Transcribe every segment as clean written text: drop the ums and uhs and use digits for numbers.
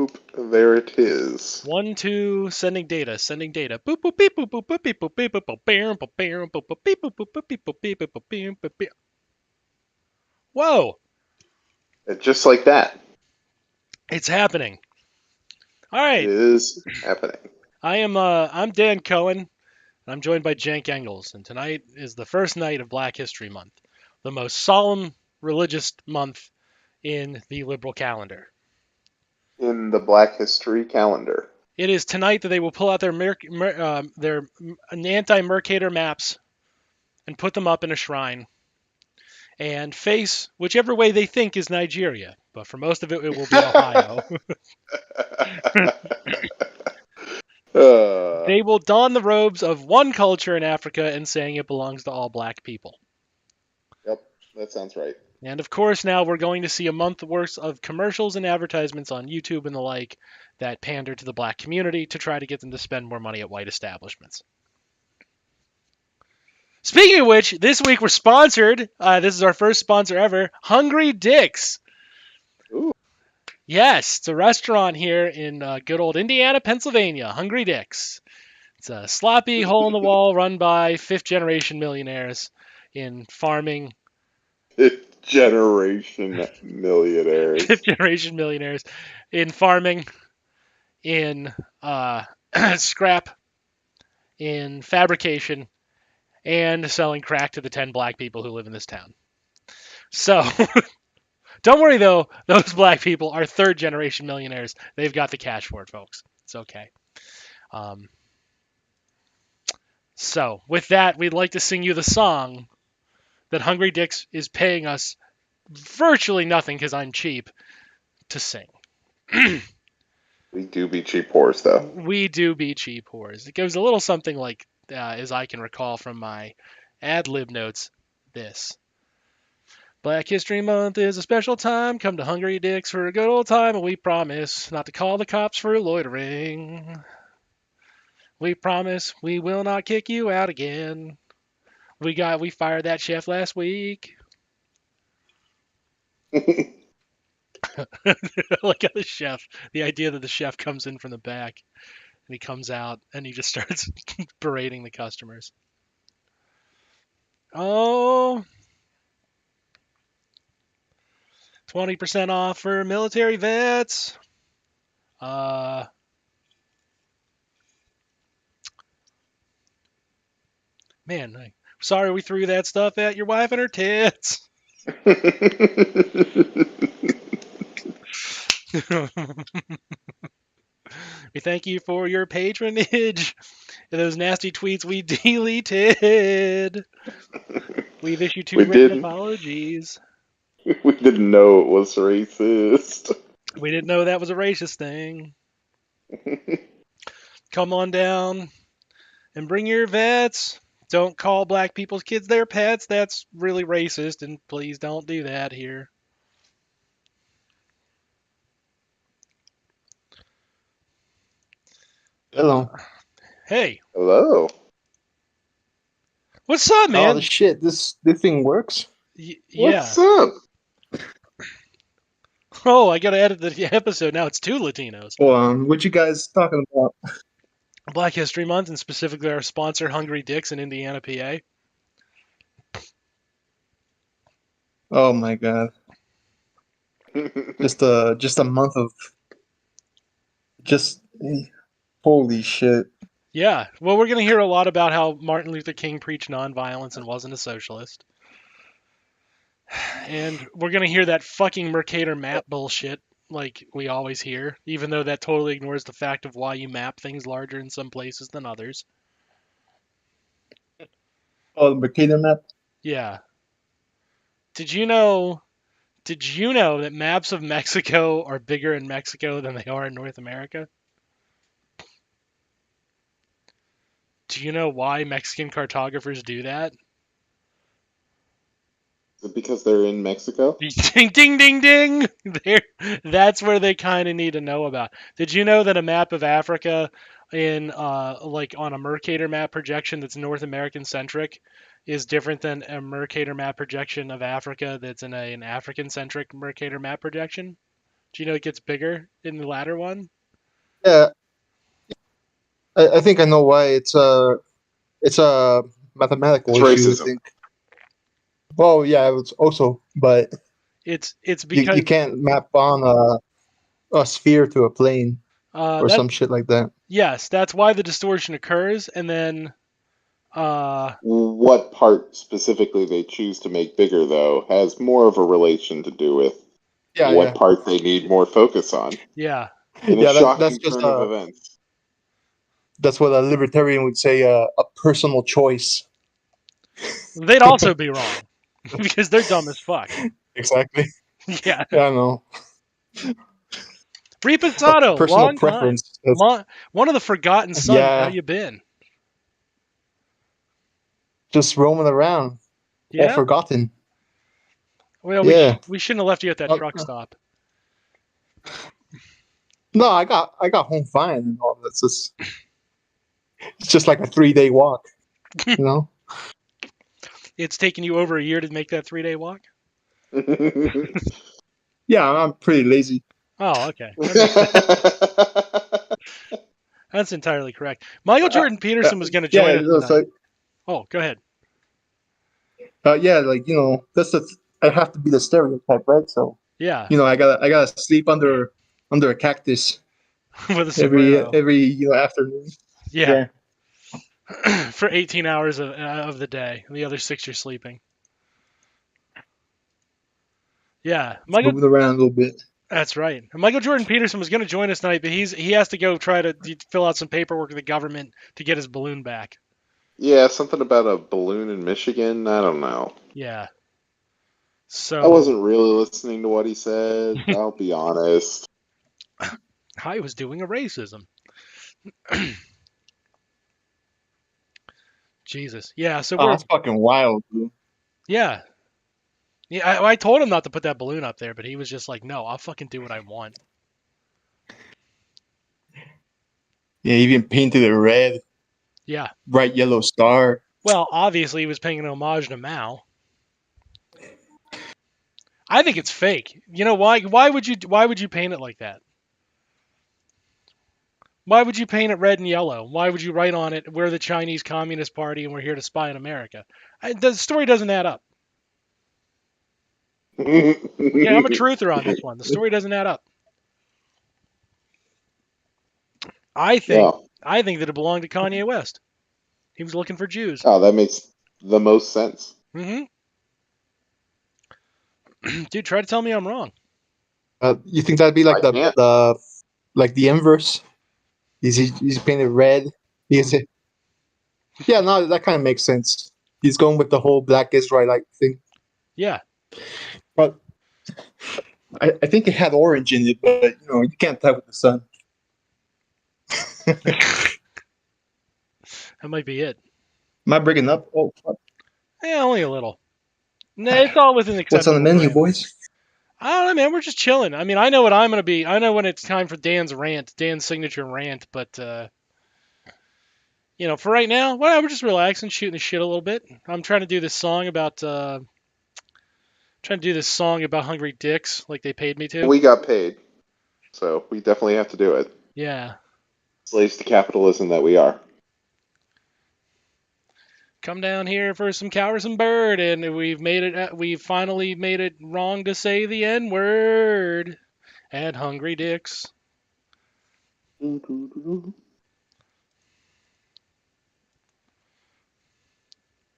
boop. There it is. 1, 2, sending data, sending data. Boop boop beep boop boop boop beep boop beep boop boop boop boop boop boop boop beep boop boop boop beep boop beep boop boop beep boop beep. Whoa, Just like that. it's happening. All It right, is happening. I'm Dan Cohen, and I'm joined by Cenk Engels, and tonight is the first night of Black History Month, the most solemn religious month in the liberal calendar. In the Black History calendar. It is tonight that they will pull out their anti-Mercator maps and put them up in a shrine and face whichever way they think is Nigeria. But for most of it, it will be Ohio. uh, They will don the robes of one culture in Africa and saying it belongs to all black people. yep, that sounds right. And of course, now we're going to see a month worth of commercials and advertisements on YouTube and the like that pander to the black community to try to get them to spend more money at white establishments. Speaking of which, this week we're sponsored. This is our first sponsor ever, Hungry Dick's. Ooh. Yes, it's a restaurant here in good old Indiana, Pennsylvania. Hungry Dick's. It's a sloppy hole in the wall run by fifth generation millionaires in farming. Fifth generation millionaires. Fifth generation millionaires in farming, in scrap, in fabrication, and selling crack to the 10 black people who live in this town. So, don't worry though, those black people are third generation millionaires. They've got the cash for it, folks. It's okay. So, with that, we'd like to sing you the song that Hungry Dick's is paying us virtually nothing because I'm cheap to sing. We do be cheap whores, though. We do be cheap whores. It goes a little something like, as I can recall from my ad lib notes, this. Black History Month is a special time. Come to Hungry Dick's for a good old time, and we promise not to call the cops for loitering. We promise we will not kick you out again. We fired that chef last week. Like the idea that the chef comes in from the back and he comes out and he just starts berating the customers. Oh, 20% off for military vets. Man, sorry we threw that stuff at your wife and her tits. We thank you for your patronage. Those nasty tweets we deleted. We've issued 2 we written didn't. apologies. We didn't know it was racist. We didn't know that was a racist thing. Come on down and bring your vets. Don't call black people's kids their pets. That's really racist, and please don't do that here. Hello. Hey, Hello. what's up, man? Oh shit! This thing works. Yeah. What's up? Oh, I gotta edit the episode now. It's 2 Latinos. What you guys talking about? Black History Month, and specifically our sponsor, Hungry Dick's in Indiana, PA. Oh my god! Just a month of just holy shit. Yeah, well, we're gonna hear a lot about how Martin Luther King preached nonviolence and wasn't a socialist. And we're gonna hear that fucking Mercator map bullshit like we always hear, even though that totally ignores the fact of why you map things larger in some places than others. Oh, the Mercator map. Yeah. Did you know that maps of Mexico are bigger in Mexico than they are in North America? Do you know why Mexican cartographers do that? Is it because they're in Mexico? Ding, ding, ding, ding! That's where they kind of need to know about. Did you know that a map of Africa in like on a Mercator map projection that's North American centric is different than a Mercator map projection of Africa that's in an African centric Mercator map projection? Do you know it gets bigger in the latter one? Yeah, I think I know why. It's a mathematical It's issue, I racism. think. Well, yeah, it's also, but It's you because can't map on a sphere to a plane or that some shit like that. yes, that's why the distortion occurs, and then What part specifically they choose to make bigger, though, has more of a relation to do with Yeah, what yeah, part they need more focus on. yeah, In a yeah. That's shocking just turn of events. that's what a libertarian would say. A personal choice. they'd also be wrong because they're dumb as fuck. Exactly. Yeah, Yeah, I know. Reposado, Personal long time, preference. That's, one of the forgotten sons. How yeah, you been? just roaming around, all Yeah. forgotten. Well, Yeah. we shouldn't have left you at that Uh, truck stop. no, I got home fine and all. That's just it's just like a 3 day walk. You know. It's taken you over a year to make that 3-day walk. Yeah, I'm pretty lazy. Oh, okay, that makes sense. That's entirely correct. Michael Uh, Jordan Peterson was going to yeah, join us it's tonight. like, Oh, go ahead. yeah, like that's the I have to be the stereotype, right? So Yeah, I gotta sleep under a cactus with a every sombrero. every afternoon. Yeah, Yeah, for 18 hours of the day. The other 6 you're sleeping. Yeah, just Michael. moving around a little bit. That's right. Michael Jordan Peterson was going to join us tonight, but he has to go try to fill out some paperwork with the government to get his balloon back. Yeah, something about a balloon in Michigan. I don't know. Yeah. I So wasn't really listening to what he said. I'll be honest. I was doing a racism. Jesus. Yeah. So Oh, we're that's fucking wild, dude. yeah. Yeah. I told him not to put that balloon up there, but he was just like, no, I'll fucking do what I want. Yeah, even painted it red, Yeah. bright yellow star. Well, obviously he was paying an homage to Mao. I think it's fake. You know why? Why would you paint it like that? Why would you paint it red and yellow? Why would you write on it, "We're the Chinese Communist Party and we're here to spy on America"? The story doesn't add up. Okay, I'm a truther on this one. The story doesn't add up. I think Yeah. I think that it belonged to Kanye West. He was looking for Jews. Oh, that makes the most sense. hmm Dude, try to tell me I'm wrong. You think that'd be I like the can't. the like the inverse? He's painted red. He's Yeah, no, that kind of makes sense. He's going with the whole black Israelite thing. Yeah, But I think it had orange in it, but you can't tell with the sun. that might be it. Am I bringing up? Oh, fuck. Yeah, only a little. Nah, it's all within What's on the acceptable menu, parameters. boys? I don't know, man. We're just chilling. I mean, I know what I'm gonna be. I know when it's time for Dan's rant, Dan's signature rant. But for right now, well, we're just relaxing, shooting the shit a little bit. I'm trying to do this song about hungry dicks, like they paid me to. We got paid, so we definitely have to do it. Yeah, Slaves to capitalism that we are. come down here for some cowards and bird, and we've made it. We've finally made it wrong to say the N word at hungry dicks.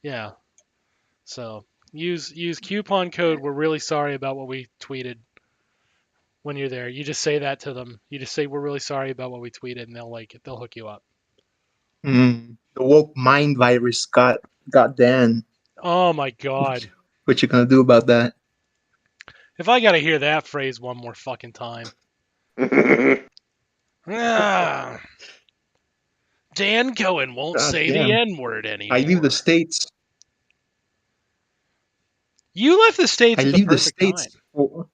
Yeah. So use coupon code. We're really sorry about what we tweeted. When you're there, you just say that to them. You just say we're really sorry about what we tweeted, and they'll like it. They'll hook you up. The woke mind virus got Dan. Oh my god! What you gonna do about that? If I gotta hear that phrase one more fucking time. Ah, Dan Cohen won't God say the damn! N word I leave the anymore. states. You left the states I at the leave the perfect states. time,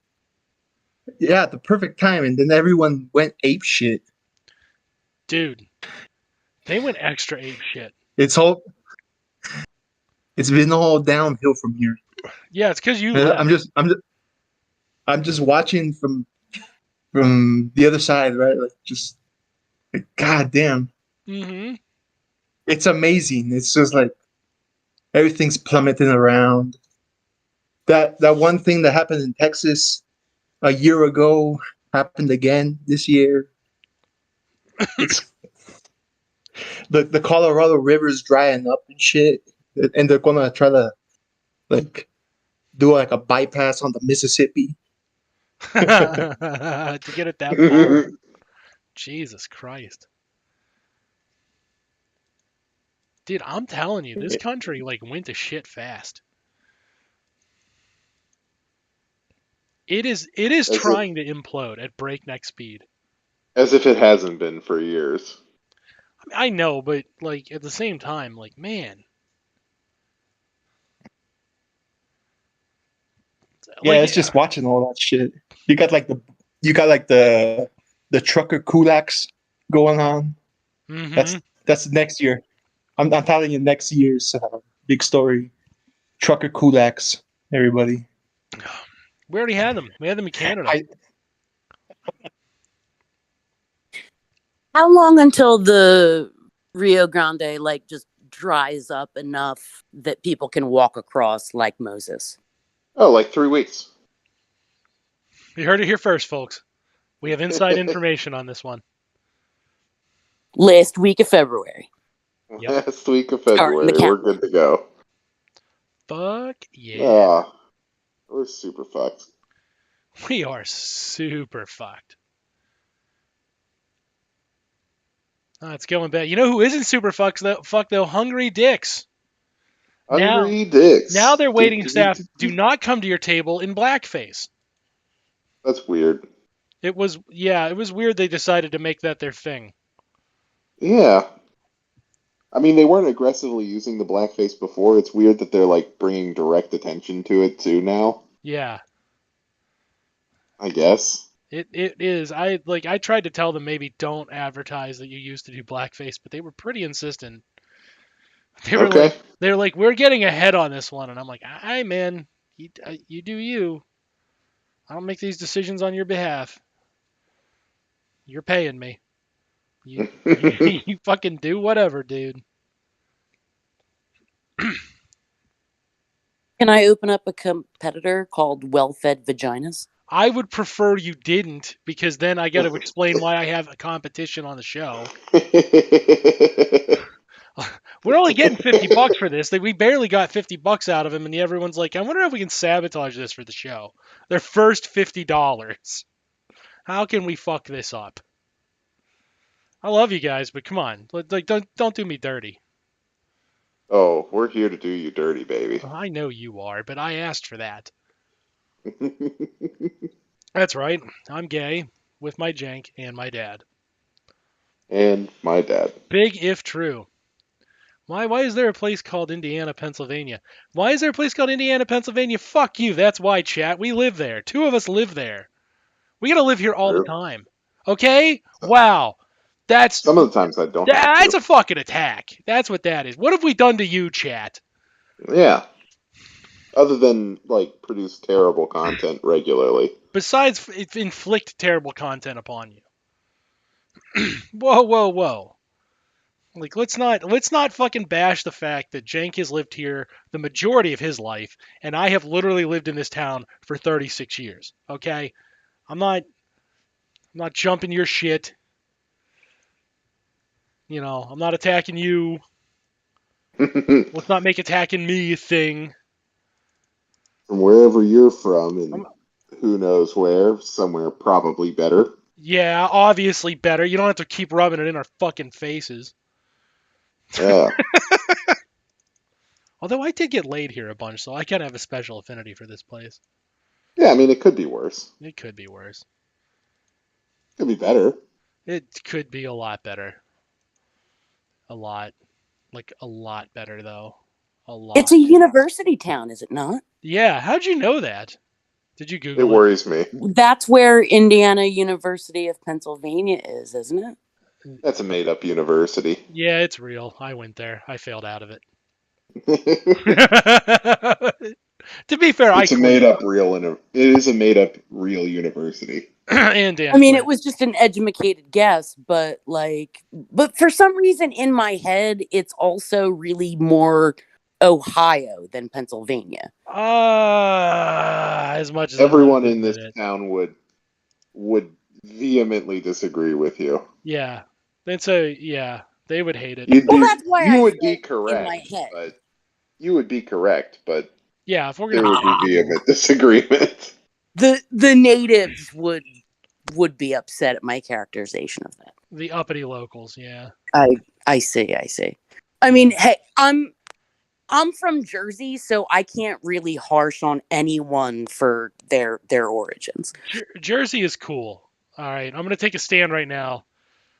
Yeah, at the perfect time, and then everyone went ape shit. dude. They went extra ape shit. It's all. It's been all downhill from here. Yeah, it's because you I'm left. just I'm just watching from from the other side, right? Like just like, God damn. Mm-hmm. It's amazing. It's just like everything's plummeting around. That one thing that happened in Texas a year ago happened again this year. It's the Colorado River's drying up and shit, and they're gonna try to like do like a bypass on the Mississippi. To get it that far. Jesus Christ. Dude, I'm telling you, this country like went to shit fast. It is as if trying to implode at breakneck speed. as if it hasn't been for years. I know, but like at the same time, like man, Yeah, like it's just watching all that shit. You got like the trucker kulaks going on. mm-hmm. That's next year. I'm telling you, next year's big story. Trucker kulaks, everybody. We already had them. We had them in Canada. How long until the Rio Grande like just dries up enough that people can walk across like Moses? Oh, like 3 weeks. You heard it here first, folks. We have inside information on this one. Last week of February. Yep. Last week of Starting the February, we're countdown. good to go. Fuck yeah. Ah, we're super fucked. We are super fucked. Oh, it's going bad. You know who isn't super fucked though? Hungry dicks. Hungry dicks. Now their waiting staff do not come to your table in blackface. That's weird. It was weird they decided to make that their thing. Yeah. I mean, they weren't aggressively using the blackface before. It's weird that they're like bringing direct attention to it too now. Yeah. I guess. It is. I tried to tell them maybe don't advertise that you used to do blackface, but they were pretty insistent. They were Okay. like, we're getting ahead on this one, and I'm like, "Aye, man, you do you. I don't make these decisions on your behalf. You're paying me. You you fucking do whatever, dude." Can I open up a competitor called Well-Fed Vaginas? I would prefer you didn't, because then I got to explain why I have a competition on the show. We're only getting $50 for this. We barely got $50 out of him, and everyone's like, I wonder if we can sabotage this for the show. Their first $50. How can we fuck this up? I love you guys, but come on, like don't do me dirty. Oh, we're here to do you dirty, baby. I know you are, but I asked for that. That's right. I'm gay with my jank and my dad. And my dad. Big if true. Why is there a place called Indiana, Pennsylvania? Why is there a place called Indiana, Pennsylvania? Fuck you. That's why, chat. We live there. Two of us live there. We gotta live here all the time. Okay? Wow. Some of the times I don't. That's a fucking attack. That's what that is. What have we done to you, chat? Yeah. Other than like produce terrible content regularly. Besides inflict terrible content upon you. Whoa. Like let's not fucking bash the fact that Jank has lived here the majority of his life, and I have literally lived in this town for 36 years. Okay? I'm not jumping your shit. You know, I'm not attacking you. Let's not make attacking me a thing. From wherever you're from, and who knows where, somewhere probably better. Yeah, obviously better. You don't have to keep rubbing it in our fucking faces. Yeah. Although I did get laid here a bunch, so I kind of have a special affinity for this place. Yeah, I mean, it could be worse. It could be worse. Could be better. It could be a lot better. A lot. Like, a lot better, though. A lot. It's a university town, is it not? Yeah, how'd you know that? Did you Google it? It worries me. That's where Indiana University of Pennsylvania is, isn't it? That's a made-up university. Yeah, it's real. I went there. I failed out of it. To be fair, It is a made-up real university. and Dan I mean, Quinn. it was just an educated guess, but for some reason in my head, it's also really more Ohio than Pennsylvania. As much as I don't want Everyone to in this admit it. town would vehemently disagree with you. Yeah. Then so yeah, they would hate it. You'd Well, be that's why you I would be said in my correct, head. but you would be correct, but Yeah, if we're there gonna be would be technical. vehement disagreement. The natives would be upset at my characterization of that. The uppity locals, yeah. I see. I mean, hey, I'm from Jersey, so I can't really harsh on anyone for their origins. Jersey is cool. All right, I'm gonna take a stand right now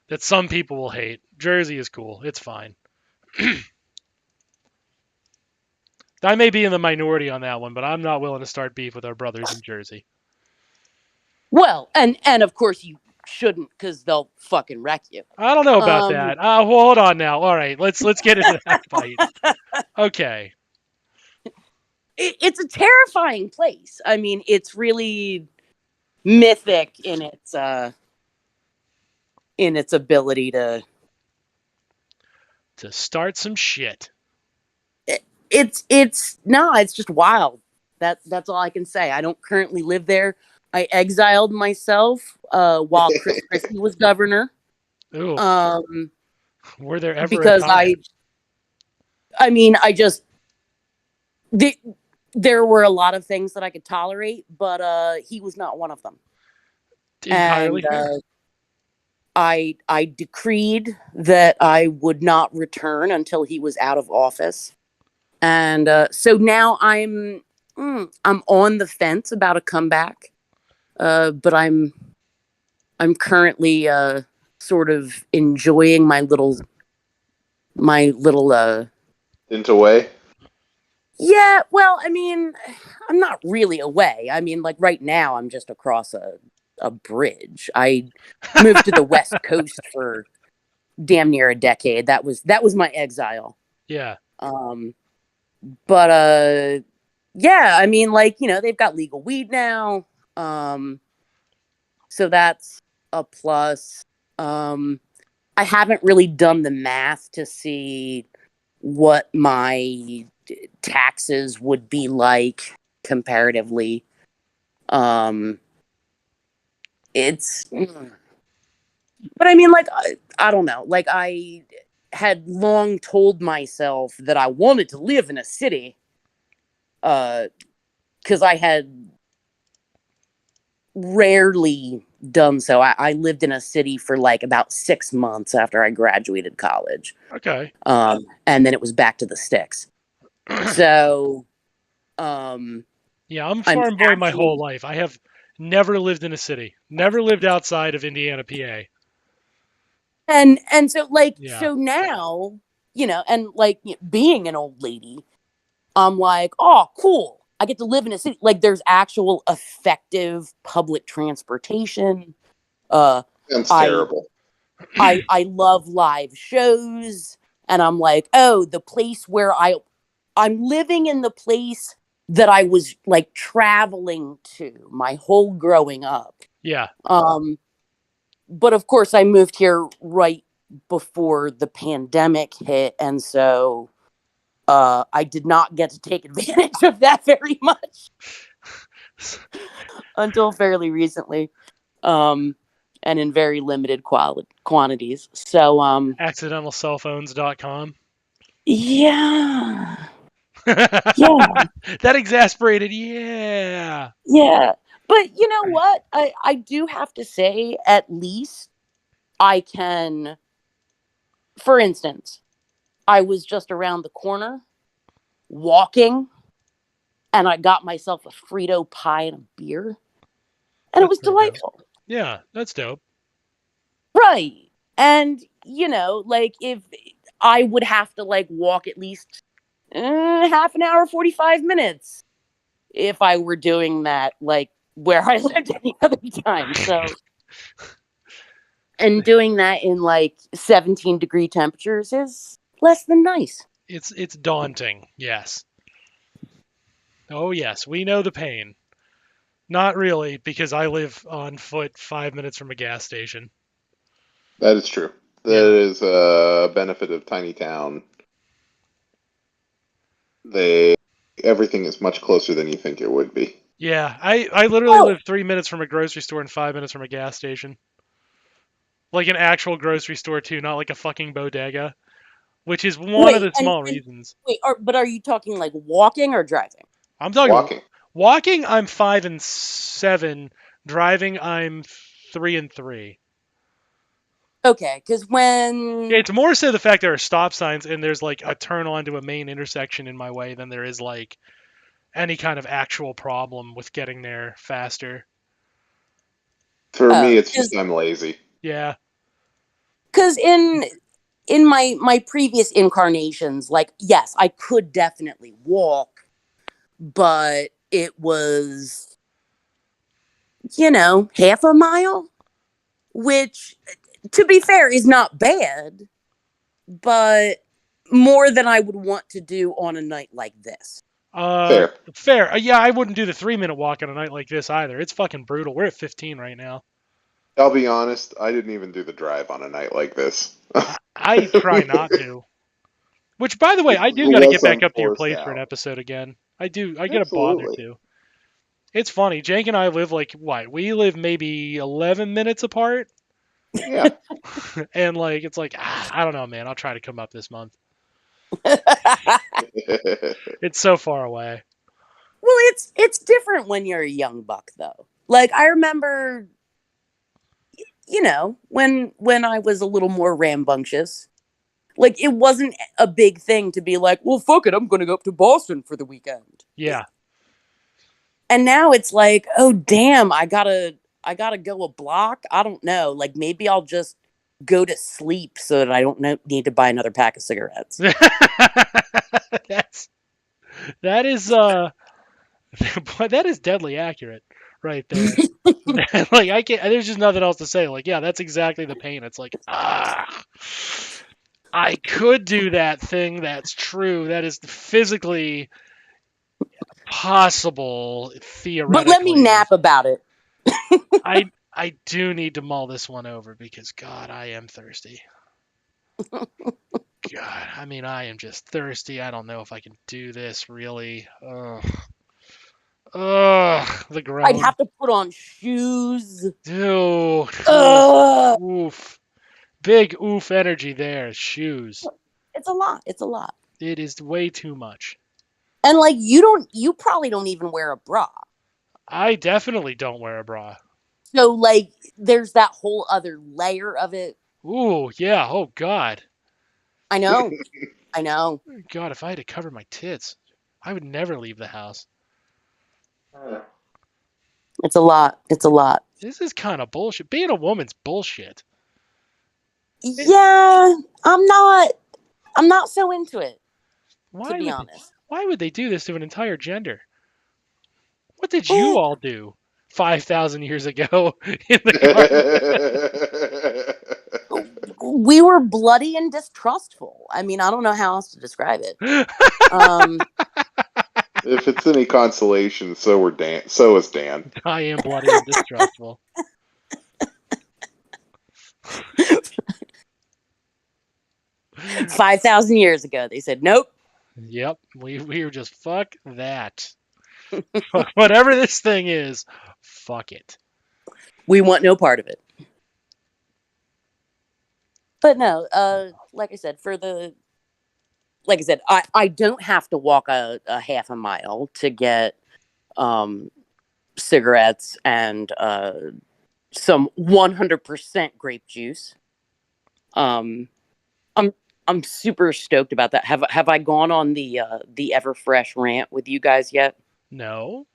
that some people will hate. Jersey is cool. It's fine. I may be in the minority on that one, but I'm not willing to start beef with our brothers in Jersey. Well, and of course you shouldn't, because they'll fucking wreck you. I don't know about that. Hold on now. All right, let's get into that fight. Okay. It's a terrifying place. I mean, it's really mythic in its ability to start some shit. It's just wild. That's all I can say. I don't currently live there. I exiled myself while Chris Christie was governor. Ooh. Were there ever because a time? I mean, there were a lot of things that I could tolerate, but he was not one of them. Entirely fair. I decreed that I would not return until he was out of office. And so now I'm on the fence about a comeback. But I'm currently sort of enjoying my little Into way? Yeah, well, I mean, I'm not really away. I mean, like right now I'm just across a bridge. I moved to the West Coast for damn near a decade. That was my exile. Yeah. But yeah, I mean, like, you know, they've got legal weed now. So that's a plus. I haven't really done the math to see what my taxes would be like comparatively. It's, but I mean, like, I don't know. Like, I had long told myself that I wanted to live in a city, because I had rarely done so. I lived in a city for like about 6 months after I graduated college. Okay. And then it was back to the sticks. So, yeah, I'm farm boy my whole life. I have never lived in a city. Never lived outside of Indiana, PA. And so like Yeah. so now, you know, and like being an old lady, I'm like, oh, cool. I get to live in a city. Like there's actual effective public transportation. Sounds terrible. I love live shows, and I'm like, oh, the place where I'm living in the place that I was like traveling to my whole growing up. Yeah. But of course I moved here right before the pandemic hit, and so I did not get to take advantage of that very much until fairly recently. And in very limited quantities. So, accidentalcellphones.com. Yeah. Yeah. That exasperated. Yeah. Yeah. But you know what? I do have to say, at least I can, for instance, I was just around the corner walking and I got myself a Frito pie and a beer. And it was delightful. Dope. Yeah, that's dope. Right. And, you know, like if I would have to like walk at least half an hour, 45 minutes if I were doing that, like where I lived any other time. So, and doing that in like 17-degree temperatures is less than nice. It's daunting. Yes. Oh yes, we know the pain. Not really, because I live on foot 5 minutes from a gas station. That is true. Yeah. That is a benefit of tiny town. They Everything is much closer than you think it would be. Yeah, I literally Oh, live 3 minutes from a grocery store and 5 minutes from a gas station. Like an actual grocery store too, not like a fucking bodega, which is one of wait, the small reasons. but are you talking like walking or driving? I'm talking Walking. walking. I'm 5 and 7. Driving, I'm 3 and 3. Okay, because Yeah, when it's more so the fact there are stop signs and there's like a turn onto a main intersection in my way than there is like any kind of actual problem with getting there faster. For me, oh, it's just I'm lazy. Yeah. because in my previous incarnations, like yes, I could definitely walk, but it was half a mile, which to be fair is not bad, but more than I would want to do on a night like this. Fair. Fair. Yeah, I wouldn't do the 3 minute walk on a night like this either. It's fucking brutal. We're at 15 right now. I'll be honest, I didn't even do the drive on a night like this. I try not to. Which, by the way, I do got to get Unless back I'm up to your forced place for an out. episode again. I do. I get a bother Absolutely. to. It's funny. Jake and I live like what? We live maybe 11 minutes apart, Yeah. and like it's like I don't know, man. I'll try to come up this month. It's so far away. Well, it's different when you're a young buck, though. Like I remember, when I was a little more rambunctious, like it wasn't a big thing to be like, well, fuck it, I'm going to go up to Boston for the weekend. Yeah. And now it's like, oh damn, I gotta go a block. I don't know. Like maybe I'll just go to sleep so that I don't need to buy another pack of cigarettes. That's that is boy, that is deadly accurate right there. Like I can't. There's just nothing else to say. Like yeah, that's exactly the pain. It's like I could do that thing. That's true. That is physically possible But let me theoretically. nap about it. I do need to mull this one over because God, I am thirsty. God, I mean, I am just thirsty. I don't know if I can do this really. Ugh. Ugh, the I'd groan. have to put on shoes. Dude. Ugh. Oof. Big oof energy there. Shoes. It's a lot. It's a lot. It is way too much. And like you probably don't even wear a bra. I definitely don't wear a bra. So like there's that whole other layer of it. Ooh, yeah. Oh, God. I know. I know. God, if I had to cover my tits, I would never leave the house. It's a lot. It's a lot. This is kind of bullshit. Being a woman's bullshit. Yeah, I'm not so into it, to Why be would honest. why would they do this to an entire gender? What did you Eh, all do 5,000 years ago in the we were bloody and distrustful. I mean, I don't know how else to describe it. garden? Um, If it's any consolation, so is Dan. I am bloody and distrustful. 5,000 years ago, they said, nope. Yep, we were just fuck that. Whatever this thing is, fuck it. We want no part of it. But no, like I said, I don't have to walk a half a mile to get cigarettes and some 100% grape juice. I'm super stoked about that. Have I gone on the Everfresh rant with you guys yet? No.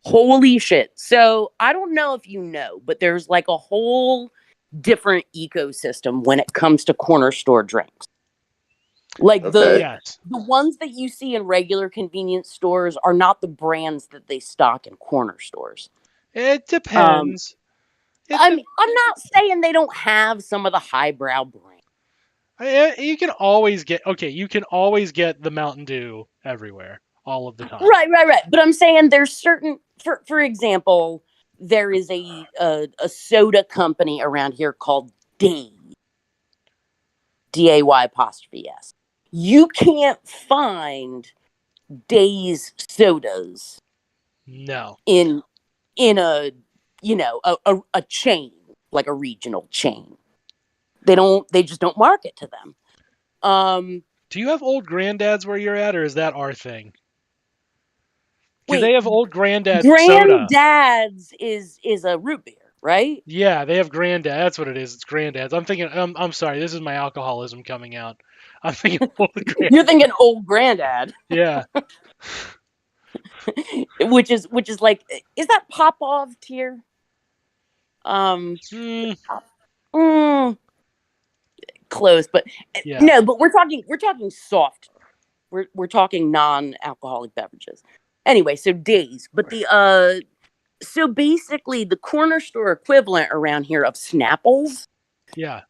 Holy shit. So I don't know if you know, but there's like a whole different ecosystem when it comes to corner store drinks. Like Okay. Yes. the ones that you see in regular convenience stores are not the brands that they stock in corner stores. It depends. I'm not saying they don't have some of the highbrow brands. You can always get the Mountain Dew everywhere. all of the time. Right. But I'm saying there's certain, for example, there is a soda company around here called Day, DAY apostrophe S. You can't find Day's sodas No. in a a chain, like a regional chain. They just don't market to them. Do you have old granddads where you're at, or is that our thing? Because Wait, they have old granddad soda. Granddad's is a root beer, right? Yeah, they have granddad. That's what it is. It's granddads. I'm thinking. I'm sorry. This is my alcoholism coming out. I'm thinking old grand. You're thinking old granddad, Yeah. which is like, is that Popov tier? Mm, Mm, close, but yeah. no. But we're talking soft. We're talking non-alcoholic beverages. Anyway, so Days, but the so basically the corner store equivalent around here of Snapples Yeah.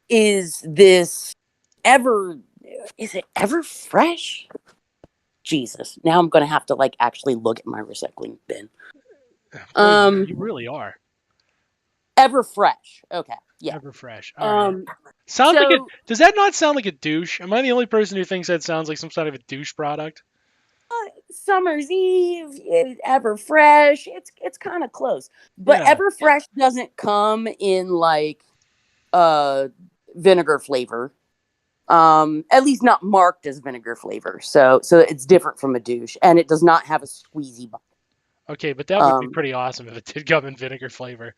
is this is it ever fresh? Jesus, now I'm gonna have to like actually look at my recycling bin. Boy, you really are. Ever fresh. Okay, yeah. Ever fresh. All right. Sounds So like it. Does that not sound like a douche? Am I the only person who thinks that sounds like some sort of a douche product? Summer's Eve, Ever fresh. It's kind of close, but Yeah. Ever fresh doesn't come in like vinegar flavor. At least not marked as vinegar flavor. So it's different from a douche, and it does not have a squeezy bottom. Okay, but that would be pretty awesome if it did come in vinegar flavor.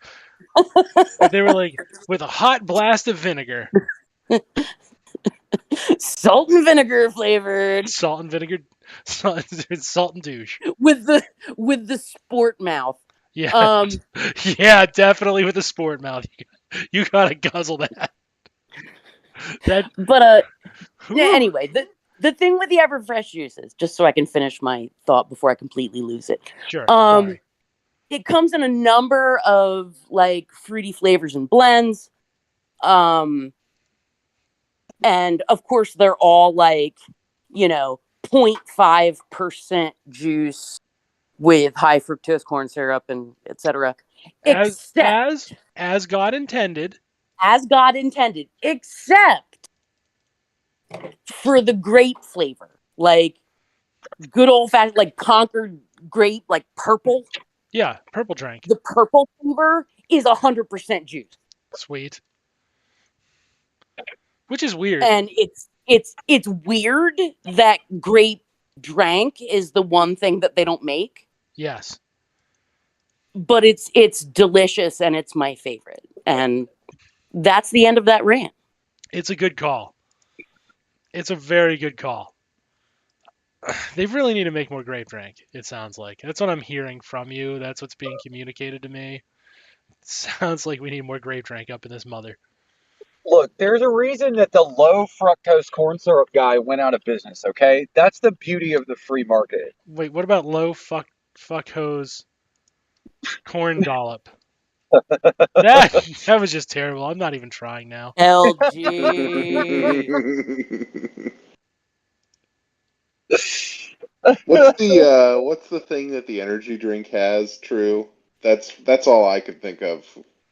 If they were like with a hot blast of vinegar, Salt and vinegar flavored salt and vinegar, salt and douche. with the sport mouth. Yeah, yeah, definitely with a sport mouth. You gotta guzzle that. But Whew. anyway, the thing with the Everfresh juices, just so I can finish my thought before I completely lose it. Sure. Sorry. It comes in a number of like fruity flavors and blends. And of course they're all like, 0.5% juice with high fructose corn syrup and etc. As God intended. As God intended, except for the grape flavor, like good old fashioned, like Concord grape, like purple. Yeah, purple drink. The purple flavor is 100% juice. Sweet. Which is weird. And it's weird that grape drank is the one thing that they don't make. Yes. But it's delicious and it's my favorite. And that's the end of that rant. It's a good call. It's a very good call. They really need to make more grape drink, it sounds like. That's what I'm hearing from you. That's what's being communicated to me. It sounds like we need more grape drink up in this mother. Look, there's a reason that the low fructose corn syrup guy went out of business, okay? That's the beauty of the free market. Wait, what about low fuck hose corn dollop? That was just terrible. I'm not even trying now. LG. What's the thing that the energy drink has? True. That's all I could think of.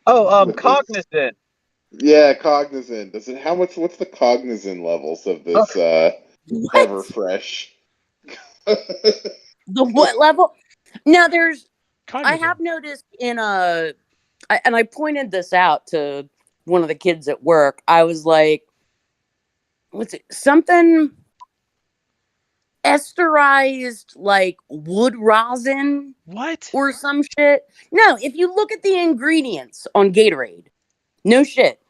Oh, With cognizant. Yeah, cognizant. What's the cognizant levels of this Everfresh? The what level? Now there's Cognizant. I have noticed and I pointed this out to one of the kids at work. I was like, what's it? Something esterized like wood rosin What? or some shit. No, if you look at the ingredients on Gatorade, no shit.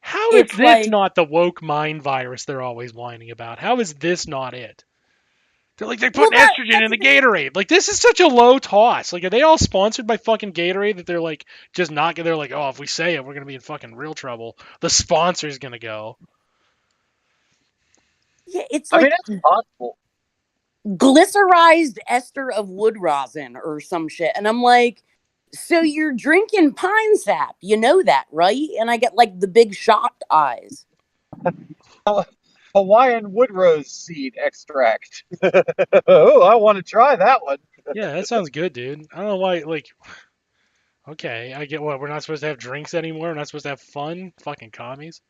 How is It's this like- not the woke mind virus they're always whining about? How is this not it? They're like, they're putting estrogen in the Gatorade. Like, this is such a low toss. Like, are they all sponsored by fucking Gatorade that they're like, just not, they're like, oh, if we say it, we're going to be in fucking real trouble. The sponsor's going to go. Yeah, it's I like mean, it's possible. glycerized ester of wood rosin or some shit. And I'm like, so you're drinking pine sap. You know that, right? And I get like the big shocked eyes. Hold Hawaiian wood rose seed extract. Oh, I want to try that one. Yeah, that sounds good, dude. I don't know why. Like, okay, I get what we're not supposed to have drinks anymore. We're not supposed to have fun. Fucking commies.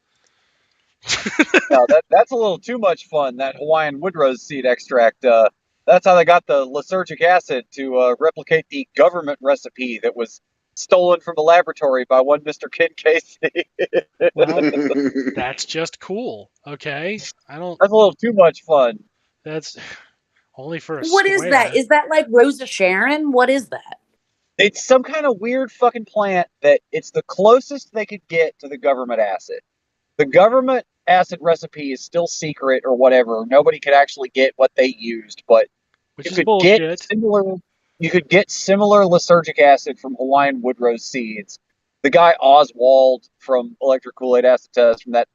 No, that's a little too much fun. That Hawaiian wood rose seed extract. That's how they got the lysergic acid to replicate the government recipe that was stolen from a laboratory by one Mr. Ken Casey. Well, that's just cool. Okay, I don't. That's a little too much fun. That's only for a What is that? square. Is that like Rosa Sharon? What is that? It's some kind of weird fucking plant that it's the closest they could get to the government acid. The government acid recipe is still secret or whatever. Nobody could actually get what they used, but Which you is could get bullshit. similar. You could get similar lysergic acid from Hawaiian wood rose seeds. The guy Oswald from Electric Kool-Aid Acid Test from that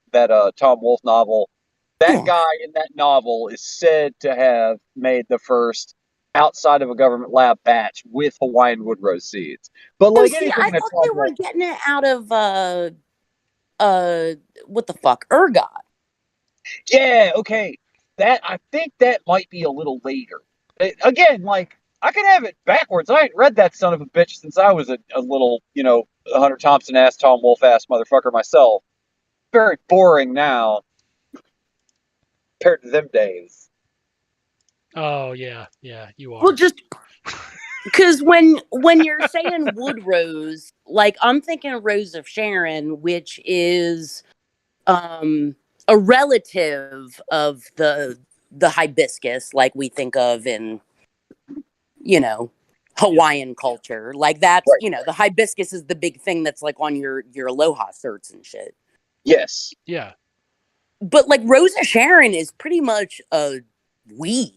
Tom Wolfe novel. That guy in that novel is said to have made the first outside of a government lab batch with Hawaiian wood rose seeds. But Oh, like see, anything I in a thought they were project, getting it out of what the fuck, ergot. yeah, okay. That I think that might be a little later. Again, like I could have it backwards. I ain't read that son of a bitch since I was a little, Hunter Thompson ass, Tom Wolfe ass motherfucker myself. Very boring now compared to them days. Oh yeah, you are. Well, just because when you're saying wood rose, like I'm thinking Rose of Sharon, which is a relative of the hibiscus, like we think of in Hawaiian culture. Like that's Right. the hibiscus is the big thing that's like on your aloha shirts and shit. Yes. Yeah. But like Rose of Sharon is pretty much a weed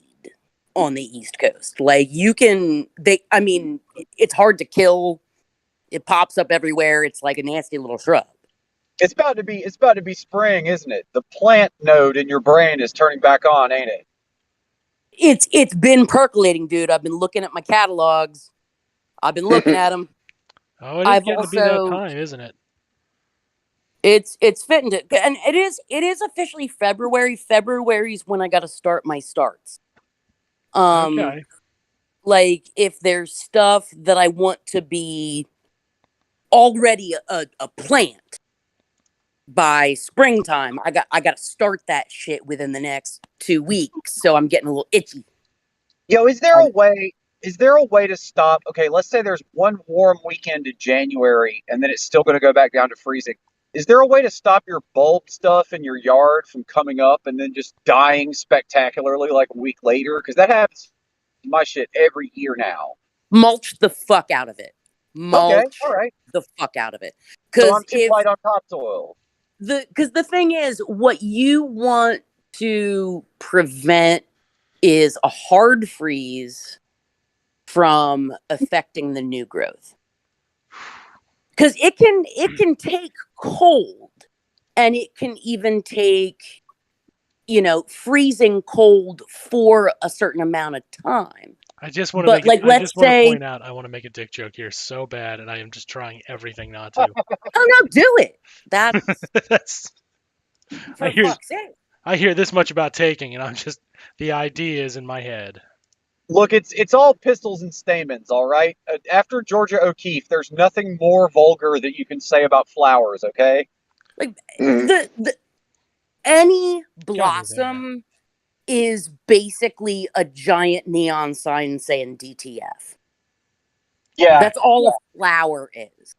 on the East Coast. Like it's hard to kill. It pops up everywhere. It's like a nasty little shrub. It's about to be spring, isn't it? The plant node in your brain is turning back on, ain't it? It's been percolating, dude. I've been looking at my catalogs. I've been looking at them. Oh, it is I've getting to be that also time, isn't it? it's fitting to, and it is officially February. February's when I got to start my starts. Okay. Like if there's stuff that I want to be already a plant by springtime, I got to start that shit within the next 2 weeks. So I'm getting a little itchy. Yo, is there a way? Is there a way to stop? Okay, let's say there's one warm weekend in January, and then it's still going to go back down to freezing. Is there a way to stop your bulb stuff in your yard from coming up and then just dying spectacularly like a week later? Because that happens to my shit every year now. Mulch the fuck out of it. Okay, Mulch all right. the fuck out of it. So I'm Because too light on topsoil. the thing is, what you want to prevent is a hard freeze from affecting the new growth. Because it can take cold, and it can even take freezing cold for a certain amount of time. I just want to But make. like, I let's just want to say, point out. I want to make a dick joke here so bad, and I am just trying everything not to. oh no, do it. That's That's. for fuck's sake. I hear this much about taking, and I'm just the idea is in my head. Look, it's all pistols and stamens, all right? After Georgia O'Keeffe, there's nothing more vulgar that you can say about flowers, okay? Like any blossom is basically a giant neon sign saying DTF. Yeah. That's all a flower is.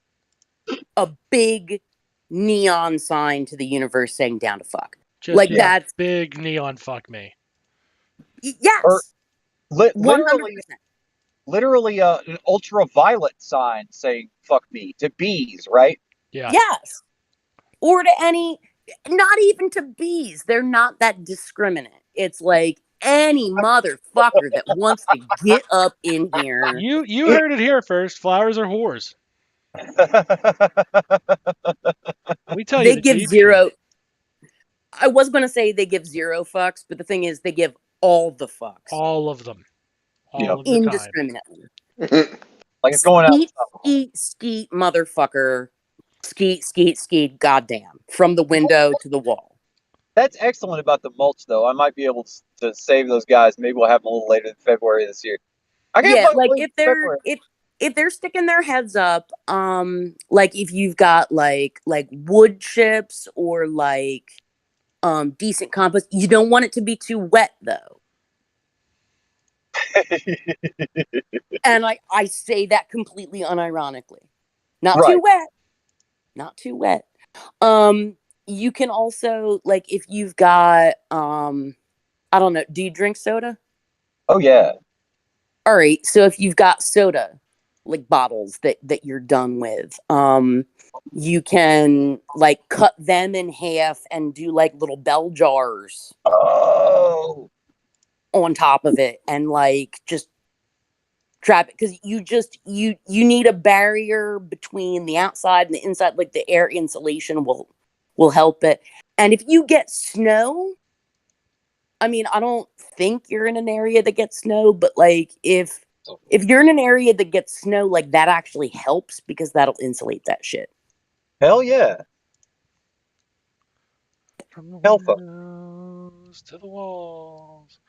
A big neon sign to the universe saying down to fuck. Just Like that's big neon fuck me. Yes. Or 100%. literally an ultraviolet sign saying fuck me to bees, right? Yeah. Yes. Or to any, not even to bees. They're not that discriminate. It's like any motherfucker that wants to get up in here. You heard it here first. Flowers are whores. We tell you They give zero. I was going to say they give zero fucks, but the thing is they give all the fucks. All of them. All of the indiscriminately. Like it's going out. Skeet, motherfucker. Skeet, goddamn. From the window to the wall. That's excellent about the mulch, though. I might be able to save those guys. Maybe we'll have them a little later in February this year. I can't Yeah, fucking like believe it's February. if they're sticking their heads up, like if you've got like wood chips or like decent compost, you don't want it to be too wet though. And I say that completely unironically. Not Right. too wet. Not too wet. You can also, like, if you've got I don't know, do you drink soda? Oh yeah. All right, so if you've got soda, like bottles that you're done with, you can like cut them in half and do like little bell jars Oh. on top of it and like just trap it, because you need a barrier between the outside and the inside. Like the air insulation will help it. And if you get snow, I mean, I don't think you're in an area that gets snow, but like if you're in an area that gets snow, like that actually helps because that'll insulate that shit. Hell yeah. From the Alpha. windows to the walls.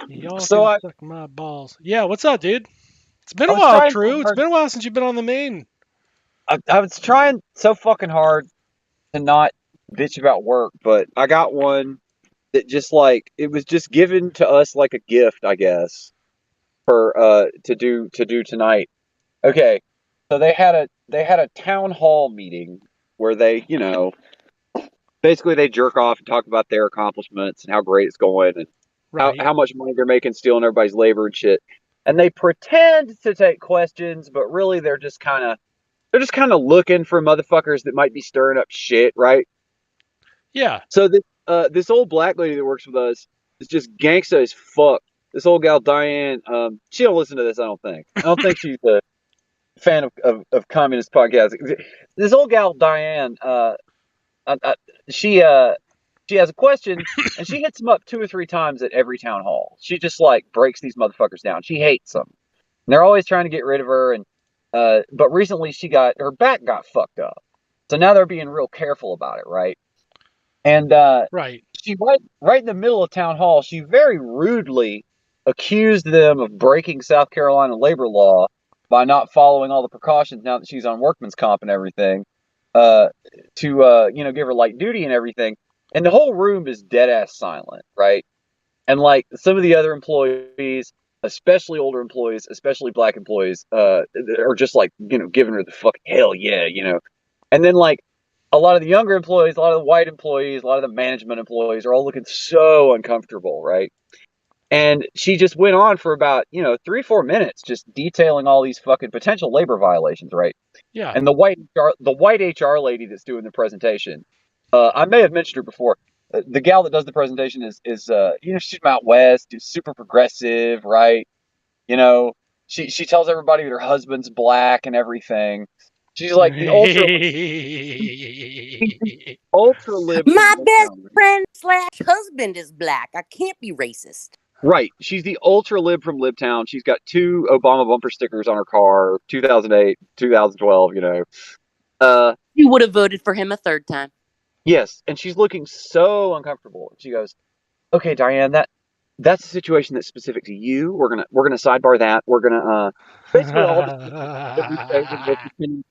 Y'all So can I suck my balls. Yeah, what's up, dude? It's been a was while, trying so True. It's hard. been a while since you've been on the main. I was trying so fucking hard to not bitch about work, but I got one that just like it was just given to us like a gift, I guess, for to do tonight. Okay. So they had a town hall meeting where they, basically they jerk off and talk about their accomplishments and how great it's going and Right. how much money they're making stealing everybody's labor and shit. And they pretend to take questions, but really they're just kind of looking for motherfuckers that might be stirring up shit, right? Yeah. So this old black lady that works with us is just gangsta as fuck. This old gal Diane, she don't listen to this. I don't think. I don't think she's a fan of communist podcasting. This old gal Diane, uh, uh, she uh, she has a question and she hits them up 2 or 3 times at every town hall. She just like breaks these motherfuckers down. She hates them. And they're always trying to get rid of her. And but recently her back got fucked up, so now they're being real careful about it, right? And Right. she right in the middle of town hall, she very rudely accused them of breaking South Carolina labor law by not following all the precautions now that she's on workman's comp and everything, uh, to give her light duty and everything. And the whole room is dead ass silent, right? And like some of the other employees, especially older employees, especially black employees, are just like giving her the fucking hell yeah. And then like a lot of the younger employees, a lot of the white employees, a lot of the management employees are all looking so uncomfortable, right? And she just went on for about 3 or 4 minutes, just detailing all these fucking potential labor violations, right? Yeah. And the white HR lady that's doing the presentation, I may have mentioned her before. The gal that does the presentation is she's from out west, she's super progressive, right? You know, she tells everybody that her husband's black and everything. She's like the ultra lib from My best Midtown. friend slash husband is black. I can't be racist. Right. She's the ultra lib from Libtown. She's got 2 Obama bumper stickers on her car, 2008, 2012. Uh, You would have voted for him a third time. yes, and she's looking so uncomfortable. She goes, "Okay, Diane, that's a situation that's specific to you. We're gonna sidebar that. We're gonna basically all the shit that we say when we're pretending,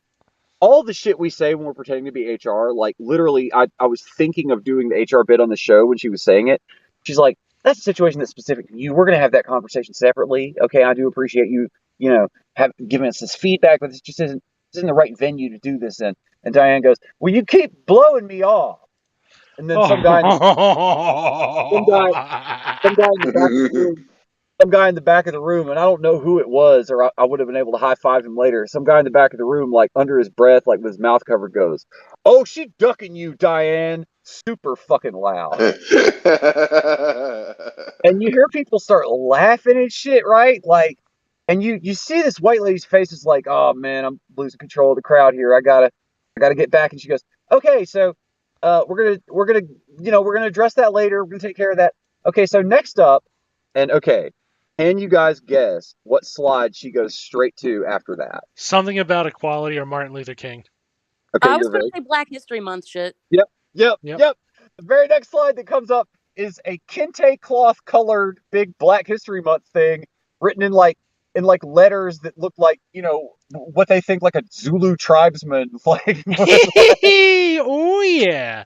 all the shit we say when we're pretending to be HR. Like literally, I was thinking of doing the HR bit on the show when she was saying it. She's like, "That's a situation that's specific to you. We're gonna have that conversation separately. Okay, I do appreciate you, have giving us this feedback, but this isn't the right venue to do this in." And Diane goes, "Well, you keep blowing me off." And then some guy, some guy in the back of the room, some guy in the back of the room, and I don't know who it was, or I would have been able to high five him later. Some guy in the back of the room, like under his breath, like with his mouth covered, goes, "Oh, she ducking you, Diane," super fucking loud. And you hear people start laughing and shit, right? Like, and you see this white lady's face is like, "Oh man, I'm losing control of the crowd here. I gotta get back." And she goes, "Okay, so we're gonna address that later. We're gonna take care of that. Okay, so next up, and okay, can you guys guess what slide she goes straight to after that?" Something about equality or Martin Luther King. Okay, I was you're going to very say Black History Month shit. yep, yep, Yep. yep. The very next slide that comes up is a kente cloth colored big Black History Month thing written in like letters that look like, what they think like a Zulu tribesman like Oh yeah,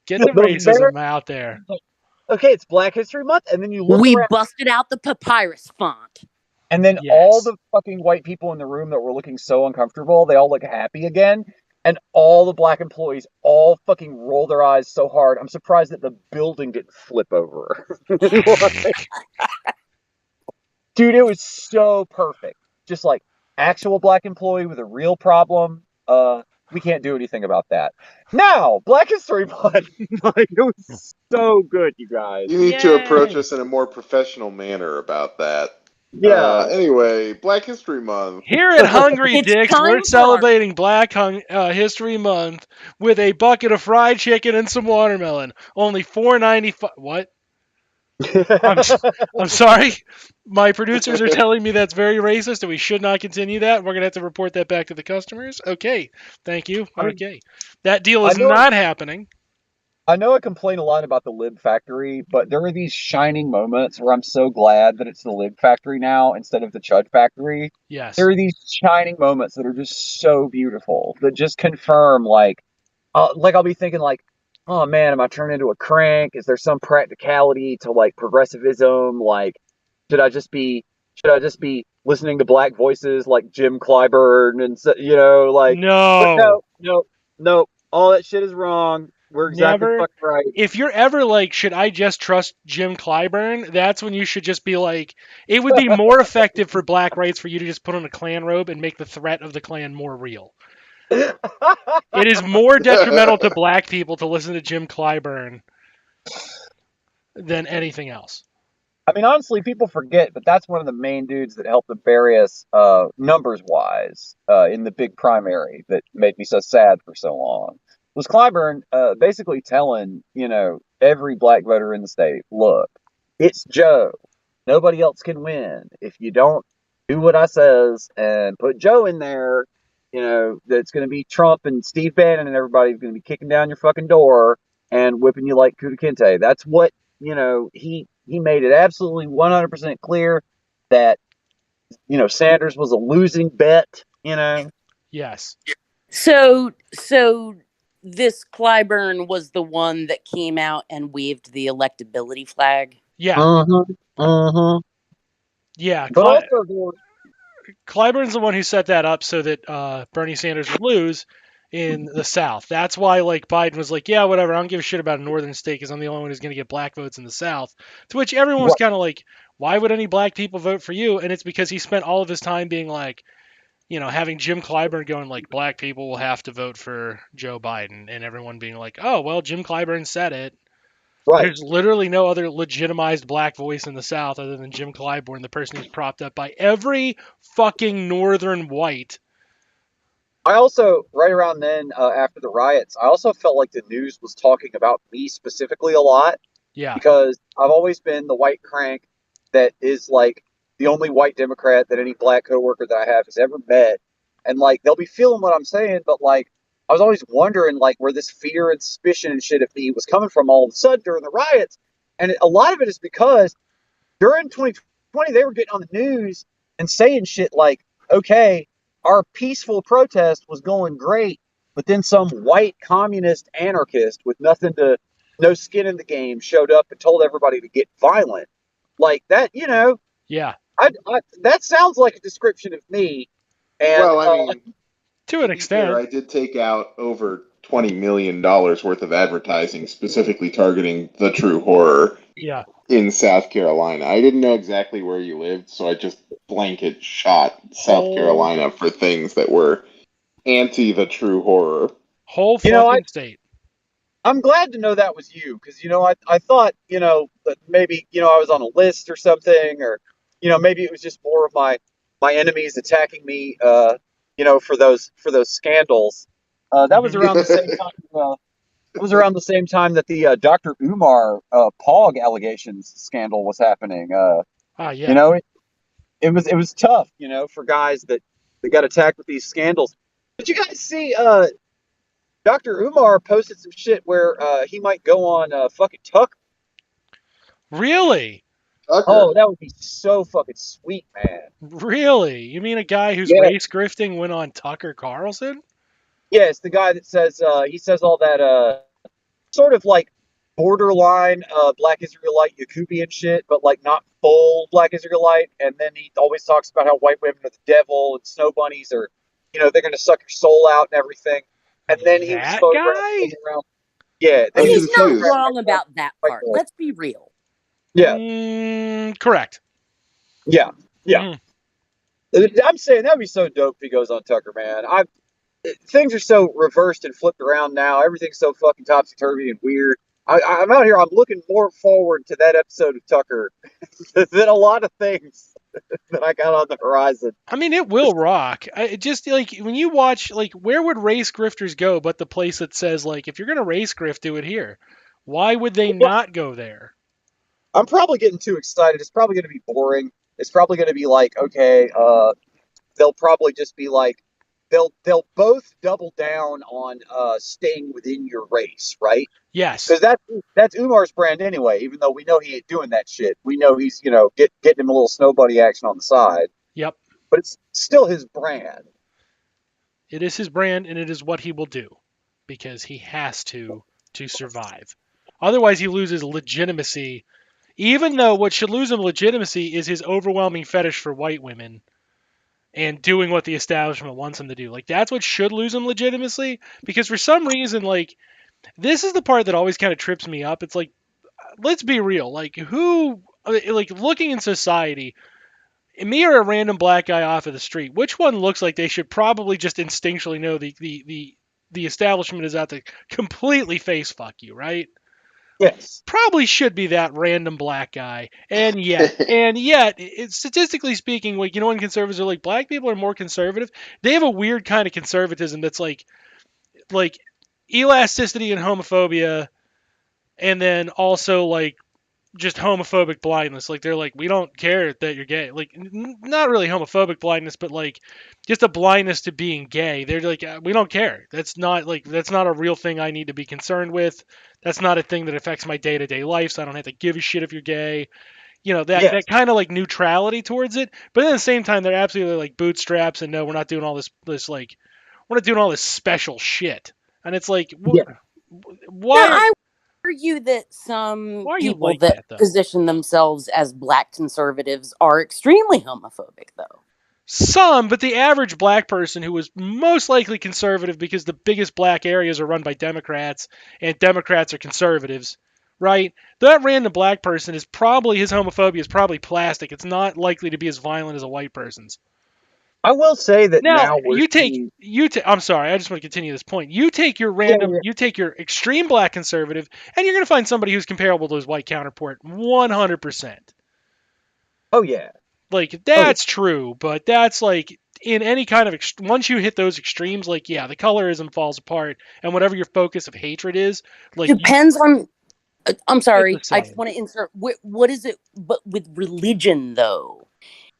get the the very racism out there. okay, it's Black History Month, and then you look We around, busted out the papyrus font. and then all Yes. the fucking white people in the room that were looking so uncomfortable, they all look happy again. And all the Black employees all fucking roll their eyes so hard. I'm surprised that the building didn't flip over. Dude, it was so perfect. Just like actual Black employee with a real problem. We can't do anything about that. Now, Black History Month. Like, it was so good, you guys. You need to approach Yay. us in a more professional manner about that. Yeah. Anyway, Black History Month. Here at Hungry It's Dick's, time we're for our- celebrating Black History Month with a bucket of fried chicken and some watermelon. Only $4.95. What? I'm sorry. My producers are telling me that's very racist and we should not continue that. We're going to have to report that back to the customers. Okay. Thank you. I mean, Okay. That deal I is know not happening. I know I complain a lot about the Lib Factory, but there are these shining moments where I'm so glad that it's the Lib Factory now instead of the Chud Factory. Yes. There are these shining moments that are just so beautiful that just confirm, like I'll be thinking like, oh man, am I turning into a crank? Is there some practicality to like progressivism? Like, should I just be should I just be listening to black voices like Jim Clyburn and like? But No. no, no, no, all that shit is wrong. We're exactly Never. fucking right. If you're ever like, should I just trust Jim Clyburn? That's when you should just be like, it would be more effective for black rights for you to just put on a Klan robe and make the threat of the Klan more real. It is more detrimental to black people to listen to Jim Clyburn than anything else. I mean, honestly, people forget, but that's one of the main dudes that helped to bury us, numbers wise, in the big primary that made me so sad for so long. Was Clyburn basically telling, every black voter in the state, look, it's Joe. Nobody else can win. If you don't do what I says and put Joe in there, that's going to be Trump and Steve Bannon and everybody's going to be kicking down your fucking door and whipping you like Kuta Kinte. That's what, he made it absolutely 100% clear that, Sanders was a losing bet. Yes. So this Clyburn was the one that came out and waved the electability flag. Yeah. Uh-huh. Uh-huh. Yeah. But also, Clyburn's the one who set that up so that Bernie Sanders would lose in the South. That's why, like, Biden was like, yeah, whatever, I don't give a shit about a northern state because I'm the only one who's going to get black votes in the South. To which everyone was right, kind of like, why would any black people vote for you? And it's because he spent all of his time being like, having Jim Clyburn going like, black people will have to vote for Joe Biden, and everyone being like, oh, well, Jim Clyburn said it. right. There's literally no other legitimized black voice in the South other than Jim Clyburn, the person who's propped up by every fucking northern white. I also, right around then, after the riots, I also felt like the news was talking about me specifically a lot Yeah. because I've always been the white crank that is like the only white Democrat that any black coworker that I have has ever met. And like, they'll be feeling what I'm saying, but like, I was always wondering like where this fear and suspicion and shit of me was coming from all of a sudden during the riots. And a lot of it is because during 2020, they were getting on the news and saying shit like, okay, our peaceful protest was going great, but then some white communist anarchist with no skin in the game showed up and told everybody to get violent. Like that, Yeah. that sounds like a description of me. And Well, I mean, To to an be fair, extent. I did take out over $20 million worth of advertising specifically targeting the true horror Yeah. in South Carolina. I didn't know exactly where you lived, so I just blanket shot South Whole Carolina for things that were anti the true horror. whole you know, I fucking state. I'm glad to know that was you because I thought that maybe I was on a list or something, or maybe it was just more of my enemies attacking me for those scandals. That was Hmm. around the same time. It was around the same time that the Dr. Umar Pog allegations scandal was happening. You Yeah. know, it was tough, for guys that got attacked with these scandals. Did you guys see? Dr. Umar posted some shit where he might go on fucking Tucker. Really? Tucker. Oh, that would be so fucking sweet, man. Really? You mean a guy who's Yeah. race grifting went on Tucker Carlson? Yeah, it's the guy that says he says all that sort of like borderline Black Israelite Yakubian shit, but like not full Black Israelite. And then he always talks about how white women are the devil and snow bunnies are, they're going to suck your soul out and everything. And then he was That photographing guy? around. Yeah, then I'm he was He's not confused. wrong about that white part. boy. Let's be real. Yeah, Correct. yeah, yeah. Mhm. I'm saying that'd be so dope if he goes on Tucker, man. Things are so reversed and flipped around now. Everything's so fucking topsy turvy and weird. I'm out here. I'm looking more forward to that episode of Tucker than a lot of things that I got on the horizon. I mean, it will rock. Just like when you watch, like, where would race grifters go but the place that says, like, if you're going to race grift, do it here? Why would they not go there? I'm probably getting too excited. It's probably going to be boring. It's probably going to be like, okay, they'll probably just be like, they'll both double down on staying within your race, right? Yes. Because that's Umar's brand anyway. Even though we know he ain't doing that shit, we know he's getting him a little snow bunny action on the side. Yep. But it's still his brand. It is his brand, and it is what he will do because he has to survive. Otherwise, he loses legitimacy. Even though what should lose him legitimacy is his overwhelming fetish for white women and doing what the establishment wants him to do. Like, that's what should lose him legitimacy, because for some reason, like, this is the part that always kind of trips me up. It's like, let's be real. Like, like, looking in society, me or a random black guy off of the street, which one looks like they should probably just instinctually know the establishment is out to completely face fuck you, right? Yes. Probably should be that random black guy. And yet, statistically speaking, like, when conservatives are like, black people are more conservative, they have a weird kind of conservatism that's like elasticity and homophobia, and then also like just homophobic blindness. Like, they're like, we don't care that you're gay. Like, not really homophobic blindness, but like just a blindness to being gay. They're like, we don't care. That's not a real thing I need to be concerned with. That's not a thing that affects my day-to-day life, so I don't have to give a shit if you're gay. That Yes. kind of like neutrality towards it. But at the same time, they're absolutely like bootstraps and no, we're not doing all this like, we're not doing all this special shit. And it's like, Yeah. why Now, are I would argue that some why are you people like that that though? position themselves as black conservatives are extremely homophobic, though. Some, but the average black person who was most likely conservative because the biggest black areas are run by Democrats and Democrats are conservatives, right? That random black person is probably, his homophobia is probably plastic. It's not likely to be as violent as a white person's. I will say that Now, now we're seeing. I'm sorry, I just want to continue this point. You take your Yeah, you take your extreme black conservative, and you're going to find somebody who's comparable to his white counterpart 100%. Oh yeah. Like, that's true, but that's like in any kind of once you hit those extremes, like, yeah, the colorism falls apart, and whatever your focus of hatred is, like, Depends on. I'm sorry. It's I the just same. want to insert. What is it? But with religion, though,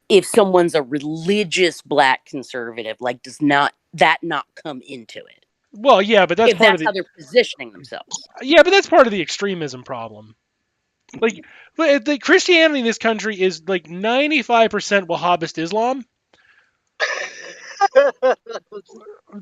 if someone's a religious black conservative, like, does not that not come into it? Well, yeah, but that's If part of that's the how they're positioning themselves. extremism problem. Like, the Christianity in this country is like 95% Wahhabist Islam.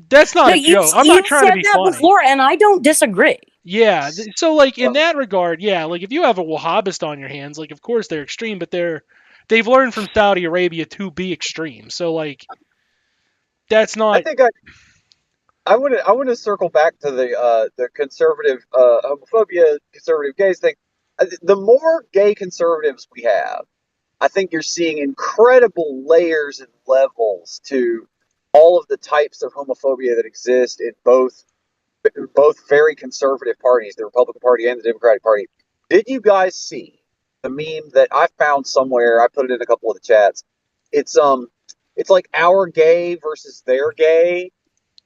That's not No, a joke. I'm not you've trying to said be that funny. before, and I don't disagree. Yeah, so like in that regard, yeah, like if you have a Wahhabist on your hands, like of course they're extreme, but they've learned from Saudi Arabia to be extreme. So like that's I not think I want to circle back to the conservative homophobia, conservative gays thing. The more gay conservatives we have, I think you're seeing incredible layers and levels to all of the types of homophobia that exist in both very conservative parties, the Republican Party and the Democratic Party. Did you guys see the meme that I found somewhere? I put it in a couple of the chats. It's like our gay versus their gay,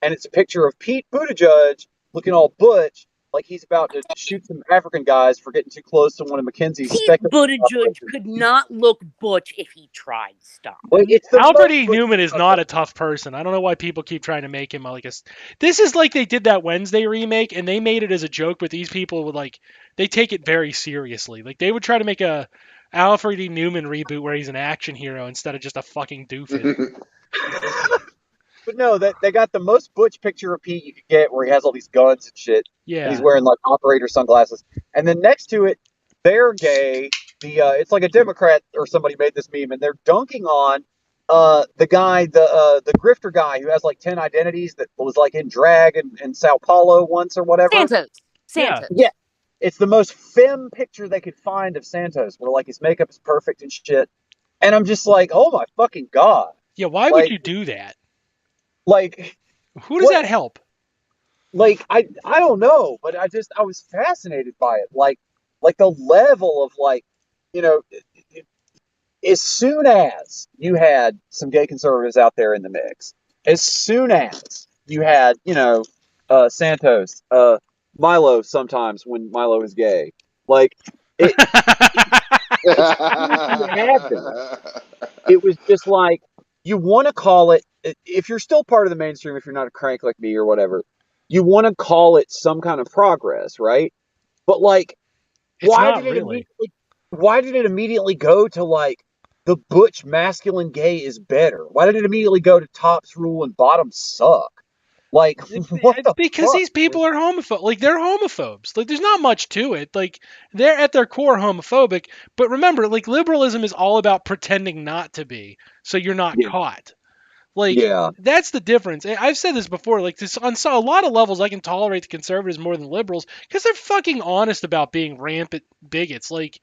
and it's a picture of Pete Buttigieg looking all butch like he's about to shoot some African guys for getting too close to one of McKenzie's Pete speculative Buttigieg operations. could not look butch if he tried. Stop. Like, it's the Alfred most E. Newman is not a tough person. I don't know why people keep trying to make him like a. This is like they did that Wednesday remake, and they made it as a joke, but these people would like they take it very seriously. Like they would try to make a Alfred E. Newman reboot where he's an action hero instead of just a fucking doofus. But no, that they got the most butch picture of Pete you could get, where he has all these guns and shit, and he's Yeah. wearing like operator sunglasses. And then next to it, they're gay. It's like a Democrat or somebody made this meme, and they're dunking on the guy, the grifter guy who has like 10 identities that was like in drag in Sao Paulo once or whatever. Santos. Yeah, it's the most femme picture they could find of Santos, where like his makeup is perfect and shit. And I'm just like, oh my fucking god! Yeah. Why would Like, you do that? like Who does what? that help? Like I don't know, but I was fascinated by it. Like the level of like, you know, as soon as you had some gay conservatives out there in the mix, as soon as you had, Santos, Milo sometimes when Milo is gay, like it, it was just like, you want to call it, if you're still part of the mainstream, if you're not a crank like me or whatever, you want to call it some kind of progress, right? But like, It's why not did it really. immediately why did it immediately go to like the butch masculine gay is better? Why did it immediately go to tops rule and bottoms suck? Like, what It's the because fuck? these people are homophobic. Like they're homophobes. Like there's not much to it. Like they're at their core homophobic. But remember, like liberalism is all about pretending not to be, so you're not Yeah. caught. Like Yeah. that's the difference. I've said this before. Like this on a lot of levels, I can tolerate the conservatives more than liberals because they're fucking honest about being rampant bigots. Like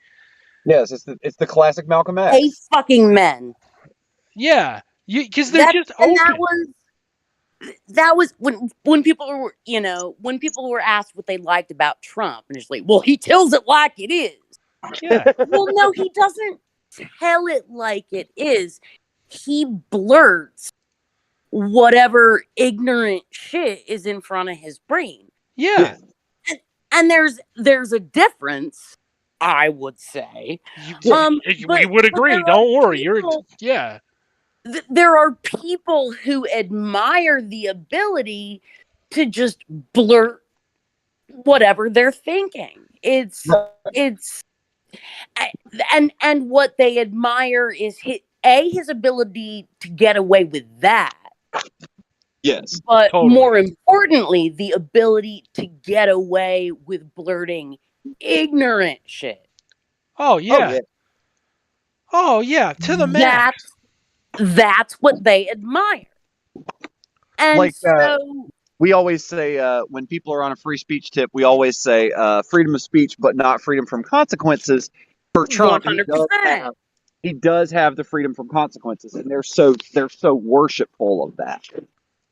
Yes, it's the classic Malcolm Hey, X. fucking men. yeah, because they're just And open. that was when people were when people were asked what they liked about Trump, and it's like, well, he tells it like it is. Yeah, Well, no, he doesn't tell it like it is. He blurts whatever ignorant shit is in front of his brain. yeah. And there's a difference, I would say. You, But we would agree. Don't worry. people, Yeah. there are people who admire the ability to just blurt whatever they're thinking. It's and what they admire is his ability to get away with that. Yes. But Totally. more importantly, the ability to get away with blurting ignorant shit. Oh yeah. Oh yeah. To the max. That's what they admire. And Like, so we always say, when people are on a free speech tip, we always say freedom of speech, but not freedom from consequences. For Trump, 100%. he does have the freedom from consequences, and they're so worshipful of that.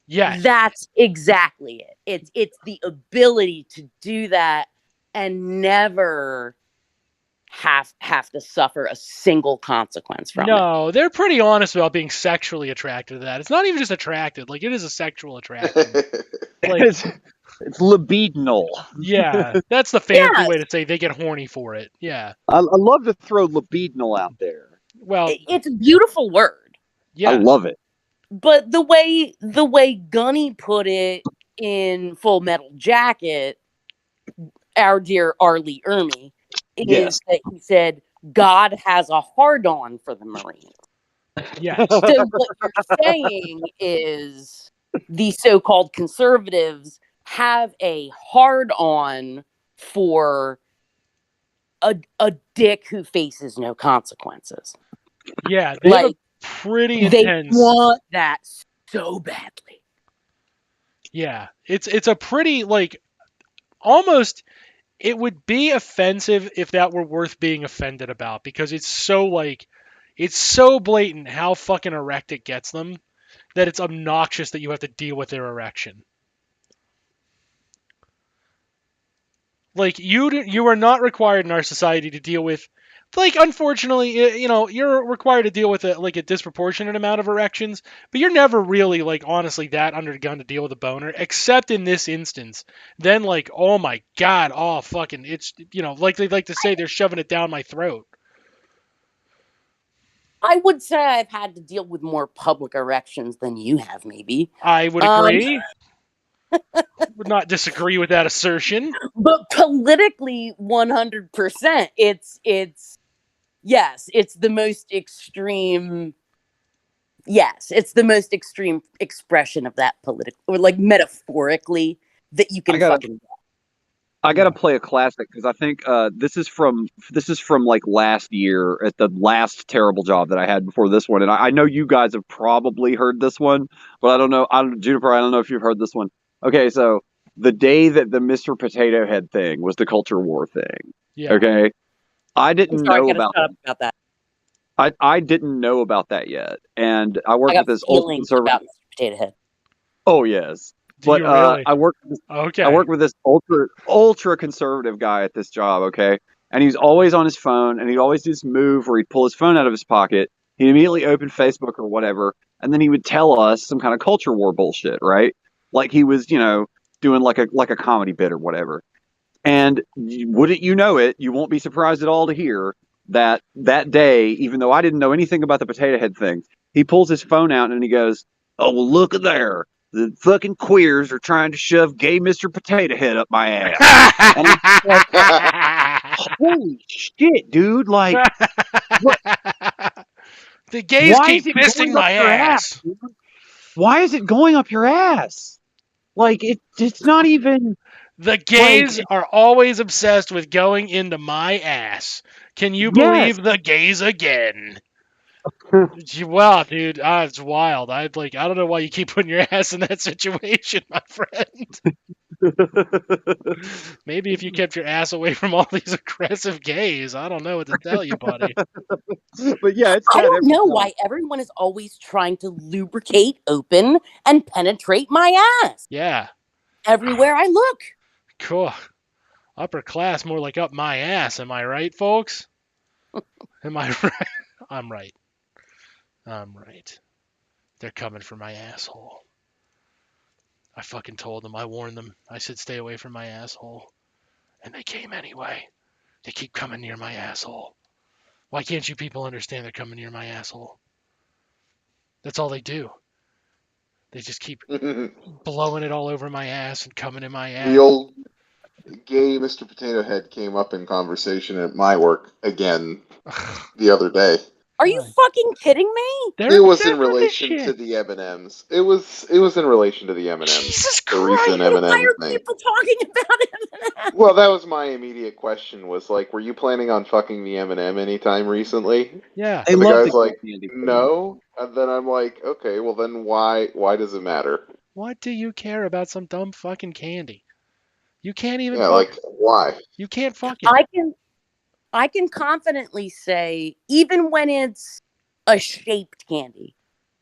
Yeah. That's exactly it. It's the ability to do that and never have to suffer a single consequence from it. No, they're pretty honest about being sexually attracted to that. It's not even just attracted; like it is a sexual attraction. Like, it's libidinal. yeah, that's the fancy Yes. way to say they get horny for it. Yeah. I love to throw libidinal out there. Well, It's a beautiful word. yeah. I love it. But the way Gunny put it in Full Metal Jacket, our dear Arlie Ermy, is Yes. that he said God has a hard on for the Marines. Yes. So what you're saying is the so-called conservatives have a hard on for a dick who faces no consequences. Yeah, they have Like, a pretty they intense. want that so badly. Yeah, it's a pretty like almost. It would be offensive if that were worth being offended about because it's so like it's so blatant how fucking erect it gets them that it's obnoxious that you have to deal with their erection. Like you are not required in our society to deal with like, unfortunately, you're required to deal with a disproportionate amount of erections, but you're never really, like, honestly that under the gun to deal with a boner, except in this instance. Then, like, oh my god, oh fucking, it's, like they like to say, they're shoving it down my throat. I would say I've had to deal with more public erections than you have, maybe. I would agree. Would not disagree with that assertion. But politically, 100%, yes, it's the most extreme. Yes, it's the most extreme expression of that political, or like metaphorically, that you can fucking. I gotta play a classic because I think this is from like last year at the last terrible job that I had before this one, and I know you guys have probably heard this one, but I don't know. Juniper, I don't know if you've heard this one. Okay, so the day that the Mr. Potato Head thing was the culture war thing. Yeah. Okay, I didn't know about that. I didn't know about that yet, and I worked with this old conservative about Mr. Potato Head. Oh yes. But really? I work with this ultra conservative guy at this job, okay? And he's always on his phone, and he'd always do this move where he'd pull his phone out of his pocket, he'd immediately open Facebook or whatever, and then he would tell us some kind of culture war bullshit, right? Like he was, doing like a comedy bit or whatever. And wouldn't you know it, you won't be surprised at all to hear that day, even though I didn't know anything about the potato head thing, he pulls his phone out and he goes, "Oh, well, look at there. The fucking queers are trying to shove gay Mr. Potato Head up my ass." And holy shit, dude! Like, what? The gays keep fisting my ass. Why is it going up your ass? Like, it's not even. The gays are always obsessed with going into my ass. Can you believe the gays again? Wow, dude, it's wild. I don't know why you keep putting your ass in that situation, my friend. Maybe if you kept your ass away from all these aggressive gays, I don't know what to tell you, buddy. But yeah, I don't know why everyone is always trying to lubricate, open, and penetrate my ass. Yeah. Everywhere I look. Cool. Upper class, more like up my ass. Am I right, folks? Am I right? I'm right. I'm right. They're coming for my asshole. I fucking told them. I warned them. I said stay away from my asshole. And they came anyway. They keep coming near my asshole. Why can't you people understand they're coming near my asshole? That's all they do. They just keep blowing it all over my ass and coming in my ass. The old gay Mr. Potato Head came up in conversation at my work again the other day. Are you fucking kidding me? It was in relation to the M&Ms. It was in relation to the M&Ms. Jesus the recent Christ! M&M Why are thing. people talking about M&Ms? Well, that was my immediate question. Was like, were you planning on fucking the M&M anytime recently? Yeah. And the guy's like, no. And then I'm like, okay, well then why does it matter? What do you care about some dumb fucking candy? You can't even. Yeah, like why? You can't fuck it. I can confidently say, even when it's a shaped candy,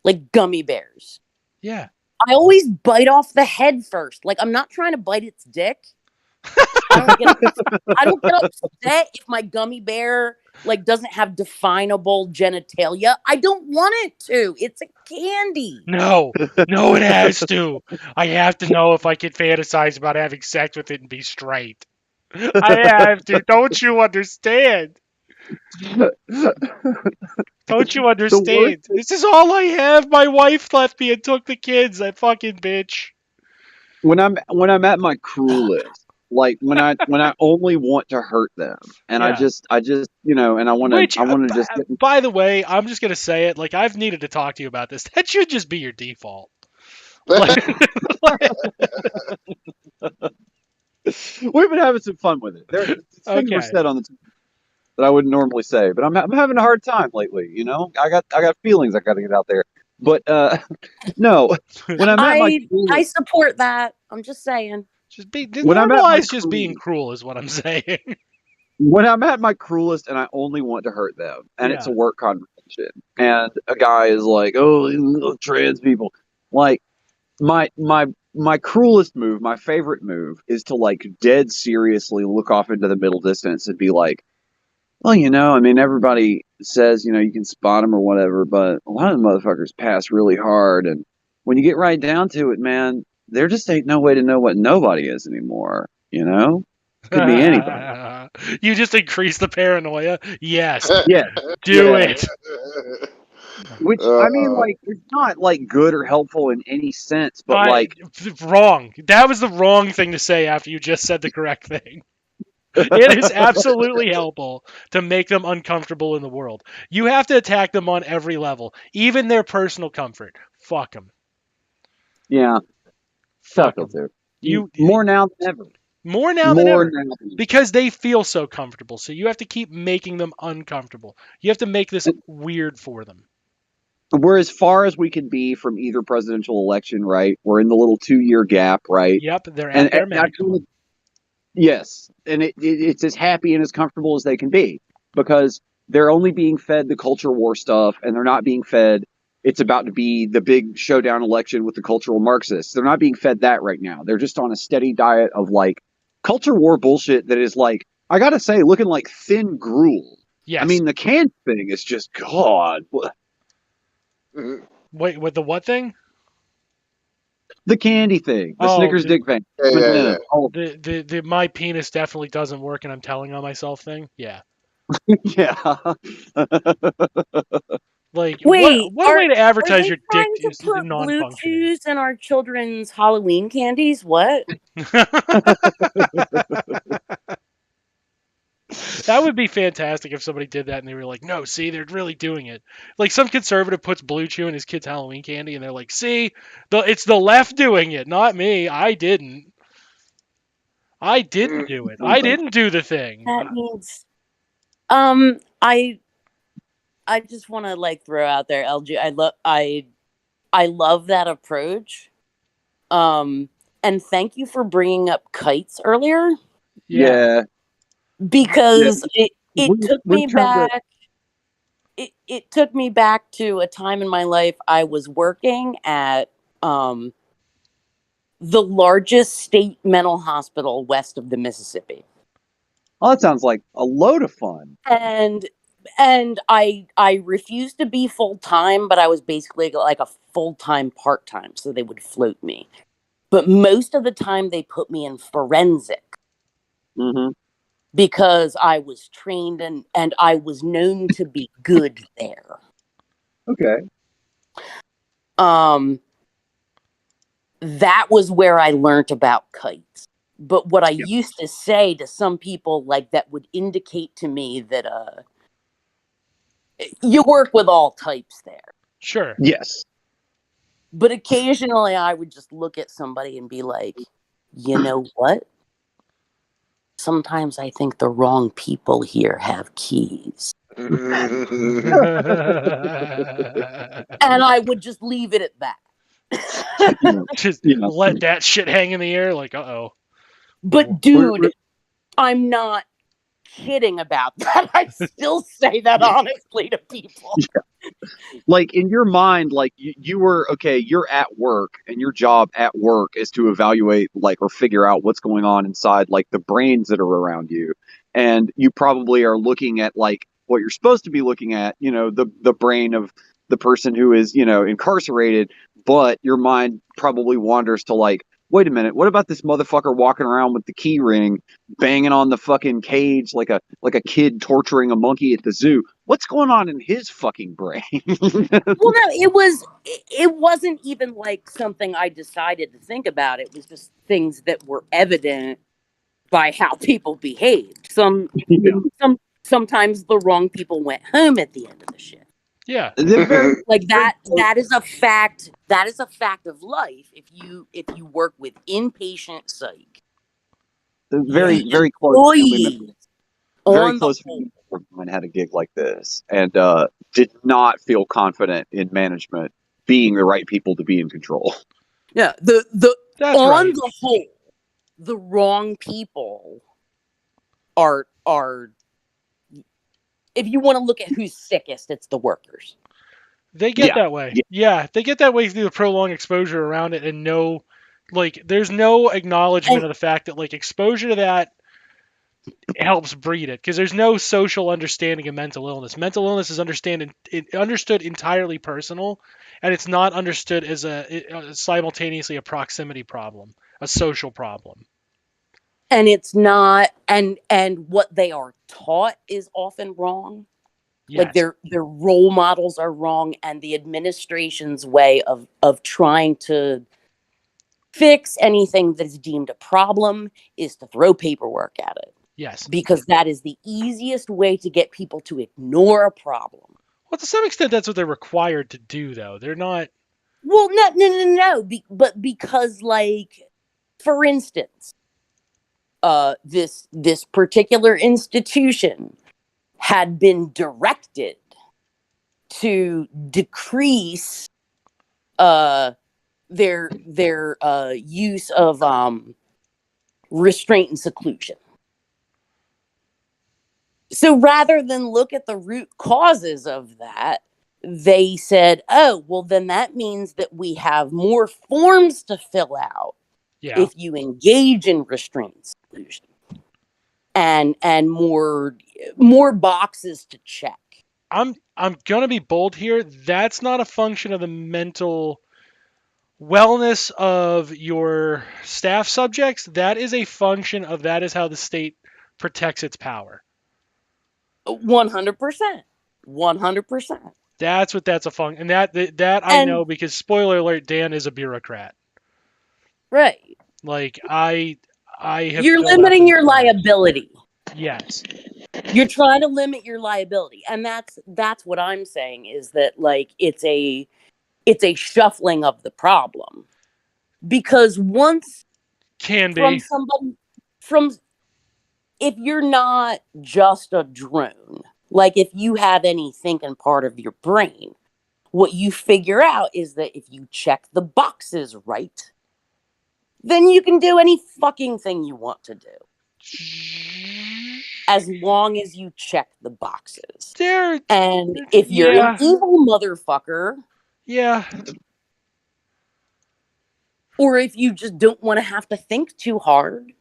like gummy bears. Yeah. I always bite off the head first. Like, I'm not trying to bite its dick. I don't get upset if my gummy bear like doesn't have definable genitalia. I don't want it to. It's a candy. No, it has to. I have to know if I can fantasize about having sex with it and be straight. I have to. Don't you understand? Don't you understand? This is all I have. My wife left me and took the kids. That fucking bitch. When I'm at my cruelest, like when I only want to hurt them, and I just and I want to just. By the way, I'm just gonna say it. Like, I've needed to talk to you about this. That should just be your default. We've been having some fun with it. Things were said on the that I wouldn't normally say, but I'm having a hard time lately. I got feelings I got to get out there. But no, when I'm at I support that. I'm just saying. Normalize just being cruel is what I'm saying. When I'm at my cruelest and I only want to hurt them, and it's a work conversation, and a guy is like, "Oh, trans people," like my cruelest move, my favorite move, is to like dead seriously look off into the middle distance and be like, Well, I mean, everybody says, you can spot them or whatever, but a lot of the motherfuckers pass really hard. And when you get right down to it, man, there just ain't no way to know what nobody is anymore. Could be anybody. You just increase the paranoia. Yes, Yeah, do yeah. it. Which, I mean, Uh, like, it's not, like, good or helpful in any sense, but, I like, wrong. That was the wrong thing to say after you just said the correct thing. It is absolutely helpful to make them uncomfortable in the world. You have to attack them on every level, even their personal comfort. Fuck them. yeah, Fuck chuckle them. too. You More now than ever. more now than More ever now than ever. because they feel so comfortable. So you have to keep making them uncomfortable. You have to make this weird for them. We're as far as we can be from either presidential election, right? We're in the little 2-year gap, right? Yep, they're And at their I maximum. yes, and it's as happy and as comfortable as they can be because they're only being fed the culture war stuff, and they're not being fed. It's about to be the big showdown election with the cultural Marxists. They're not being fed that right now. They're just on a steady diet of like culture war bullshit that is like, I gotta say, looking like thin gruel. I Yes. mean, the can thing is just God. Wait, with the what thing? The candy thing, the Oh, Snickers dick thing, yeah, yeah, yeah. Oh, the my penis definitely doesn't work and I'm telling on myself thing. Yeah. yeah. Like Wait, what a way to are advertise they your dick trying to is put blue non-functioning. chews in our children's Halloween candies? What? That would be fantastic if somebody did that and they were like, "No, see, they're really doing it." Like some conservative puts Blue Chew in his kid's Halloween candy and they're like, "See, it's the left doing it, not me. I didn't. I didn't do it. I didn't do the thing." That means I just want to like throw out there, LG. I love that approach. Um, and thank you for bringing up kites earlier Yeah. Yeah. Yeah. because it took We're me trying to. back. It took me back to a time in my life I was working at um the largest state mental hospital west of the Mississippi. Oh, that sounds like a load of fun. And I refused to be full time, but I was basically like a full time part time, so they would float me. But most of the time, they put me in forensic Mm-hmm. because I was trained and I was known to be good there. Okay. Um, that was where I learned about kites. But what I Yep. used to say to some people, like that would indicate to me that you work with all types there. Sure. Yes. But occasionally I would just look at somebody and be like, you know what? Sometimes I think the wrong people here have keys. And I would just leave it at that. Just You know. let that shit hang in the air like, "Uh-oh." But dude, I'm not kidding about that. I still say that honestly to people. Like in your mind, like you were okay. You're at work, and your job at work is to evaluate, like, or figure out what's going on inside, like the brains that are around you, and you probably are looking at like what you're supposed to be looking at. The brain of the person who is incarcerated, but your mind probably wanders to like, wait a minute, what about this motherfucker walking around with the key ring, banging on the fucking cage like a kid torturing a monkey at the zoo? What's going on in his fucking brain? Well, no, it wasn't even like something I decided to think about. It was just things that were evident by how people behaved. Sometimes the wrong people went home at the end of the shift. Yeah. They're very, Like that is a fact. That is a fact of life. If you work with inpatient psych, very, the very close family employees member. Very on the close whole, family member of mine had a gig like this, and did not feel confident in management being the right people to be in control. yeah, the That's on right. the whole, the wrong people are if you want to look at who's sickest, it's the workers. They get Yeah. that way. Yeah, they get that way through the prolonged exposure around it and there's no acknowledgement And of the fact that like exposure to that helps breed it, because there's no social understanding of mental illness. Mental illness is understood entirely personal, and it's not understood as simultaneously a proximity problem, a social problem. And it's not, and what they are taught is often wrong. Like Yes. their role models are wrong, and the administration's way of trying to fix anything that is deemed a problem is to throw paperwork at it, Yes. because that is the easiest way to get people to ignore a problem. Well, to some extent, that's what they're required to do, though. They're not. Well, no. But because, like, for instance, this particular institution had been directed to decrease their use of restraint and seclusion. So rather than look at the root causes of that, they said, oh, well, then that means that we have more forms to fill out Yeah. if you engage in restraint and seclusion, and more boxes to check. I'm gonna be bold here. That's not a function of the mental wellness of your staff subjects. That is a function of that is how the state protects its power. 100%. 100%. That's what that's a function, and that I know because spoiler alert, Dan is a bureaucrat. Right. Like I have. You're limiting your liability. Yes. You're trying to limit your liability, and that's what I'm saying, is that, like, it's a shuffling of the problem, because once Can from be. somebody from if you're not just a drone, like if you have any thinking part of your brain, what you figure out is that if you check the boxes right, then you can do any fucking thing you want to do, as long as you check the boxes. And if you're an evil motherfucker, yeah, or if you just don't want to have to think too hard,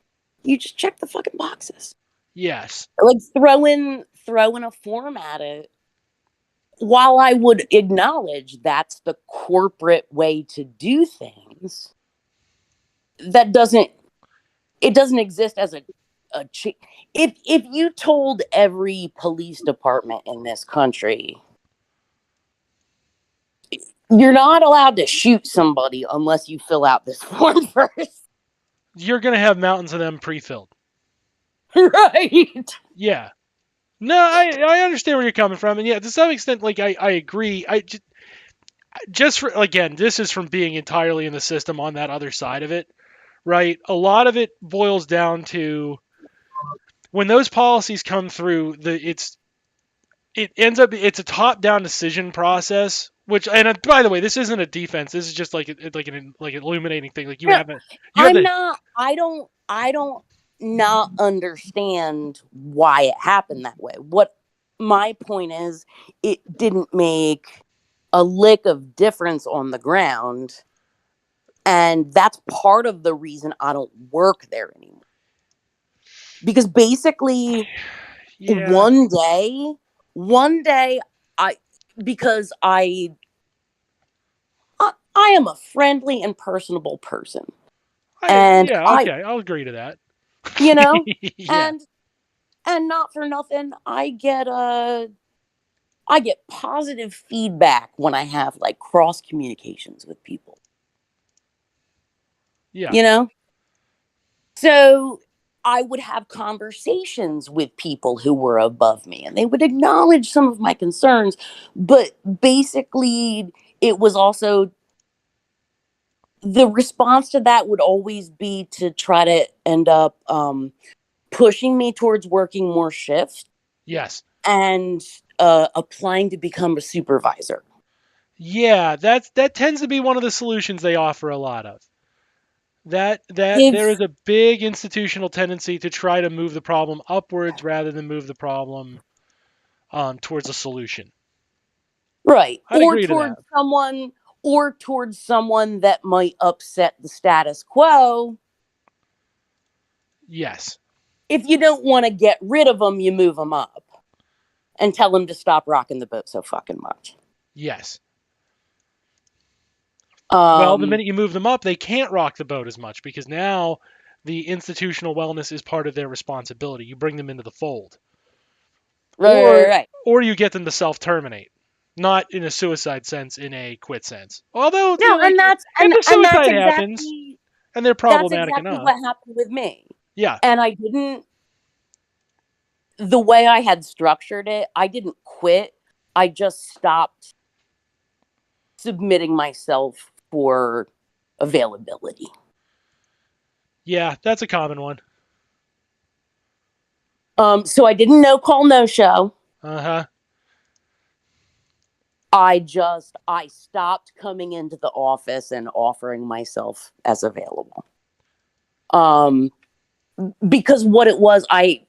you just check the fucking boxes. Yes. Like throw in a form at it. While I would acknowledge that's the corporate way to do things, that doesn't exist as a if you told every police department in this country, you're not allowed to shoot somebody unless you fill out this form first, you're gonna have mountains of them pre-filled. right? Yeah. No, I understand where you're coming from, and yeah, to some extent, like I agree. I just for, again, this is from being entirely in the system on that other side of it, right? A lot of it boils down to when those policies come through, it ends up it's a top-down decision process. Which, and by the way, this isn't a defense. This is just like an illuminating thing. Like I don't not understand why it happened that way. What my point is, it didn't make a lick of difference on the ground, and that's part of the reason I don't work there anymore. Because basically, one day, because I am a friendly and personable person. I'll agree to that. You know, yeah. and not for nothing, I get positive feedback when I have, like, cross communications with people. Yeah. You know? So I would have conversations with people who were above me, and they would acknowledge some of my concerns, but basically it was also the response to that would always be to try to end up pushing me towards working more shifts. Yes. And applying to become a supervisor. Yeah, that tends to be one of the solutions they offer a lot of. There is a big institutional tendency to try to move the problem upwards rather than move the problem towards a solution. Right. I'd agree to that. Or towards someone that might upset the status quo. Yes. if you don't want to get rid of them, you move them up and tell them to stop rocking the boat so fucking much. Yes. Well, the Um, minute you move them up, they can't rock the boat as much because now the institutional wellness is part of their responsibility. You bring them into the fold. right. Or you get them to self-terminate. Not in a suicide sense, in a quit sense. Although, No, like, if the and that's suicide happens and they're problematic exactly enough, what happened with me. yeah, And I didn't, the way I had structured it, I didn't quit. I just stopped submitting myself for availability. yeah, that's a common one. So I didn't no call, no show. Uh-huh. I stopped coming into the office and offering myself as available. Because what it was, I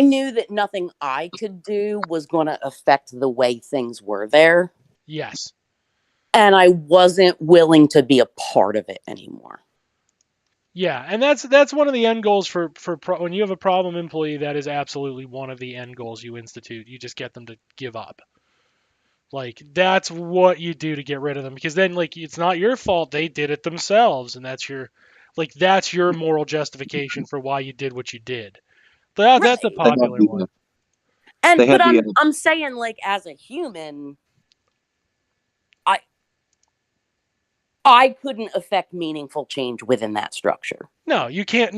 knew that nothing I could do was going to affect the way things were there. Yes. And I wasn't willing to be a part of it anymore. Yeah, and that's one of the end goals for when you have a problem employee. That is absolutely one of the end goals you institute. You just get them to give up. Like that's what you do to get rid of them because then like it's not your fault they did it themselves and that's your moral justification for why you did what you did. That's a Right. popular one. But I'm saying like as a human, I couldn't affect meaningful change within that structure. No, you can't.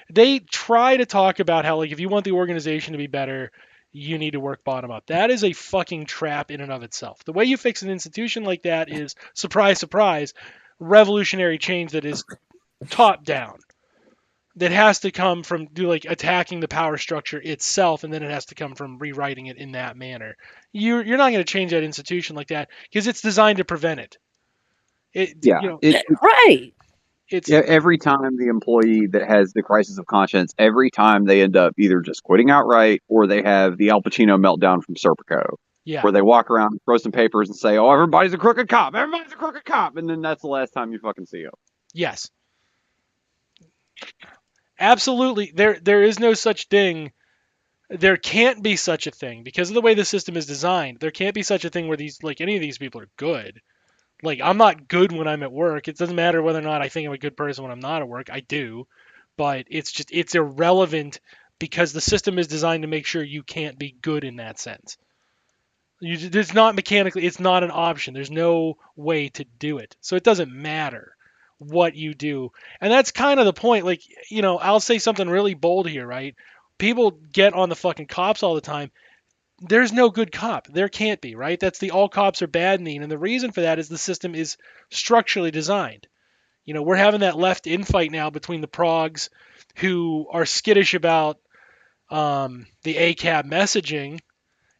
They try to talk about how, like, if you want the organization to be better, you need to work bottom up. That is a fucking trap in and of itself. The way you fix an institution like that is, surprise, surprise, revolutionary change that is top down. That has to come from like attacking the power structure itself, and then it has to come from rewriting it in that manner. You're not going to change that institution like that because it's designed to prevent it. Right. It's every time the employee that has the crisis of conscience, every time they end up either just quitting outright or they have the Al Pacino meltdown from Serpico, yeah. where they walk around, throw some papers, and say, "Oh, everybody's a crooked cop. Everybody's a crooked cop," and then that's the last time you fucking see them. Yes. Absolutely. There is no such thing. There can't be such a thing because of the way the system is designed. There can't be such a thing where any of these people are good. Like I'm not good when I'm at work. It doesn't matter whether or not I think I'm a good person when I'm not at work. I do. But it's irrelevant because the system is designed to make sure you can't be good in that sense. It's not mechanically, it's not an option. There's no way to do it. So it doesn't matter what you do. And that's kind of the point. Like, I'll say something really bold here, right? People get on the fucking cops all the time. There's no good cop. There can't be, right? That's the all cops are bad meme. And the reason for that is the system is structurally designed. We're having that left infight now between the progs who are skittish about the ACAB messaging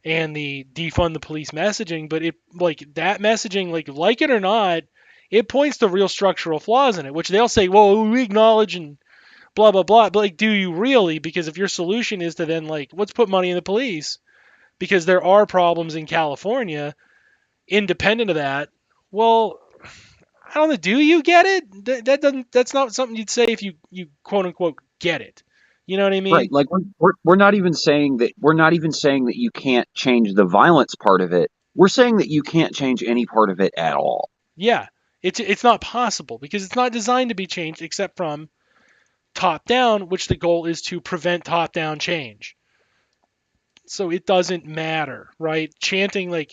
and the defund the police messaging, but that messaging, like it or not, it points to real structural flaws in it, which they'll say, well, we acknowledge and blah blah blah. But do you really? Because if your solution is to then let's put money in the police, because there are problems in California, independent of that. Well, I don't know. Do you get it? That's not something you'd say if you quote unquote get it. You know what I mean? Right. Like we're not even saying that you can't change the violence part of it. We're saying that you can't change any part of it at all. Yeah. It's not possible because it's not designed to be changed except from top down, which the goal is to prevent top down change. So it doesn't matter, right? Chanting the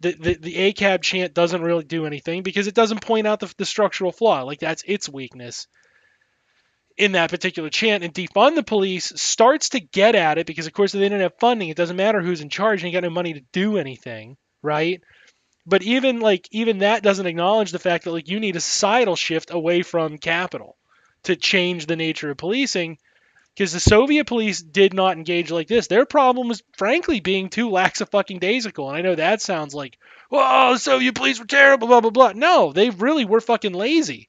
ACAB chant doesn't really do anything because it doesn't point out the structural flaw. Like that's its weakness in that particular chant. And defund the police starts to get at it because of course if they don't have funding, it doesn't matter who's in charge and you got no money to do anything, right? But even that doesn't acknowledge the fact that you need a societal shift away from capital to change the nature of policing. Because the Soviet police did not engage like this. Their problem was, frankly, being too lax a fucking daisical. And I know that sounds like, oh, the Soviet police were terrible, blah, blah, blah. No, they really were fucking lazy.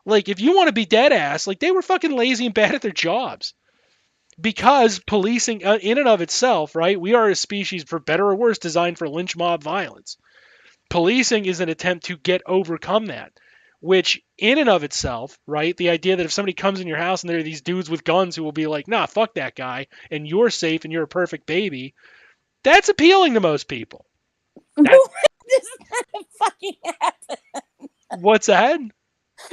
If you want to be dead ass, they were fucking lazy and bad at their jobs. Because policing in and of itself, right, we are a species, for better or worse, designed for lynch mob violence. Policing is an attempt to overcome that. which in and of itself, right, the idea that if somebody comes in your house and there are these dudes with guns who will be like, nah, fuck that guy, and you're safe and you're a perfect baby, that's appealing to most people. When That, does that fucking happen? what's that?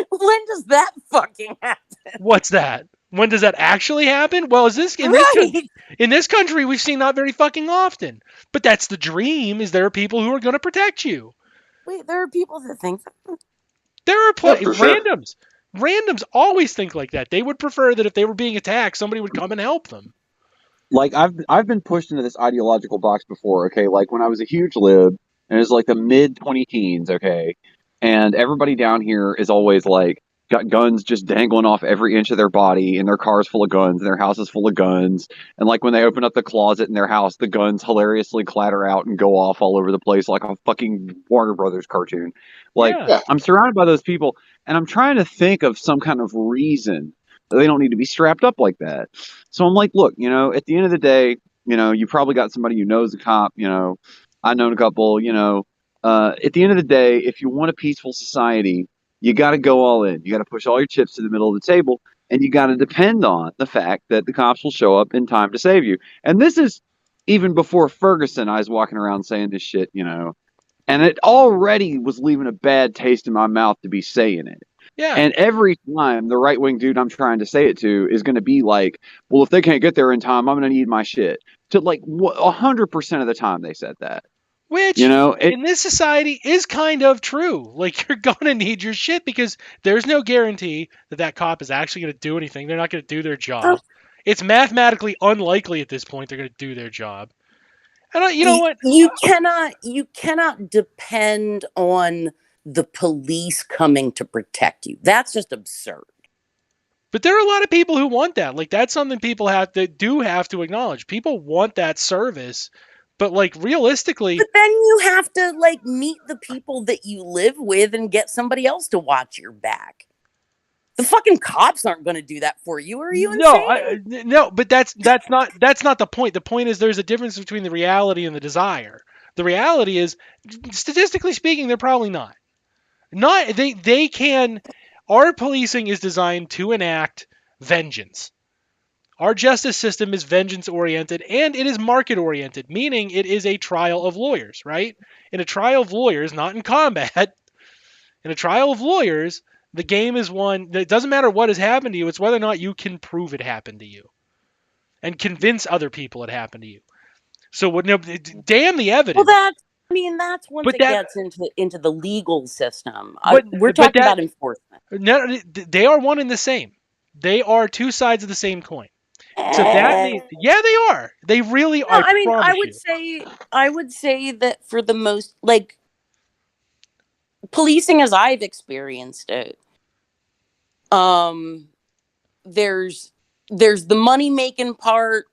When does that fucking happen? What's that? When does that actually happen? Well, is this Right. in this country we've seen that very fucking often. But that's the dream. Is there are people who are going to protect you? Wait, there are people that think that. There are Yeah, for sure. randoms. Randoms always think like that. They would prefer that if they were being attacked, somebody would come and help them. Like I've been pushed into this ideological box before, okay? Like when I was a huge lib and it was like the mid 20 teens, okay? And everybody down here is always like got guns just dangling off every inch of their body, and their car's full of guns, and their house is full of guns. And like when they open up the closet in their house, the guns hilariously clatter out and go off all over the place like a fucking Warner Brothers cartoon. Like Yeah. Yeah. I'm surrounded by those people, and I'm trying to think of some kind of reason that they don't need to be strapped up like that. So I'm like, look, at the end of the day, you probably got somebody who knows a cop, I known a couple, at the end of the day, if you want a peaceful society, you got to go all in. You got to push all your chips to the middle of the table, and you got to depend on the fact that the cops will show up in time to save you. And this is even before Ferguson. I was walking around saying this shit, and it already was leaving a bad taste in my mouth to be saying it. Yeah. And every time the right wing dude I'm trying to say it to is going to be like, well, if they can't get there in time, I'm going to need my shit. To like 100% of the time they said that. Which in this society is kind of true. Like you're gonna need your shit because there's no guarantee that that cop is actually gonna do anything. They're not gonna do their job. It's mathematically unlikely at this point they're gonna do their job. And you know what? You cannot depend on the police coming to protect you. That's just absurd. But there are a lot of people who want that. Like that's something people have to acknowledge. People want that service. But like realistically, but then you have to like meet the people that you live with and get somebody else to watch your back. The fucking cops aren't going to do that for you. Are you insane? No, but that's not the point. The point is there's a difference between the reality and the desire. The reality is, statistically speaking, they're probably not. They can. Our policing is designed to enact vengeance. Our justice system is vengeance oriented and it is market oriented, meaning it is a trial of lawyers, right? In a trial of lawyers, not in combat, in a trial of lawyers, the game is one that it doesn't matter what has happened to you, it's whether or not you can prove it happened to you and convince other people it happened to you. So damn the evidence. Well, that's once it gets into the legal system. We're talking about enforcement. No, they are one and the same. They are two sides of the same coin. So that means, yeah, they are. They really are. I would say that for the most, like, policing as I've experienced it, there's the money making part,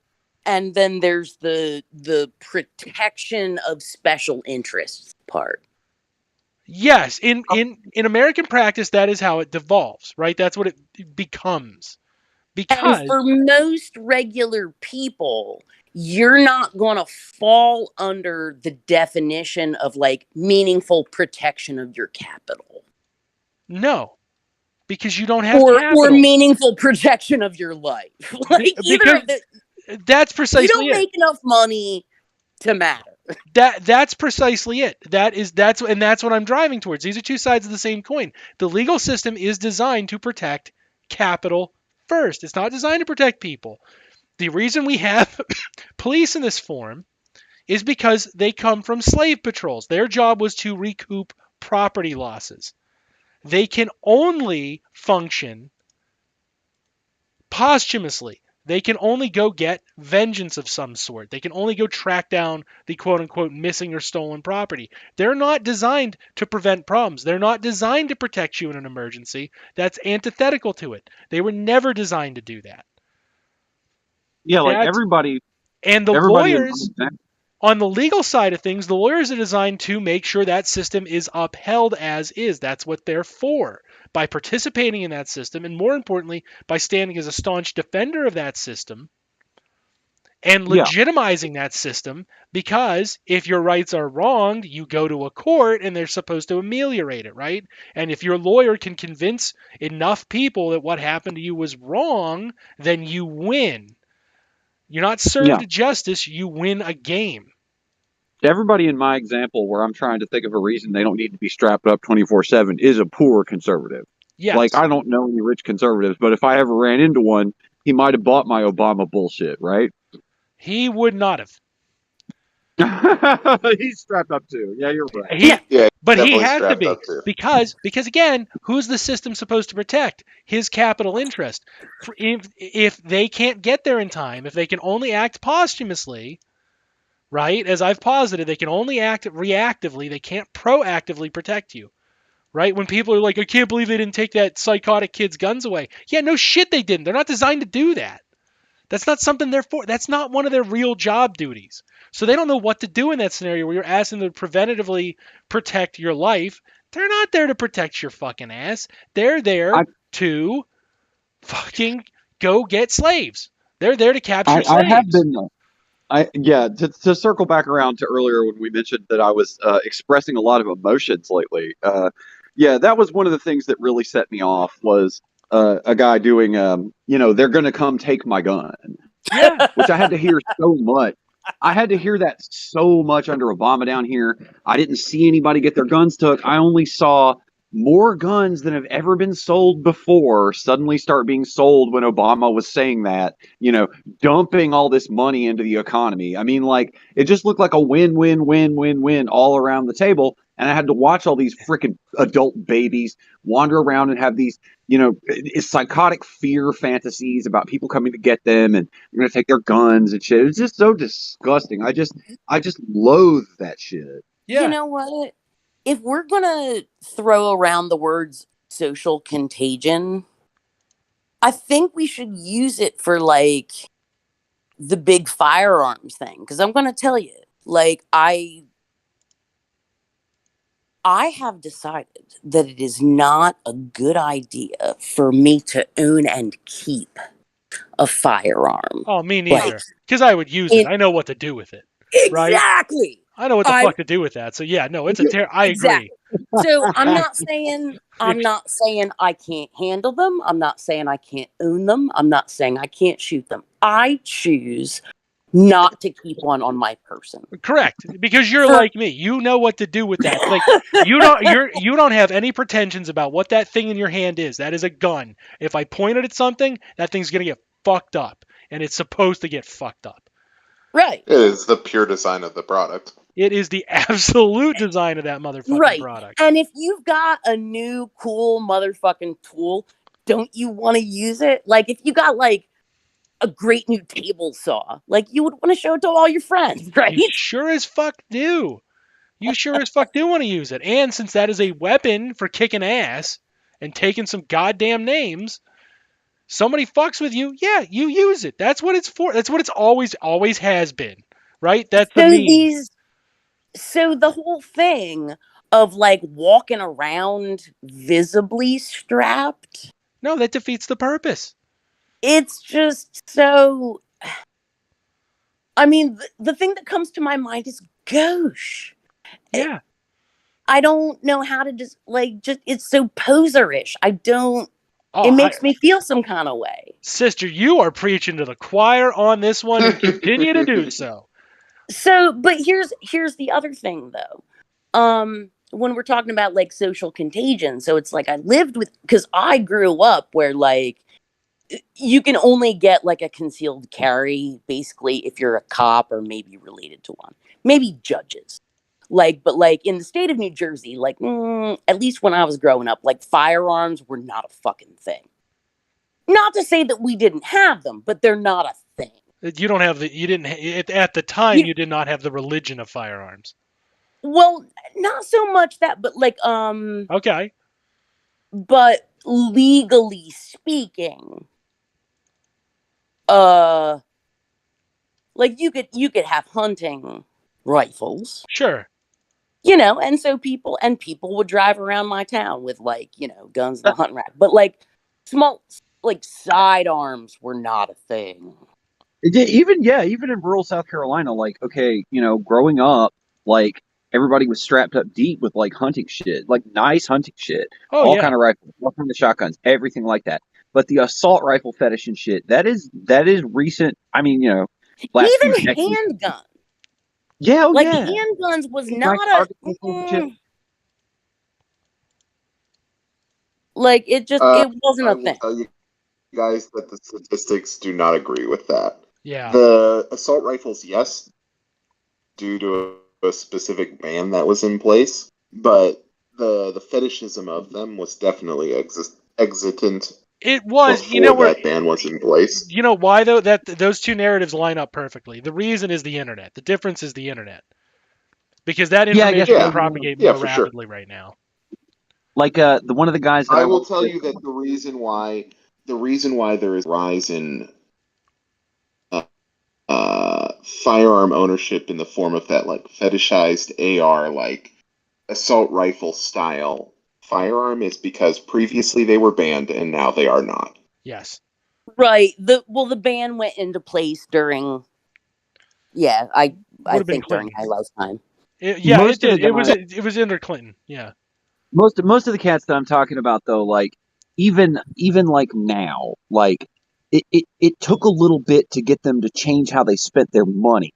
and then there's the protection of special interests part. Yes, in American practice, that is how it devolves, right? That's what it becomes. Because and for most regular people, you're not going to fall under the definition of like meaningful protection of your capital. No, because you don't have capital. Or meaningful protection of your life. Like either of the, that's precisely you don't make enough money to matter. That's precisely it. That's what I'm driving towards. These are two sides of the same coin. The legal system is designed to protect capital first. It's not designed to protect people. The reason we have police in this form is because they come from slave patrols. Their job was to recoup property losses. They can only function posthumously. They can only go get vengeance of some sort. They can only go track down the quote-unquote missing or stolen property. They're not designed to prevent problems. They're not designed to protect you in an emergency. That's antithetical to it. They were never designed to do that. Yeah, like everybody... And the lawyers, on the legal side of things, the lawyers are designed to make sure that system is upheld as is. That's what they're for. By participating in that system, and more importantly, by standing as a staunch defender of that system, and legitimizing that system, because if your rights are wronged, you go to a court and they're supposed to ameliorate it, right? And if your lawyer can convince enough people that what happened to you was wrong, then you win. You're not served justice, you win a game. Everybody in my example, where I'm trying to think of a reason they don't need to be strapped up 24/7, is a poor conservative. Yes. Like, I don't know any rich conservatives, but if I ever ran into one, he might have bought my Obama bullshit, right? He would not have. He's strapped up too. Yeah, you're right. But he definitely has to strapped be, up too. because again, who's the system supposed to protect? His capital interest. If they can't get there in time, if they can only act posthumously, right? As I've posited, they can only act reactively. They can't proactively protect you, right? When people are like, I can't believe they didn't take that psychotic kid's guns away. Yeah, no shit they didn't. They're not designed to do that. That's not something they're for. That's not one of their real job duties. So they don't know what to do in that scenario where you're asking them to preventatively protect your life. They're not there to protect your fucking ass. They're there to fucking go get slaves. They're there to capture slaves. I have been. To circle back around to earlier when we mentioned that I was expressing a lot of emotions lately. That was one of the things that really set me off, was a guy doing, they're going to come take my gun. Yeah. Which I had to hear so much. I had to hear that so much under Obama down here. I didn't see anybody get their guns took. I only saw more guns than have ever been sold before suddenly start being sold when Obama was saying that, dumping all this money into the economy. I mean, like, it just looked like a win, win, win, win, win all around the table. And I had to watch all these freaking adult babies wander around and have these, psychotic fear fantasies about people coming to get them and they're going to take their guns and shit. It's just so disgusting. I just loathe that shit. Yeah. You know what? If we're going to throw around the words social contagion, I think we should use it for, like, the big firearms thing. Because I'm going to tell you, like, I have decided that it is not a good idea for me to own and keep a firearm. Oh, me neither. Because I would use it. I know what to do with it. Exactly. Right? I know what the fuck to do with that. So yeah, no, it's I agree. So I'm not saying I can't handle them. I'm not saying I can't own them. I'm not saying I can't shoot them. I choose not to keep one on my person. Correct, because you're like me. You know what to do with that. Like, you don't have any pretensions about what that thing in your hand is. That is a gun. If I point it at something, that thing's gonna get fucked up, and it's supposed to get fucked up. Right. It is the pure design of the product. It is the absolute design of that motherfucking product. And if you've got a new cool motherfucking tool, don't you want to use it? Like, if you got, like, a great new table saw, like, you would want to show it to all your friends, right? You sure as fuck do. You sure as fuck do want to use it. And since that is a weapon for kicking ass and taking some goddamn names, somebody fucks with you, yeah, you use it. That's what it's for. That's what it's always has been, right? That's the meme. So the whole thing of, like, walking around visibly strapped, no, that defeats the purpose. It's just so. I mean, the thing that comes to my mind is gauche. Yeah. I don't know how to just it's so poserish. I don't. It makes me feel some kind of way. Sister, you are preaching to the choir on this one, and continue to do so. So, but here's the other thing, though. When we're talking about, like, social contagion, so it's like because I grew up where, like, you can only get, like, a concealed carry, basically, if you're a cop or maybe related to one. Maybe judges. Like, but, like, in the state of New Jersey, like, at least when I was growing up, like, firearms were not a fucking thing. Not to say that we didn't have them, but they're not a thing. You don't have at the time, you did not have the religion of firearms. Well, not so much that, but, like, okay. But legally speaking, like, you could have hunting rifles. Sure. And so people would drive around my town with, like, guns in the hunting rack. But, like, small, like, sidearms were not a thing. Even in rural South Carolina, like, okay, growing up, like, everybody was strapped up deep with like hunting shit, like nice hunting shit, Oh all yeah. kind of rifles, all kind of shotguns, everything like that. But the assault rifle fetish and shit, that is recent. I mean, last few Even decades. handguns. Yeah, Like yeah. handguns was Guys not target rifles and shit. like it just Uh, it wasn't I a will thing. tell you guys that the statistics do not agree with that. Yeah. The assault rifles, yes, due to a specific ban that was in place, but the fetishism of them was definitely existent It was. before that ban was in place. You know why though? That those two narratives line up perfectly. The reason is the internet. The difference is the internet. Because that Yeah, I guess. information can Yeah, propagate yeah, more for sure. rapidly right now. Like one of the guys that I I will worked tell with. you that the reason why there is a rise in uh, firearm ownership in the form of that like fetishized AR like assault rifle style firearm is because previously they were banned and now they are not. Yes. Right. The ban went into place during I Would have been think during Clinton. my lifetime. Yeah, it Most of did. the guys, It was under Clinton. Yeah. most of the cats that I'm talking about though, like even like now, like it took a little bit to get them to change how they spent their money.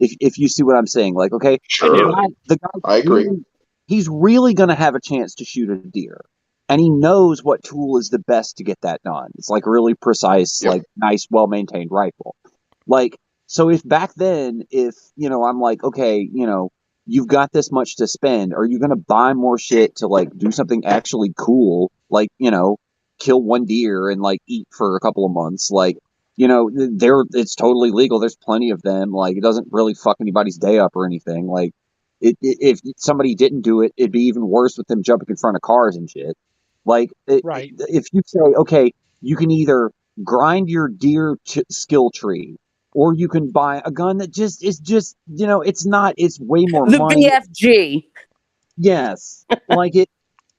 If you see what I'm saying, like, okay, I the do. Sure, guy's I agree. really, he's really gonna have a chance to shoot a deer. And he knows what tool is the best to get that done. It's like really precise, Yep. like nice, well maintained rifle. Like, so if back then, if, I'm like, okay, you've got this much to spend, are you going to buy more shit to like do something actually cool? Like, kill one deer and like eat for a couple of months. Like, it's totally legal. There's plenty of them. Like, it doesn't really fuck anybody's day up or anything. Like, if somebody didn't do it, it'd be even worse with them jumping in front of cars and shit. Like, Right. if you say, okay, you can either grind your deer skill tree, or you can buy a gun that just it's not, it's way more The money. BFG. Yes, like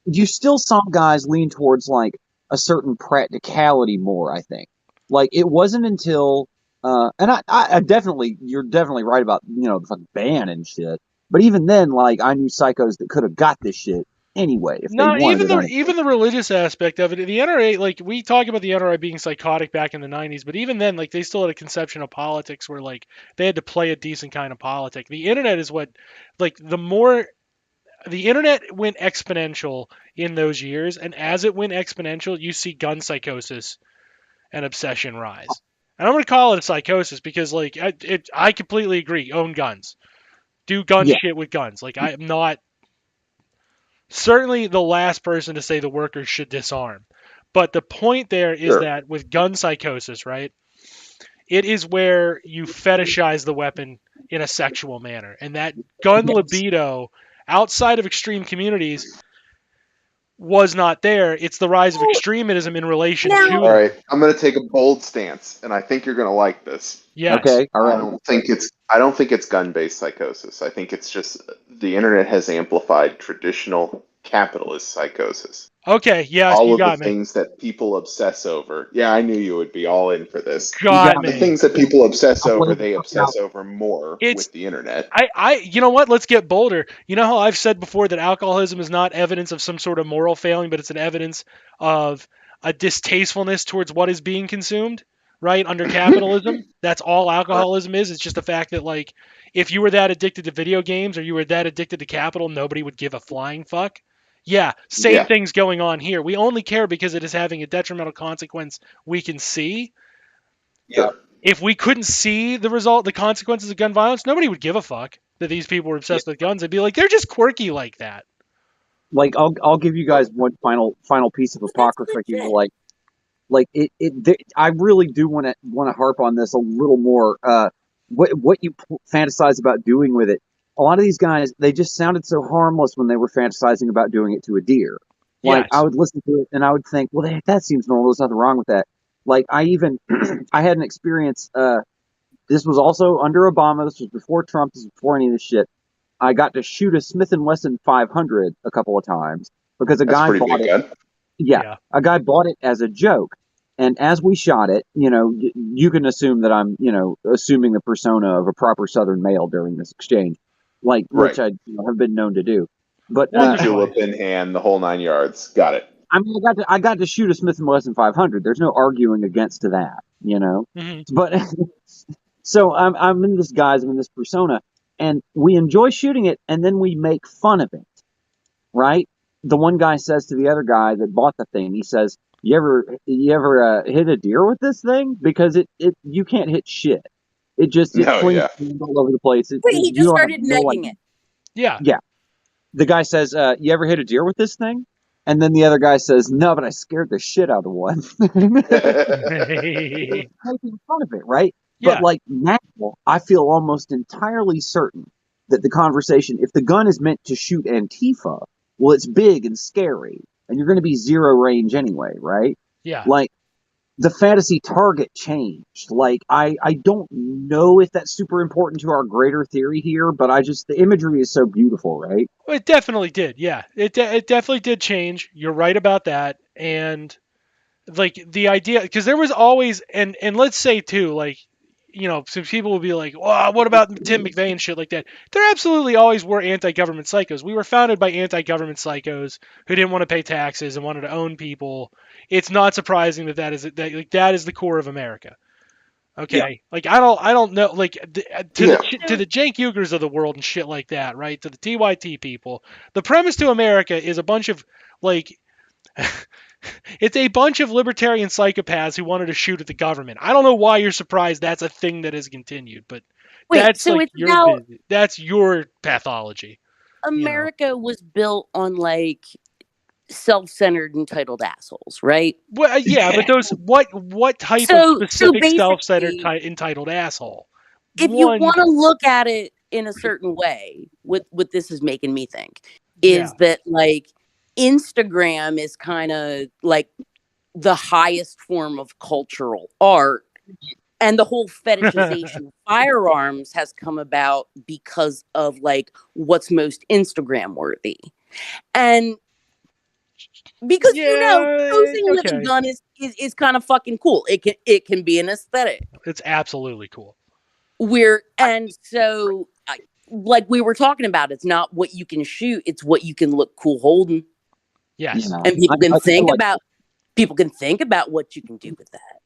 you still saw guys lean towards like a certain practicality more. I think like it wasn't until and I definitely, you're definitely right about the fucking ban and shit. But even then, like, I knew psychos that could have got this shit anyway if they No, wanted it. On even the religious aspect of it, the NRA, like we talk about the NRA being psychotic back in the '90s, but even then, like they still had a conception of politics where like they had to play a decent kind of politic. The internet is what, like the internet went exponential in those years, and as it went exponential, you see gun psychosis and obsession rise. And I'm going to call it a psychosis because like I completely agree. Own guns, do gun Yeah, shit with guns. Like I am not certainly the last person to say the workers should disarm. But the point there is Sure. that with gun psychosis, right? It is where you fetishize the weapon in a sexual manner. And that gun yes, libido outside of extreme communities was not there. It's the rise of Oh, extremism in relation now to All right, them. I'm going to take a bold stance, and I think you're going to like this. Yes. okay, all right, I don't think it's gun-based psychosis. I think it's just the internet has amplified traditional capitalist psychosis. Okay. Yes, All you of the got me. things that people obsess over. Yeah, I knew you would be all in for this. you Got got The me. things that people obsess I'm over, laying the they fuck out. obsess over more It's with the internet. you know what? Let's get bolder. You know how I've said before that alcoholism is not evidence of some sort of moral failing, but it's an evidence of a distastefulness towards what is being consumed, right? Under capitalism, that's all Right. alcoholism is. It's just the fact that like if you were that addicted to video games or you were that addicted to capital, nobody would give a flying fuck. Yeah, same Yeah, thing's going on here. We only care because it is having a detrimental consequence we can see. Yeah, sure. If we couldn't see the result, the consequences of gun violence, nobody would give a fuck that these people were yeah. obsessed with guns. They'd be like, they're just quirky like that. Like, I'll give you guys Yep. one final piece of that's apocrypha here. legit. Like I really do want to harp on this a little more. What you fantasize about doing with it? A lot of these guys, they just sounded so harmless when they were fantasizing about doing it to a deer. Like, I Yes. would listen to it and I would think, well, that seems normal. There's nothing wrong with that. Like, I even I had an experience. This was also under Obama. This was before Trump. This was before any of this shit. I got to shoot a Smith and Wesson 500 a couple of times because a That's a guy pretty bought big it. gun. Yeah, Yeah. a guy bought it as a joke. And as we shot it, you can assume that I'm, assuming the persona of a proper Southern male during this exchange, which Right. I have been known to do. But Julep in hand, the whole 9 yards. Got it. I mean, I got to shoot a Smith & Wesson 500. There's no arguing against that, Mhm. But so I'm in this guise, I'm in this persona, and we enjoy shooting it, and then we make fun of it, right? The one guy says to the other guy that bought the thing, he says, "You ever hit a deer with this thing? Because you can't hit shit. It No, flings yeah. all over the place. Wait, he you just don't have started no negging idea." it. Yeah. Yeah. The guy says, "You ever hit a deer with this thing?" And then the other guy says, "No, but I scared the shit out of one." Making fun of it, right? Yeah. But like now, I feel almost entirely certain that the conversation, if the gun is meant to shoot Antifa, well, it's big and scary, and you're going to be zero range anyway, right? Yeah. Like the fantasy target changed. Like I don't know if that's super important to our greater theory here, but the imagery is so beautiful, right? Well, it definitely did. Yeah. It definitely did change. You're right about that. And like the idea, because there was always, and let's say too, like, some people will be like, "Wow, what about Tim McVeigh and shit like that?" There absolutely always were anti-government psychos. We were founded by anti-government psychos who didn't want to pay taxes and wanted to own people. It's not surprising that that is the core of America. Okay, Yeah. like I don't know, like to Yeah. the Cenk Uygurs of the world and shit like that, right? To the TYT people, the premise to America is a bunch of like it's a bunch of libertarian psychopaths who wanted to shoot at the government. I don't know why you're surprised that's a thing that has continued, but Wait, that's so like it's your about that's your pathology. America was built on like self-centered, entitled assholes, right? Well, yeah, but those what type of So specific self-centered basically, entitled asshole? if you One, want to look at it in a certain way, what this is making me think yeah, is that like Instagram is kind of like the highest form of cultural art, and the whole fetishization of firearms has come about because of like what's most Instagram worthy. And because yeah, posing with a okay, gun is kind of fucking cool. It can be an aesthetic. it's absolutely cool. And so like we were talking about, it's not what you can shoot, it's what you can look cool holding. Yes, And people can think about what you can do with that.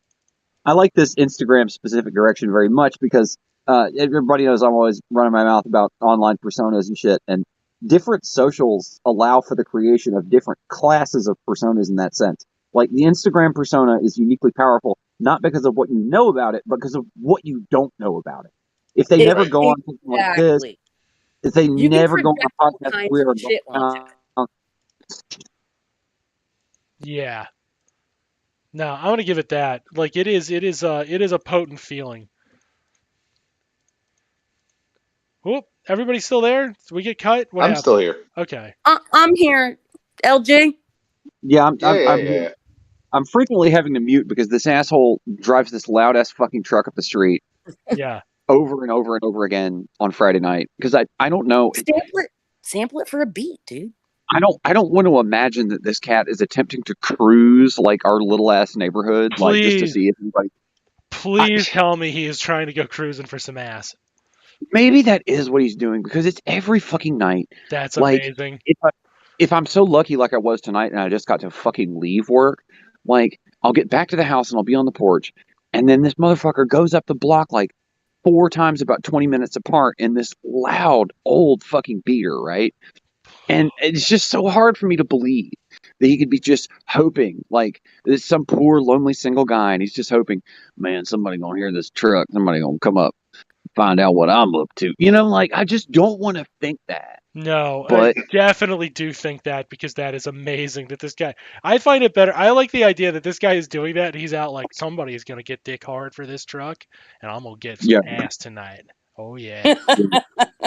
I like this Instagram specific direction very much because everybody knows I'm always running my mouth about online personas and shit, and different socials allow for the creation of different classes of personas in that sense. Like the Instagram persona is uniquely powerful, not because of what you know about it, but because of what you don't know about it. If they never Right. go on something like this, Exactly. if they You can never go on project a all podcast, kinds we of are shit onto it. yeah. No, I'm gonna give it that. Like it is a potent feeling. Whoop, everybody still there? Did we get cut? What I'm happened? still here. Okay. I'm here, LJ. Yeah, Yeah. I'm frequently having to mute because this asshole drives this loud ass fucking truck up the street Yeah. over and over and over again on Friday night. Because I don't know. Sample it for a beat, dude. I don't want to imagine that this cat is attempting to cruise like our little ass neighborhood, like just to Please, see if anybody. please tell me he is trying to go cruising for some ass. Maybe that is what he's doing because it's every fucking night. That's Like amazing. if I'm so lucky like I was tonight and I just got to fucking leave work, like I'll get back to the house and I'll be on the porch, and then this motherfucker goes up the block like 4 times about 20 minutes apart in this loud old fucking beater, right? And it's just so hard for me to believe that he could be just hoping, like there's some poor lonely single guy, and he's just hoping, man, somebody gonna hear this truck, somebody gonna come up, find out what I'm up to. Like I just don't want to think that. No, But I definitely do think that because that is amazing that this guy. I find it better. I like the idea that this guy is doing that. He's out like somebody is gonna get dick hard for this truck, and I'm gonna get some yeah, ass tonight. Oh yeah.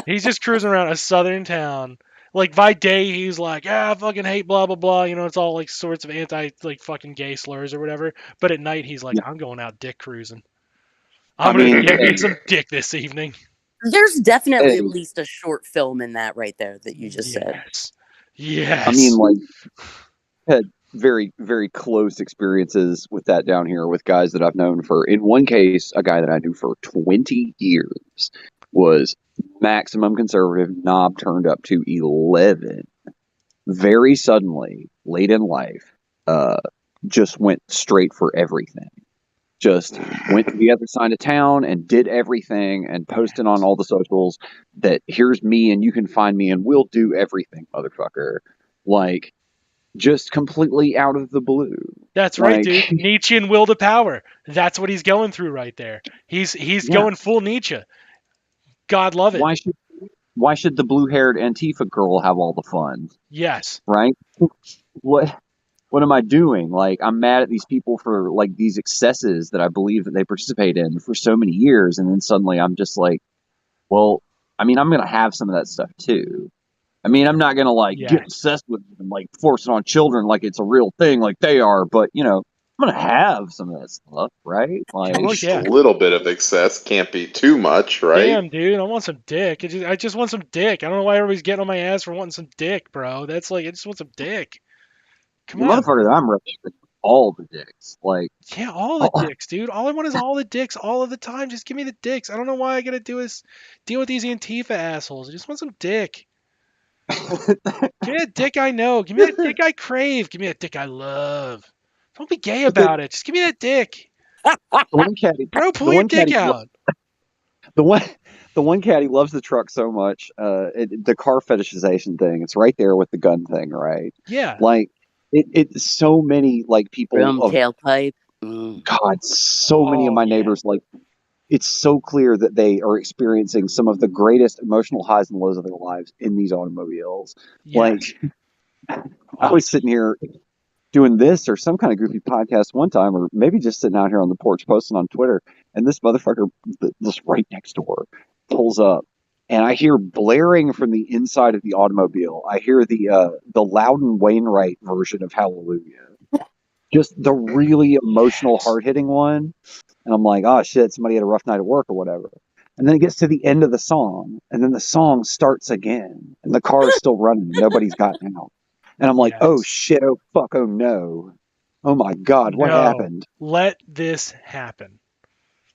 He's just cruising around a southern town. Like by day, he's like, I fucking hate blah blah blah. It's all like sorts of anti like fucking gay slurs or whatever. But at night, he's like, yeah. I'm going out dick cruising. I I'm gonna mean, get me some dick this evening. There's definitely hey, at least a short film in that right there that you just said. Yes. Yes. I mean, like, very, very close experiences with that down here with guys that I've known for, in one case, a guy that I knew for 20 years was maximum conservative, knob turned up to 11. Very suddenly, late in life, just went straight for everything. Just went to the other side of town and did everything and posted on all the socials that here's me and you can find me and we'll do everything, motherfucker. Like, just completely out of the blue. That's right, dude. Nietzschean will to power. That's what he's going through right there. He's going full Nietzsche. God love it. Why should the blue-haired Antifa girl have all the fun? Yes. Right? What am I doing? Like, I'm mad at these people for like these excesses that I believe that they participate in for so many years, and then suddenly I'm just like, well, I mean, I'm gonna have some of that stuff too. I mean, I'm not gonna like get obsessed with it and like force it on children like it's a real thing, like they are. But you know, I'm gonna have some of that stuff, right? Like, a little bit of excess can't be too much, right? Damn, dude, I want some dick. I just want some dick. I don't know why everybody's getting on my ass for wanting some dick, bro. That's like, I just want some dick. Come on, motherfucker, I'm ready for all the dicks. Like, yeah, all the dicks, dude. All I want is all the dicks, all of the time. Just give me the dicks. I don't know why I gotta deal with these Antifa assholes. I just want some dick. Give me that dick I know. Give me that dick I crave. Give me that dick I love. Don't be gay about it. Just give me that dick. The one caddy, bro, pull your dick out. The one caddy loves the truck so much. The car fetishization thing. It's right there with the gun thing, right? Yeah. Like, it's so many like people. Tailpipe. God, so many of my neighbors, like, it's so clear that they are experiencing some of the greatest emotional highs and lows of their lives in these automobiles. Like, I was sitting here doing this or some kind of goofy podcast one time, or maybe just sitting out here on the porch posting on Twitter, and this motherfucker just right next door pulls up, and I hear blaring from the inside of the automobile, I hear the Loudon Wainwright version of Hallelujah. Just the really emotional, hard-hitting one. And I'm like, oh shit, somebody had a rough night at work or whatever. And then it gets to the end of the song, and then the song starts again, and the car is still running, and nobody's gotten out. And I'm like, oh shit, oh fuck, oh no. Oh my God, what happened? Let this happen.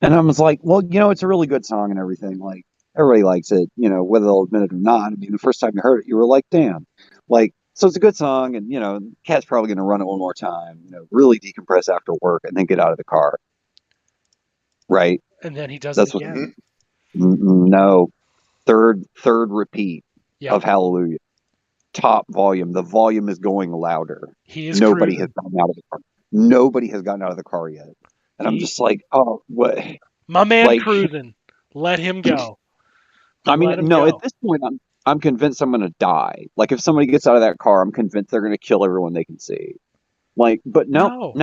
And I was like, well, you know, it's a really good song and everything. Like, everybody likes it, you know, whether they'll admit it or not. I mean, the first time you heard it, you were like, damn. Like, so it's a good song, and, you know, Cat's probably going to run it one more time, you know, really decompress after work, and then get out of the car. Right? And then he does it again. No. Third repeat of Hallelujah. Top volume. The volume is going louder. Nobody has gotten out of the car. Nobody has gotten out of the car yet. And I'm just like, oh, what? My man cruising. Let him go. I mean, no, at this point, I'm convinced I'm going to die. Like, if somebody gets out of that car, I'm convinced they're going to kill everyone they can see. Like, but no.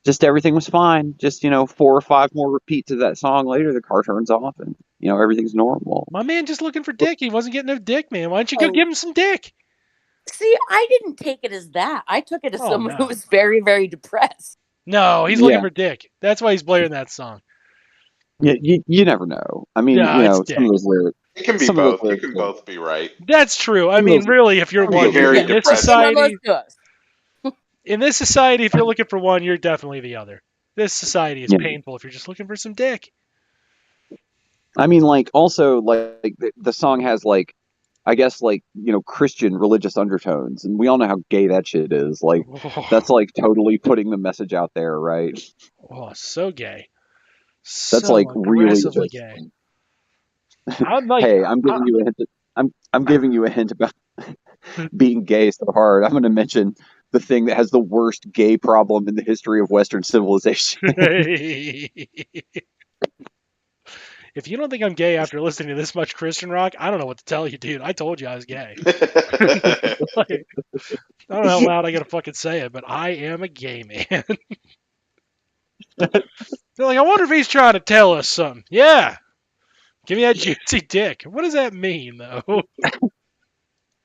Just everything was fine. Just, you know, 4 or 5 more repeats of that song later, the car turns off and, you know, everything's normal. My man just looking for dick. He wasn't getting no dick, man. Why don't you go give him some dick? See, I didn't take it as that. I took it as someone who was very, very depressed. No, he's looking for dick. That's why he's blaring that song. Yeah, you never know. I mean, you know, some of those lyrics. It can be both. You can both be right. That's true. I mean, really, if you're one, in this society, in this society, if you're looking for one, you're definitely the other. This society is painful if you're just looking for some dick. I mean, like, also, like the song has, like, I guess, like, you know, Christian religious undertones, and we all know how gay that shit is. Like, that's like totally putting the message out there, right? Oh, so gay. That's like really gay. Hey, I'm giving you a hint. I'm giving you a hint about being gay so hard. I'm going to mention the thing that has the worst gay problem in the history of Western civilization. If you don't think I'm gay after listening to this much Christian rock, I don't know what to tell you, dude. I told you I was gay. Like, I don't know how loud I gotta fucking say it, but I am a gay man. They're like, I wonder if he's trying to tell us something. Yeah. Give me that juicy dick. What does that mean, though?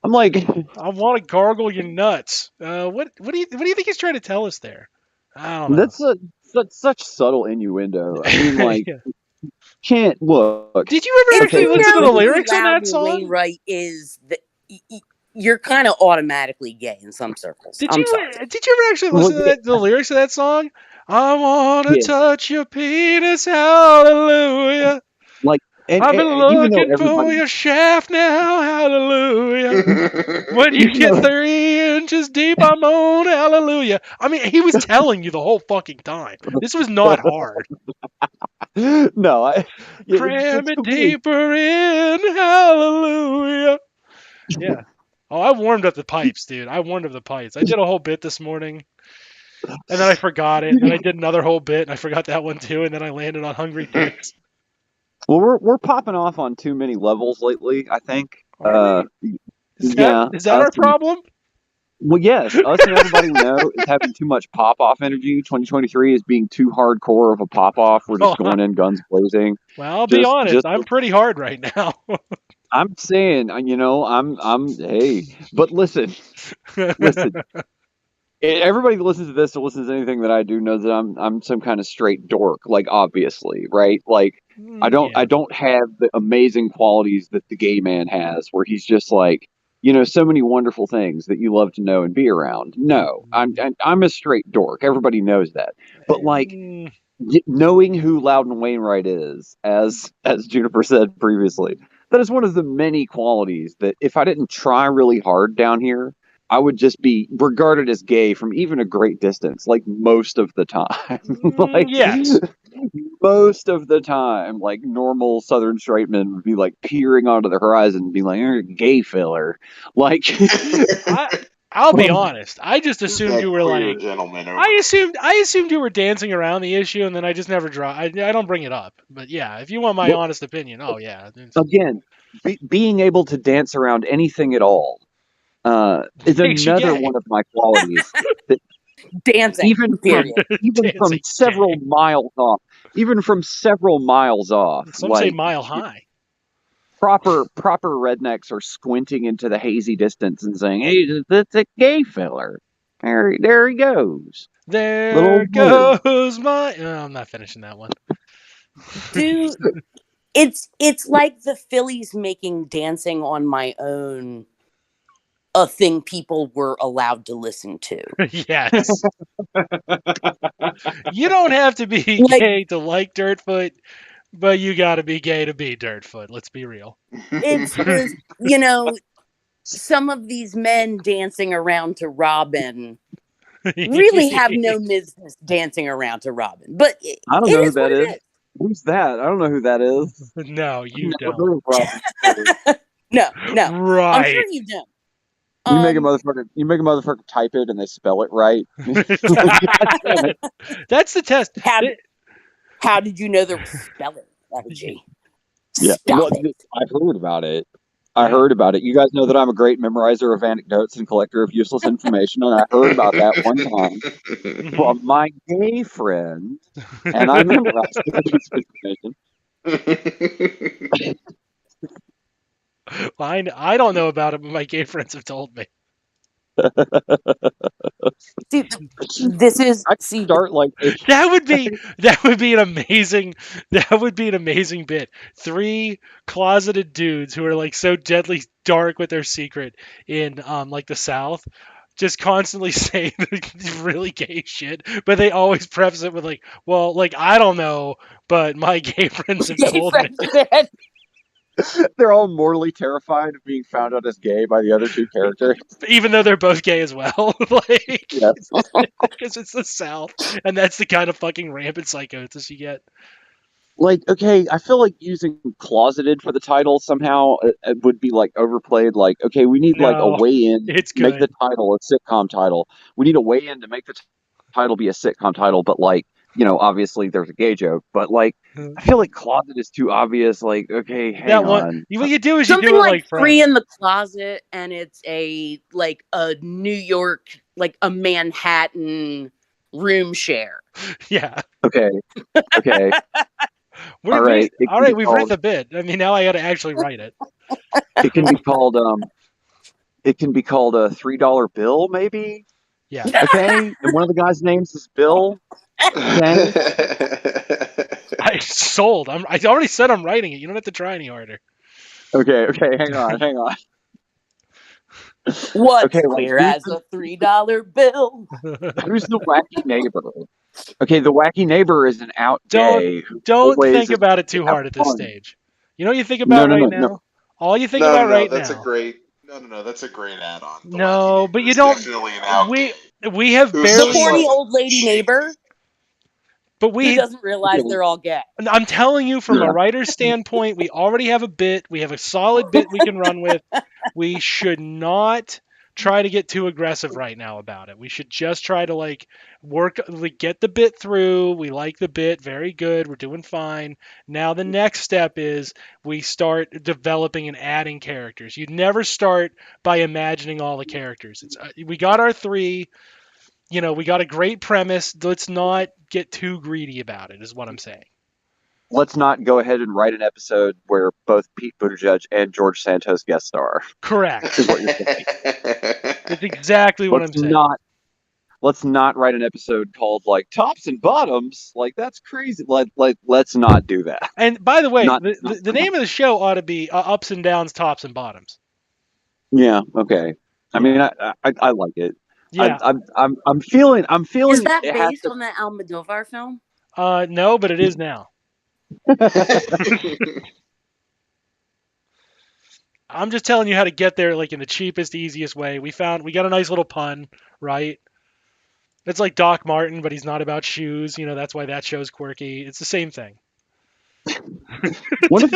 I'm like, I want to gargle your nuts. What do you think he's trying to tell us there? I don't know. That's such subtle innuendo. I mean, like, can't look. Did you ever actually listen to the lyrics on that song? Wainwright is you're kind of automatically gay in some circles. Did I'm you sorry. did you ever actually Well, listen to the lyrics of that song? I wanna Yeah. touch your penis, hallelujah. like, I've been and even though looking for everybody, your shaft now, hallelujah. When you even get though 3 inches deep, I'm on, hallelujah. I mean, he was telling you the whole fucking time. This was not hard. no, yeah, Cram it's it completely. deeper in, hallelujah. Yeah. Oh, I warmed up the pipes, dude. I warmed up the pipes. I did a whole bit this morning, and then I forgot it, and then I did another whole bit, and I forgot that one too, and then I landed on Hungry Dicks. Well, we're popping off on too many levels lately, I think. Are we? Yeah, Is that our problem? well, yes, us and everybody we know is having too much pop off energy. 2023 is being too hardcore of a pop off. We're just going in guns blazing. Well, I'll be honest. Just I'm pretty hard right now. I'm saying, hey, but listen, everybody that listens to this or listens to anything that I do knows that I'm some kind of straight dork, like obviously, right? Like I Yeah. don't have the amazing qualities that the gay man has, where he's just like, so many wonderful things that you love to know and be around. No, I'm a straight dork. Everybody knows that. But like Mm, knowing who Loudon Wainwright is, as Juniper said previously, that is one of the many qualities that if I didn't try really hard down here, I would just be regarded as gay from even a great distance, like most of the time. like yes. most of the time, like normal Southern straight men would be like peering onto the horizon and be like, "You're a gay filler." Like I'll be honest. I just assumed you were queer like. gentleman over. I assumed you were dancing around the issue, and then I just never draw. I don't bring it up. But yeah, if you want my Well, honest opinion, oh yeah. again, being able to dance around anything at all is Makes you another gay. one of my qualities. That Dancing. even Period. Dancing several gay. miles off, Some say like mile high. proper rednecks are squinting into the hazy distance and saying, "Hey, that's a gay filler. There he goes, little There bird." goes my. Oh, I'm not finishing that one. Dude, it's like the Phillies making Dancing on My Own a thing people were allowed to listen to. Yes. You don't have to be Like, gay to like Dirtfoot, but you got to be gay to be Dirtfoot. Let's be real. it's just, some of these men dancing around to Robin really have no business dancing around to Robin. But it I don't know who is what that it is. is. Who's that? I don't know who that is. No, I've you never don't. heard of Robin before. No. I'm sure Right. you don't. You make a motherfucker type it and they spell it right. That's the test. How did you know there was spelling strategy? Yeah, Stop well, it. I've heard about it. I Yeah. heard about it. You guys know that I'm a great memorizer of anecdotes and collector of useless information, and I heard about that one time Mhm. from my gay friend, and I memorized that piece of information. Well, I don't know about it, but my gay friends have told me. See, this is I start like That would be an amazing bit. 3 closeted dudes who are like so deadly dark with their secret in like the South, just constantly saying really gay shit, but they always preface it with like, well, like I don't know, but my gay friends have gay told me. friend said. they're all mortally terrified of being found out as gay by the other two characters. Even though they're both gay as well, like Yes. because it's the South, and that's the kind of fucking rampant psychosis you get. Like, okay, I feel like using closeted for the title somehow it would be like overplayed. Like, okay, we need like a No, way in it's to make the good. title a sitcom title. We need a way in to make the title be a sitcom title, but like, obviously there's a gay joke, but like, I feel like closet is too obvious. Like, okay, hang That one, on. what you do is you Something do it like like Three Friends. in the Closet, and it's a New York, like a Manhattan room share. Yeah. Okay, okay, all right. All right, we've written the bit. I mean, now I got to actually write it. It can be called it can be called a $3 bill, maybe. Yeah. Okay, and one of the guys' names is Bill. Okay. I sold. I already said I'm writing it. You don't have to try any harder. Okay, hang on. What's Okay, like, clear as a $3 bill? who's the wacky neighbor? Okay, the wacky neighbor is an out Don't gay who don't always think is about it to too have hard at this fun. stage. You know what you think No, about no, right no, no. now? All you think No, about no, no. right That's a now. great. No. That's a great add-on. The wacky No, but neighbor you is don't. definitely an out We gay we have who's The just barely. horny like old lady shady. neighbor But who we. doesn't realize Okay, they're all gay. I'm telling you from a yeah. writer's standpoint, we already have a bit. We have a solid bit we can run with. We should not try to get too aggressive right now about it. We should just try to like get the bit through. We like the bit, very good. We're doing fine. Now the next step is we start developing and adding characters. You never start by imagining all the characters. We got our three. We got a great premise. Let's not get too greedy about it. Is what I'm saying. Let's not go ahead and write an episode where both Pete Buttigieg and George Santos guest star. Correct. Is what you're saying. That's exactly what Let's I'm saying. not write an episode called like tops and bottoms. Like that's crazy. Let's not do that. And by the way, Not, the, not the, the name of the show ought to be Ups and Downs, Tops and Bottoms. yeah. Okay. I mean, Yeah. I like it. Yeah. I'm feeling Is that it has based on the Almodovar film? No, but it is now. to. I'm just telling you how to get there, like in the cheapest, easiest way. We got a nice little pun, right? It's like Doc Martin, but he's not about shoes. That's why that show's quirky. It's the same thing. one of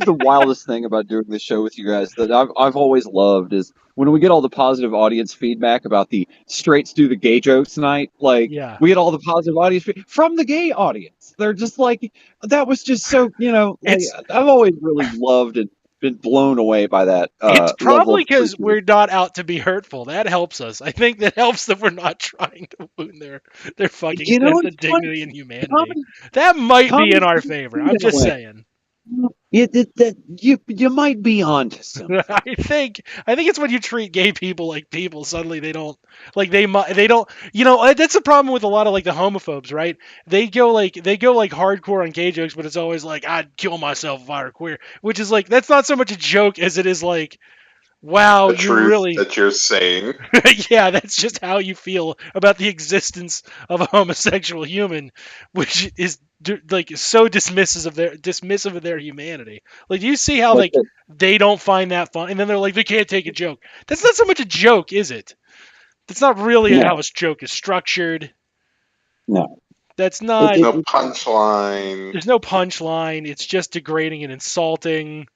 the wildest thing about doing this show with you guys that I've always loved is when we get all the positive audience feedback about the straights do the gay jokes tonight. Like Yeah. we get all the positive audience from the gay audience. They're just like that was just so like It's I've always really loved and been blown away by that it's level probably of because appreciation. we're not out to be hurtful. That helps us. I think that helps that we're not trying to wound their fucking You know, sense it's of funny. dignity and humanity. Comedy, That might be in comedy our can favor. be I'm that just way. saying. That you might be onto something. I think it's when you treat gay people like people. Suddenly they don't like they don't. That's the problem with a lot of like the homophobes, right? They go like hardcore on gay jokes, but it's always like I'd kill myself if I were queer, which is like that's not so much a joke as it is like. Wow, The you truth really. that you're saying. Yeah, that's just how you feel about the existence of a homosexual human, which is like so dismissive of their humanity. Like, do you see how Like like they don't find that fun, and then they're like they can't take a joke. That's not so much a joke, is it? That's not really how no, a joke is structured. no. That's It, not. it, No punchline. There's no punchline. It's just degrading and insulting.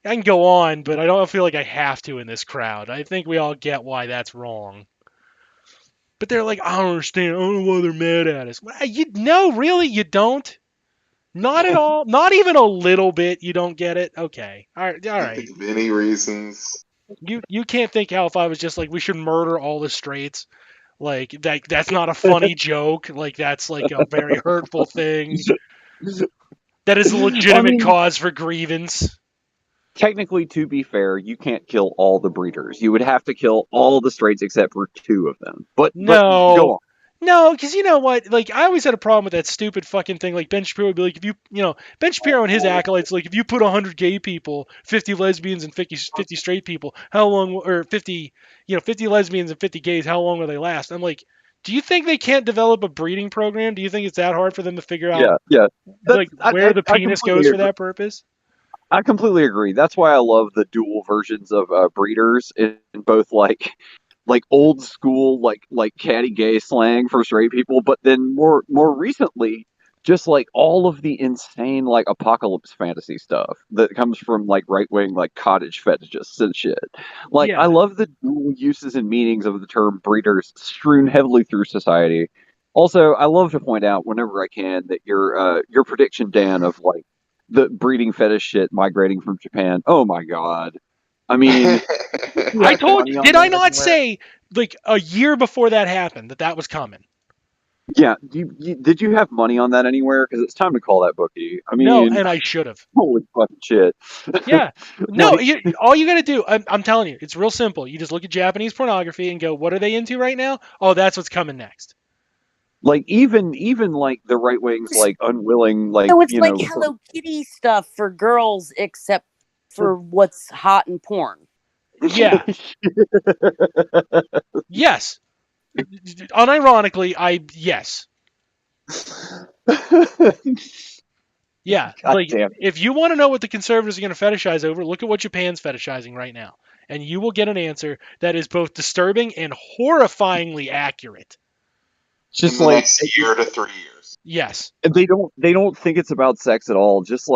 I can go on, but I don't feel like I have to in this crowd. I think we all get why that's wrong. But they're like, I don't understand. I don't know why they're mad at us. No, really, you don't. Not at all. Not even a little bit. You don't get it. Okay. All right. All Can't right. think of any reasons. You can't think how if I was just like we should murder all the straights. Like that's not a funny joke. Like that's like a very hurtful thing. That is a I legitimate mean, cause for grievance. technically, to be fair, you can't kill all the breeders. You would have to kill all the straights except for two of them. But go No. on. No, because you know what? Like, I always had a problem with that stupid fucking thing. Like, Ben Shapiro would be like, Ben Shapiro and his acolytes, like, if you put 100 gay people, 50 lesbians, and 50 straight people, how long, or 50 lesbians and 50 gays, how long will they last? I'm like, do you think they can't develop a breeding program? Do you think it's that hard for them to figure out, Yeah, yeah. That's like, where the I penis completely goes for agree. that purpose? I completely agree. That's why I love the dual versions of breeders in both like old school like catty gay slang for straight people, but then more recently just like all of the insane like apocalypse fantasy stuff that comes from like right wing like cottage fetishists and shit. Like I Yeah. love the dual uses and meanings of the term breeders strewn heavily through society. Also, I love to point out whenever I can that your prediction, Dan, of like the breeding fetish shit migrating from Japan. Oh my god. I mean, you I have told money on did I that not anywhere? say, like, a year before that happened that was coming? Yeah, did you have money on that anywhere? Because it's time to call that bookie. I No, mean, and I should have. holy fucking shit! Yeah. No, Like, all you got to do, I'm telling you, it's real simple. You just look at Japanese pornography and go, what are they into right now? Oh, that's what's coming next. like even like the right wing's like unwilling, like So it's like Hello Kitty stuff for girls, except for what's hot in porn. Yeah. Yes. Unironically, yes. Yeah. God Like, damn it. if you want to know what the conservatives are going to fetishize over, look at what Japan's fetishizing right now. And you will get an answer that is both disturbing and horrifyingly accurate. In Just the like next year to 3 years. Yes. they don't think it's about sex at all. Just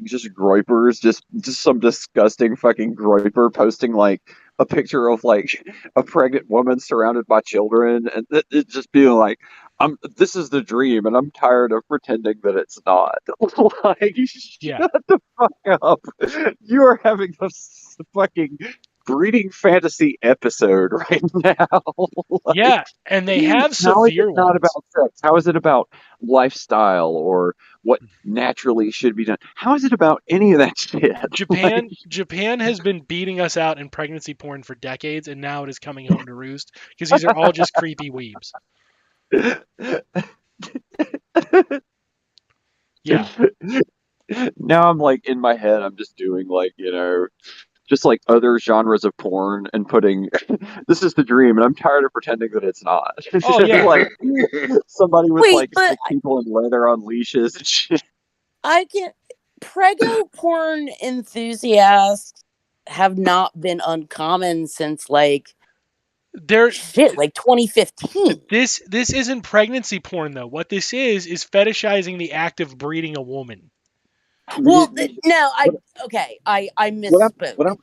just groipers, just some disgusting fucking groiper posting like a picture of like a pregnant woman surrounded by children, and it just being like, this is the dream, and I'm tired of pretending that it's not. Like, Yeah. shut the fuck up. You are having a fucking breeding fantasy episode right now. Like, Yeah. And they have how is it severe not ones. about sex? How is it about lifestyle or what naturally should be done? How is it about any of that shit? Like, Japan has been beating us out in pregnancy porn for decades, and now it is coming home to roost because these are all just creepy weebs. Yeah. now I'm like in my head, I'm just doing like, just like other genres of porn and putting this is the dream, and I'm tired of pretending that it's not. Oh, yeah. Like somebody with Wait, like but 6 people in leather on leashes and shit. I can prego porn enthusiasts have not been uncommon since like There shit, like 2015. this isn't pregnancy porn though. What this is fetishizing the act of breeding a woman. Well, no, I What misspoke.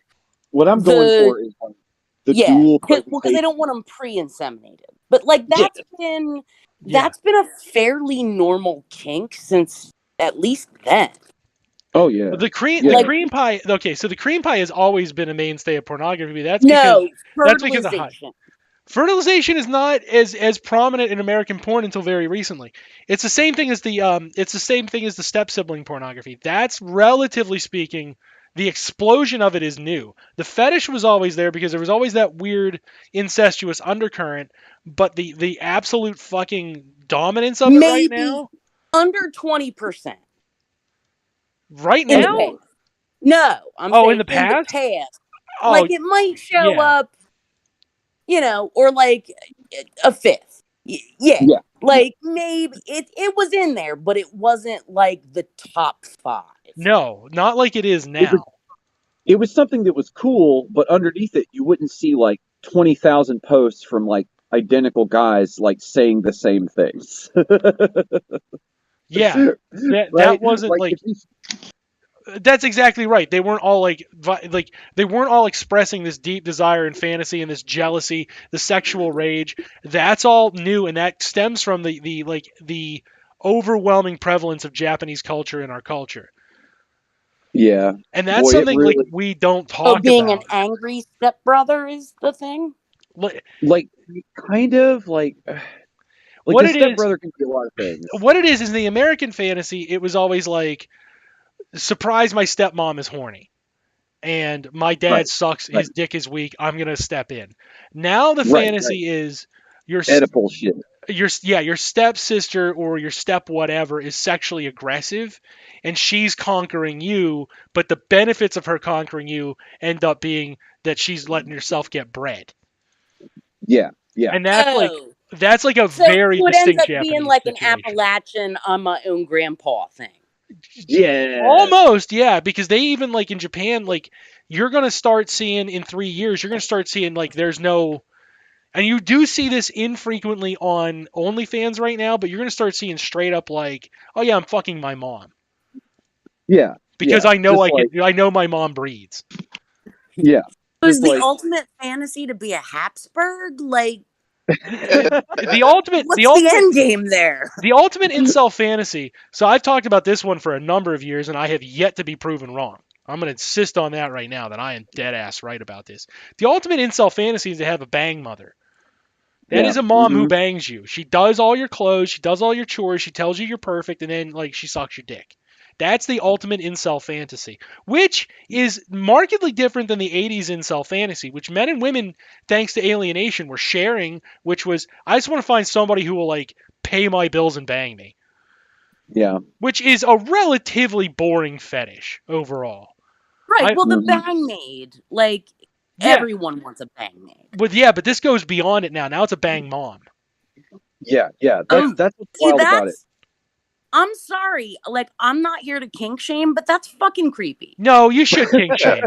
what I'm going The for is like the Yeah, dual because they presentation. don't want them pre-inseminated. But like Yeah. that's been a fairly normal kink since at least then. Oh yeah. The cream Yeah. the cream pie. Okay, so the cream pie has always been a mainstay of pornography. That's No, because of fertilization. fertilization is not as prominent in American porn until very recently. It's the same thing as the step sibling pornography. That's relatively speaking, the explosion of it is new. The fetish was always there because there was always that weird incestuous undercurrent, but the absolute fucking dominance of it right Maybe now. under 20%. Right In the now? past. No, I'm Oh, saying in the past? Oh, Like it might show yeah. up, or like a fifth. Yeah. Yeah. Like maybe it was in there, but it wasn't like the top 5. No, not like it is It now. was, it was something that was cool, but underneath it, you wouldn't see like 20,000 posts from like identical guys like saying the same things. Yeah. That Right? wasn't Like, like that's exactly right. They weren't all like they weren't all expressing this deep desire and fantasy and this jealousy, the sexual rage. That's all new, and that stems from the overwhelming prevalence of Japanese culture in our culture. yeah. And that's Boy, it something like really we don't Oh, talk being an about. angry stepbrother is the thing? like kind of like What a it is, stepbrother can be a lot of things. what it is the American fantasy. It was always like, surprise, my stepmom is horny. And my dad Right. sucks. Right. His dick is weak. I'm gonna step in. Now the Right, fantasy is your Oedipal shit. your stepsister or your step whatever is sexually aggressive, and she's conquering you. But the benefits of her conquering you end up being that she's letting herself get bred. Yeah. Yeah. And Oh. that's like a So very it ends distinct up Japanese being like an situation. Appalachian I'm my own grandpa thing. Yeah. Almost, yeah, because they even like in Japan, like you're gonna start seeing in 3 years, you're gonna start seeing like there's no, and you do see this infrequently on OnlyFans right now, but you're gonna start seeing straight up like, oh yeah, I'm fucking my mom Yeah. because Yeah. I know Just like, I know my mom breeds. yeah. So is Just the like ultimate fantasy to be a Habsburg? Like, The ultimate, what's the end game there? the ultimate incel fantasy. So I've talked about this one for a number of years, and I have yet to be proven wrong. I'm going to insist on that right now that I am dead ass right about this. The ultimate incel fantasy is to have a bang mother. That Yeah. is a mom who Mhm. bangs you. She does all your clothes, she does all your chores, she tells you you're perfect, and then like she sucks your dick. That's the ultimate incel fantasy, which is markedly different than the 80s incel fantasy, which men and women, thanks to alienation, were sharing, which was, I just want to find somebody who will like pay my bills and bang me, Yeah. which is a relatively boring fetish overall. Right. Well, the Mhm. bang maid, like, Yeah. Everyone wants a bang maid. But this goes beyond it now. Now it's a bang mom. Yeah. Oh, That's what's See, wild about it. I'm sorry. Like, I'm not here to kink shame, but that's fucking creepy. No, you should kink shame.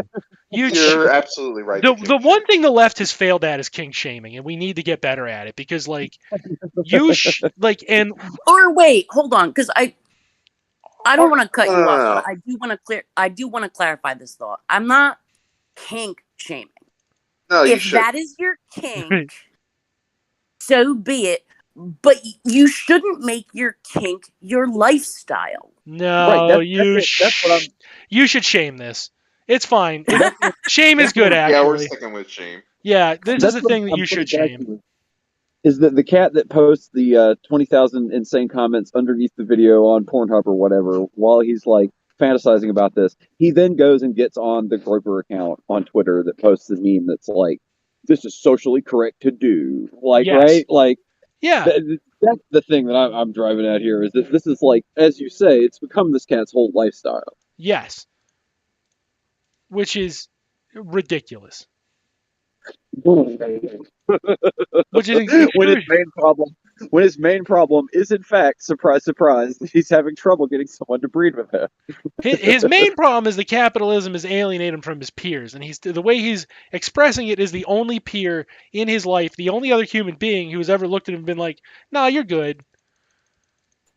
You're absolutely right. The one thing the left has failed at is kink shaming, and we need to get better at it because like and Or wait, hold on, because I don't want to cut you off, No. but I do want to clarify this thought. I'm not kink shaming. No, you If should. that is your kink, so be it. But you shouldn't make your kink your lifestyle. no, Right, that's what I'm. you should shame this. It's fine. Shame is good, Yeah, we're actually. sticking with shame. Yeah, this is That's the what thing that I'm you should putting back shame. to. Is that the cat that posts the 20,000 insane comments underneath the video on Pornhub or whatever while he's like fantasizing about this? He then goes and gets on the Groper account on Twitter that posts a meme that's like, "This is socially correct to do." Like, Yes. right? Like, Yeah. that's the thing that I'm driving at here is that this is like, as you say, it's become this cat's whole lifestyle. Yes. Which is ridiculous. Which is when his main problem is in fact, surprise, surprise, he's having trouble getting someone to breed with him. his main problem is that capitalism has alienated him from his peers, and the way he's expressing it is the only peer in his life, the only other human being who has ever looked at him and been like, "Nah, you're good."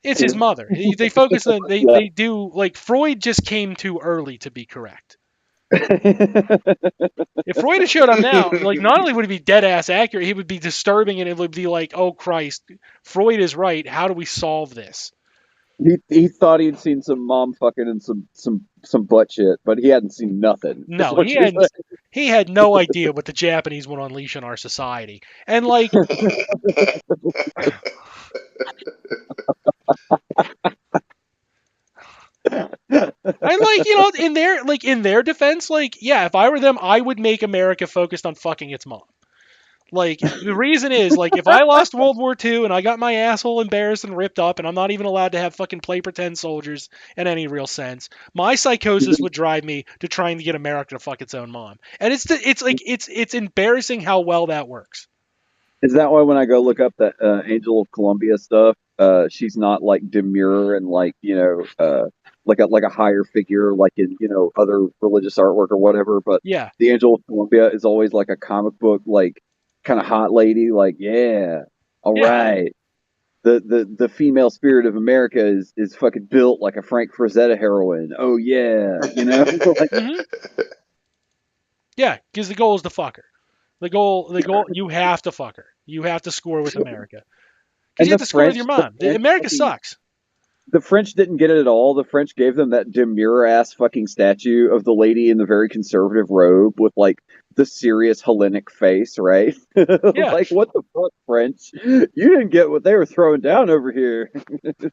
It's his mother. They focus on they do like Freud just came too early to be correct. If Freud had showed up now, like not only would it be dead ass accurate, he would be disturbing, and it would be like, "Oh Christ, Freud is right. How do we solve this?" He thought he'd seen some mom fucking and some butt shit, but he hadn't seen nothing. No, he had no idea what the Japanese would unleash on our society. And like and like, in their defense, like, yeah, if I were them, I would make America focused on fucking its mom. Like, the reason is, like, if I lost World War II and I got my asshole embarrassed and ripped up and I'm not even allowed to have fucking play pretend soldiers in any real sense, my psychosis would drive me to trying to get America to fuck its own mom. And it's embarrassing how well that works. Is that why when I go look up that Angel of Columbia stuff, she's not like demure and like like a higher figure like in other religious artwork or whatever, but Yeah. the Angel of Columbia is always like a comic book like kind of hot lady, like all right. The female spirit of America is fucking built like a Frank Frazetta heroine. Oh yeah, Yeah, because the goal is to fuck her. The goal, you have to fuck her. You have to score with America. Because you have to score with your mom. America sucks. The French didn't get it at all. The French gave them that demure ass fucking statue of the lady in the very conservative robe with like the serious Hellenic face, right? Yeah. Like, what the fuck, French? You didn't get what they were throwing down over here.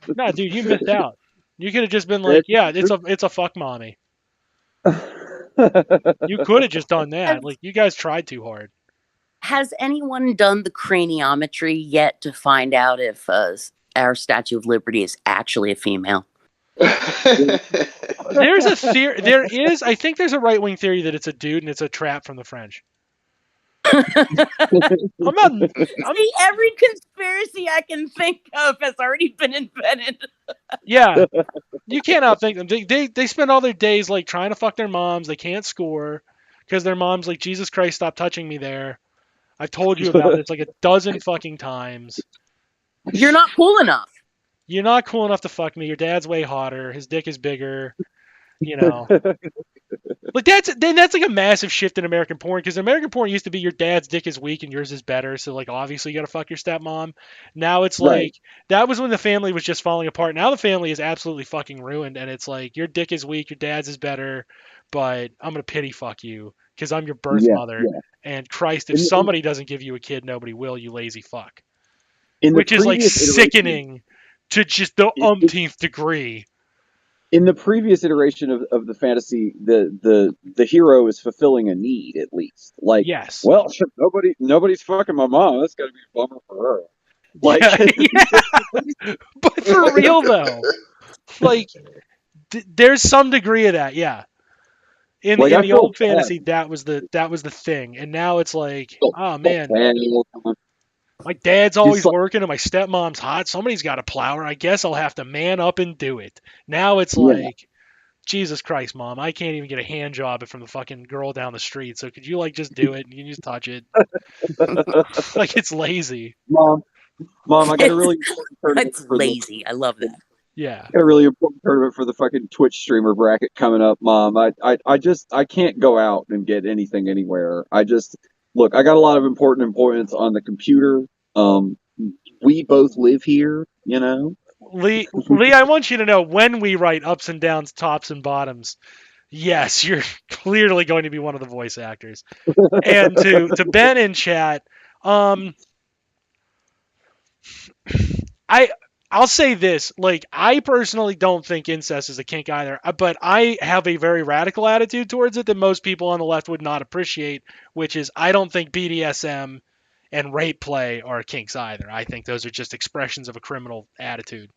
Nah, dude, you missed out. You could have just been like, yeah, it's a fuck mommy. You could have just done that. Like, you guys tried too hard. Has anyone done the craniometry yet to find out if our Statue of Liberty is actually a female? There's a theory. I think there's a right-wing theory that it's a dude and it's a trap from the French. See, every conspiracy I can think of has already been invented. Yeah, you can't outthink them. They spend all their days like trying to fuck their moms. They can't score because their mom's like, Jesus Christ, stop touching me there. I've told you about this like a dozen fucking times. You're not cool enough. You're not cool enough to fuck me. Your dad's way hotter. His dick is bigger. Like that's like a massive shift in American porn, because American porn used to be your dad's dick is weak and yours is better, so like obviously you gotta fuck your stepmom. Now it's like that was when the family was just falling apart. Now the family is absolutely fucking ruined, and it's like your dick is weak, your dad's is better, but I'm gonna pity fuck you because I'm your birth mother. Yeah. And Christ, if somebody doesn't give you a kid, nobody will, you lazy fuck. Which is like sickening to just the umpteenth degree. In the previous iteration of the fantasy, the hero is fulfilling a need at least. Like, yes. Well, nobody's fucking my mom. That's got to be a bummer for her. Like, yeah. But for real though, like, there's some degree of that. Yeah. Like in I the feel old bad. fantasy, that was the thing, and now it's like, Feel oh man, bad all the time. my dad's It's always like, working and my stepmom's hot. Somebody's got to plow her. I guess I'll have to man up and do it. Now it's yeah. like, Jesus Christ, mom, I can't even get a hand job from the fucking girl down the street. So could you like just do it? You can just touch it. Like it's lazy. Mom, I got a It's, really important tournament it's for the lazy. I love that. Yeah. got a really important tournament for the fucking Twitch streamer bracket coming up, Mom. I just I can't go out and get anything anywhere. I just look, I got a lot of important appointments on the computer. Um, we both live here, you know. Lee, I want you to know when we write ups and downs, tops and bottoms. Yes, you're clearly going to be one of the voice actors. And to Ben in chat, um, I I'll say this, like I personally don't think incest is a kink either, but I have a very radical attitude towards it that most people on the left would not appreciate, which is I don't think BDSM and rape play are kinks either. I think those are just expressions of a criminal attitude.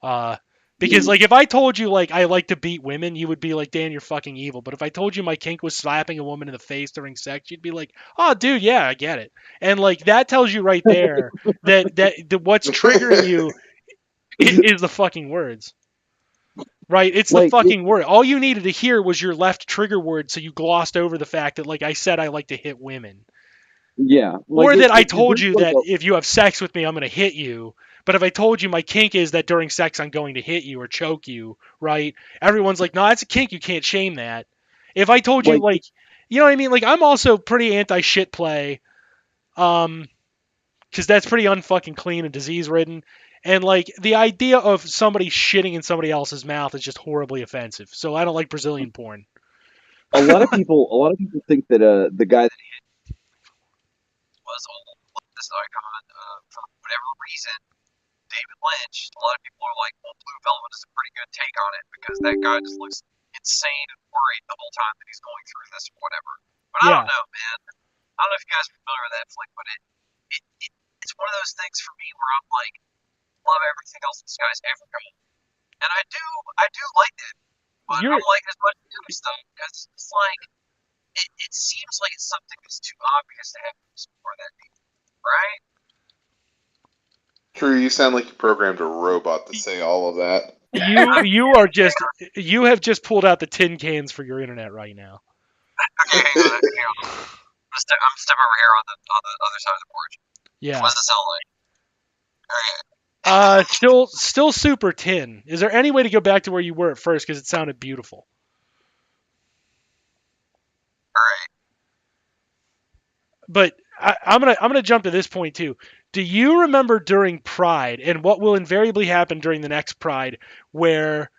Uh, because like if I told you like I like to beat women, you would be like, Dan, you're fucking evil. But if I told you my kink was slapping a woman in the face during sex, you'd be like, oh, dude, yeah, I get it. And like that tells you right there that what's triggering you is the fucking words. Right? It's the Like fucking word. All you needed to hear was your left trigger word, so you glossed over the fact that like I said I like to hit women. yeah, like Or that I told there's you like that if you have sex with me, I'm going to hit you. But if I told you my kink is that during sex I'm going to hit you or choke you, right? Everyone's like, no, that's a kink. You can't shame that. If I told you, like like, you know what I mean? Like, I'm also pretty anti shit play, because that's pretty unfucking clean and disease ridden. And like the idea of somebody shitting in somebody else's mouth is just horribly offensive. So I don't like Brazilian porn. a lot of people think that the guy that was old this icon for whatever reason, David Lynch. A lot of people are like, well, Blue Velvet is a pretty good take on it because that guy just looks insane and worried the whole time that he's going through this or whatever. But I Yeah. don't know, man. I don't know if you guys are familiar with that flick, but it's one of those things for me where I'm like, love everything else this guy's ever done, and I do like it, but You're I'm like as much as the other stuff because it's like it seems like it's something that's too obvious to have for that people, right? True, you sound like you programmed a robot to say all of that. you have just pulled out the tin cans for your internet right now. Okay, hang on. I'm stepping over here on the other side of the porch. Yeah. What does it sound like? Okay. Still super tin. Is there any way to go back to where you were at first because it sounded beautiful? All right. But I'm gonna jump to this point too. Do you remember during Pride and what will invariably happen during the next Pride, where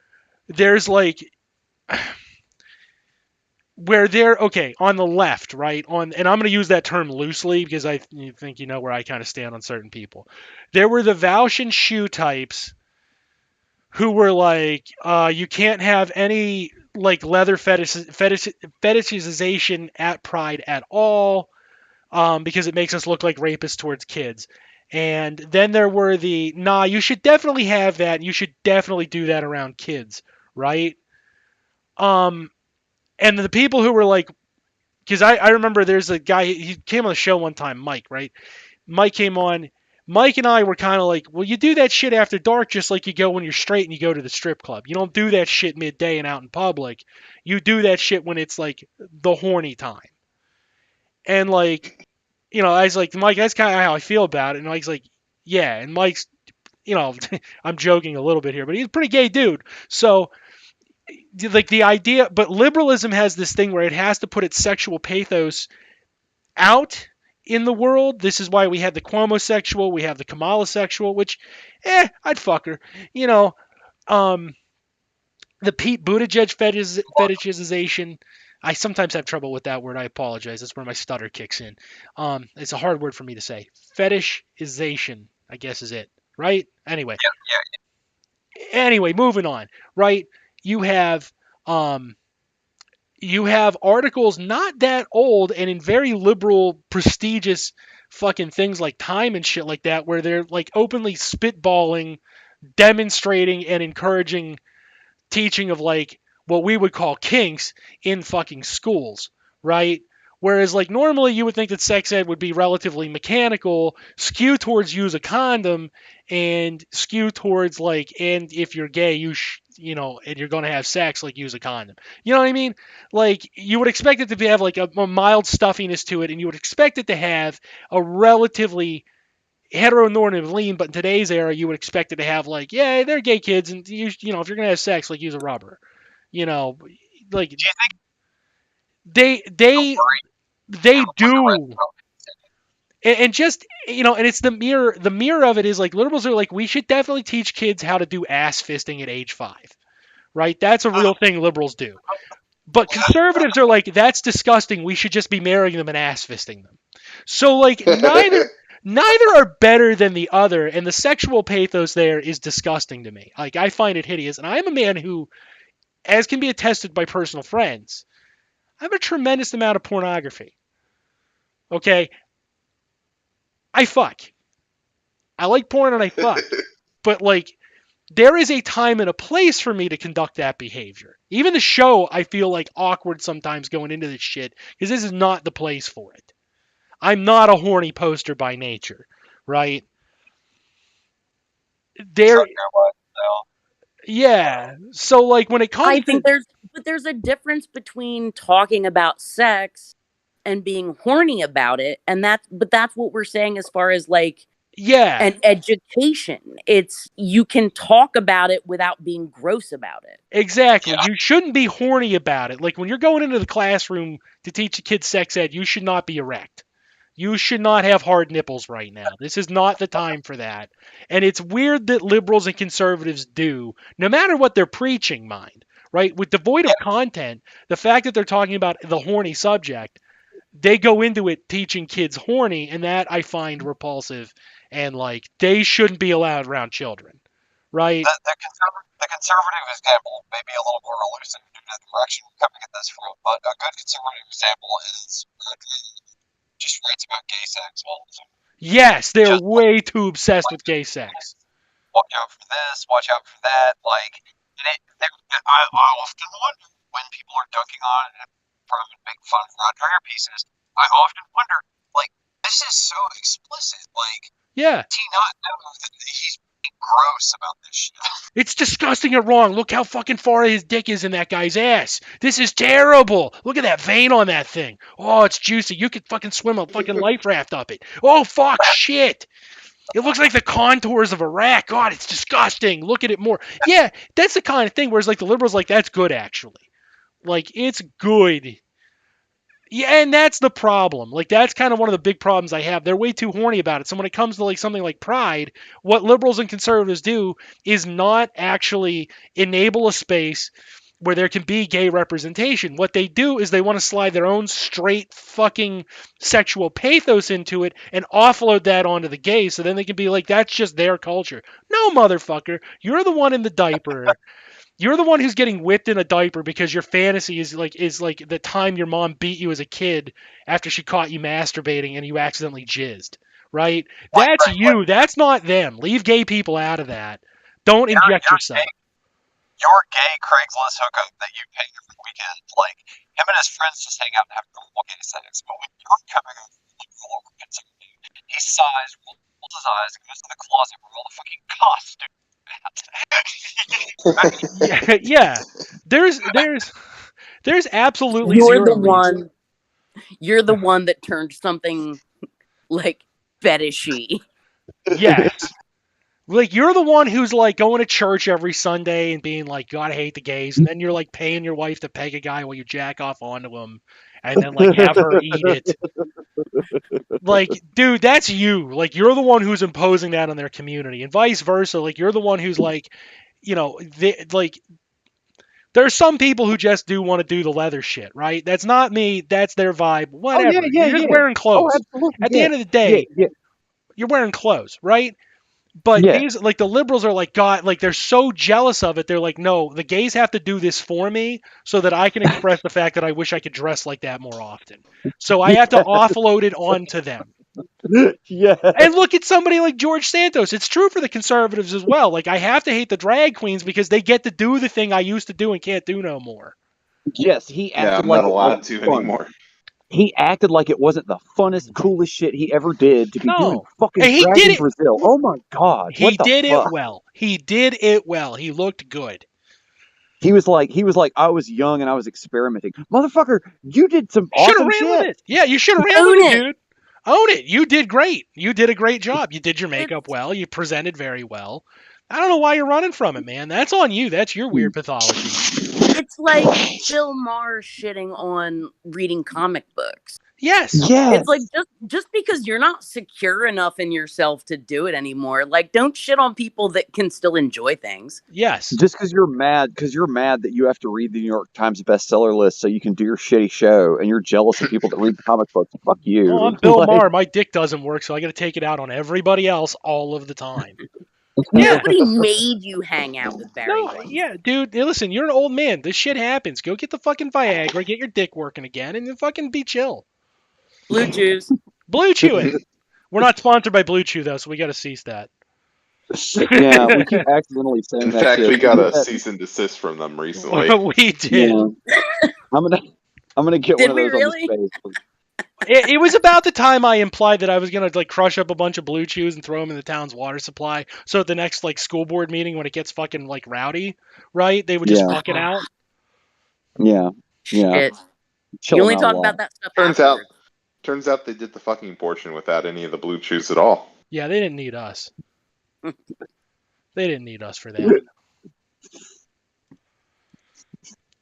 there's like where they're okay on the left, right? On and I'm going to use that term loosely because I think you know where I kind of stand on certain people. There were the Vaush and Shoe types who were like, you can't have any like leather fetishization at Pride at all, because it makes us look like rapists towards kids. And then there were the nah, you should definitely have that. And you should definitely do that around kids, right? And the people who were like, because I remember there's a guy, he came on the show one time, Mike, right? Mike came on. Mike and I were kind of like, well, you do that shit after dark just like you go when you're straight and you go to the strip club. You don't do that shit midday and out in public. You do that shit when it's like the horny time. And like, you know, I was like, Mike, that's kind of how I feel about it. And Mike's like, yeah. And Mike's, you know, I'm joking a little bit here, but he's a pretty gay dude. So like the idea, but liberalism has this thing where it has to put its sexual pathos out in the world. This is why we had the Cuomo sexual, we have the Kamala sexual, which, I'd fuck her. You know, the Pete Buttigieg fetishization. I sometimes have trouble with that word. I apologize. That's where my stutter kicks in. It's a hard word for me to say. Fetishization, I guess, is it. Right? Anyway. Anyway, moving on. Right? You have articles not that old and in very liberal, prestigious fucking things like Time and shit like that, where they're like openly spitballing, demonstrating, and encouraging teaching of like what we would call kinks in fucking schools, right? Whereas like normally you would think that sex ed would be relatively mechanical, skew towards use a condom, and skew towards like, and if you're gay, and you're going to have sex, like use a condom. You know what I mean? Like you would expect it to have like a mild stuffiness to it, and you would expect it to have a relatively heteronormative lean, but in today's era, you would expect it to have like, yeah, they're gay kids, and if you're gonna have sex, like use a rubber, you know, like Do you think they they'll they worry they about fucking right do, and just and it's the mirror of it is like liberals are like, we should definitely teach kids how to do ass fisting at age 5, right? That's a real thing liberals do. But conservatives are like, that's disgusting. We should just be marrying them and ass fisting them. So like neither are better than the other, and the sexual pathos there is disgusting to me. Like I find it hideous, and I am a man who, as can be attested by personal friends, I have a tremendous amount of pornography. Okay, I fuck. I like porn and I fuck, but like there is a time and a place for me to conduct that behavior. Even the show, I feel like awkward sometimes going into this shit because this is not the place for it. I'm not a horny poster by nature, right? There, yeah. So like when it comes I think there's a difference between talking about sex and being horny about it, and that's what we're saying as far as like yeah, an education. It's you can talk about it without being gross about it. exactly. You shouldn't be horny about it. Like when you're going into the classroom to teach a kid sex ed, you should not be erect. You should not have hard nipples right now. This is not the time for that. And it's weird that liberals and conservatives do, no matter what they're preaching, mind, right? With devoid of content, the fact that they're talking about the horny subject, they go into it teaching kids horny, and that I find repulsive. And like, they shouldn't be allowed around children, right? The conservative example may be a little more elusive due to the direction we're coming at this from, but a good conservative example is just writes about gay sex all the time. Yes, they're way too obsessed with gay sex. Watch out for this, watch out for that. Like, I often wonder when people are dunking on it from and making fun for unfair pieces. I often wonder, like, this is so explicit. Like, Yeah. does he not know that he's being gross about this shit? It's disgusting and wrong. Look how fucking far his dick is in that guy's ass. This is terrible. Look at that vein on that thing. Oh, it's juicy. You could fucking swim a fucking life raft up it. Oh, fuck, shit. It looks like the contours of a rat. God, it's disgusting. Look at it more. Yeah, that's the kind of thing. Whereas like the liberals, like that's good actually. Like it's good. Yeah, and that's the problem. Like that's kind of one of the big problems I have. They're way too horny about it. So when it comes to like something like pride, what liberals and conservatives do is not actually enable a space where there can be gay representation. What they do is they want to slide their own straight fucking sexual pathos into it and offload that onto the gays so then they can be like, that's just their culture. No, motherfucker. You're the one in the diaper. You're the one who's getting whipped in a diaper because your fantasy is like the time your mom beat you as a kid after she caught you masturbating and you accidentally jizzed, right? That's you. That's not them. Leave gay people out of that. Don't inject yourself. Your gay Craigslist hookup that you pay every weekend, like him and his friends just hang out and have normal gay sex. But when you're coming over over conservative, he sighs, rolls his eyes, and goes to the closet where all the fucking costumes. Yeah. There's absolutely You're zero the reason. one. You're the one that turned something like fetishy. Yes. Like you're the one who's like going to church every Sunday and being like, God, I hate the gays, and then you're like paying your wife to peg a guy while you jack off onto him, and then like have her eat it. Like, dude, that's you. Like you're the one who's imposing that on their community, and vice versa. Like you're the one who's like, like there's some people who just do want to do the leather shit, right? That's not me. That's their vibe. Whatever. You're just wearing clothes. absolutely. At the end of the day, you're wearing clothes, right? But these, like the liberals are like, God, like they're so jealous of it. They're like, no, the gays have to do this for me so that I can express the fact that I wish I could dress like that more often. So I have to offload it onto them. Yeah. And look at somebody like George Santos. It's true for the conservatives as well. Like, I have to hate the drag queens because they get to do the thing I used to do and can't do no more. Yes, he Yeah, acted I'm like not it allowed wasn't to fun. anymore. He acted like it wasn't the funnest, coolest shit he ever did to be doing No. fucking And he drag did in it. Brazil. Oh my god, He what the did it fuck? well. He did it well. He looked good. He was like, I was young and I was experimenting. Motherfucker, you did some You should have awesome ran with shit. it. Yeah, you should have ran with Own it, it. dude. Own it. You did great. You did a great job. You did your makeup well. You presented very well. I don't know why you're running from it, man. That's on you. That's your weird pathology. It's like Bill Maher shitting on reading comic books. Yes. Yes. It's like just because you're not secure enough in yourself to do it anymore, like don't shit on people that can still enjoy things. Yes. Just because you're mad that you have to read the New York Times bestseller list so you can do your shitty show, and you're jealous of people that read comic books. Fuck you. Well, I'm Bill Like, Maher. My dick doesn't work, so I got to take it out on everybody else all of the time. Yeah. Nobody made you hang out with Barry No, White. yeah, dude. Listen, you're an old man. This shit happens. Go get the fucking Viagra, get your dick working again, and then fucking be chill. Blue Chews. Blue Chew it. We're not sponsored by Blue Chew though, so we got to cease that. yeah, we keep accidentally saying In that fact, shit. we got a cease and desist from them recently. We did. Yeah. I'm gonna get Did one of we those really? on the space. It was about the time I implied that I was gonna like crush up a bunch of Blue Chews and throw them in the town's water supply. So at the next like school board meeting when it gets fucking like rowdy, right? They would just Yeah. fuck it out. Yeah. Shit. Chill You only out a talk lot. about that stuff Turns afterwards. out they did the fucking portion without any of the blue chews at all. Yeah, they didn't need us. They didn't need us for that.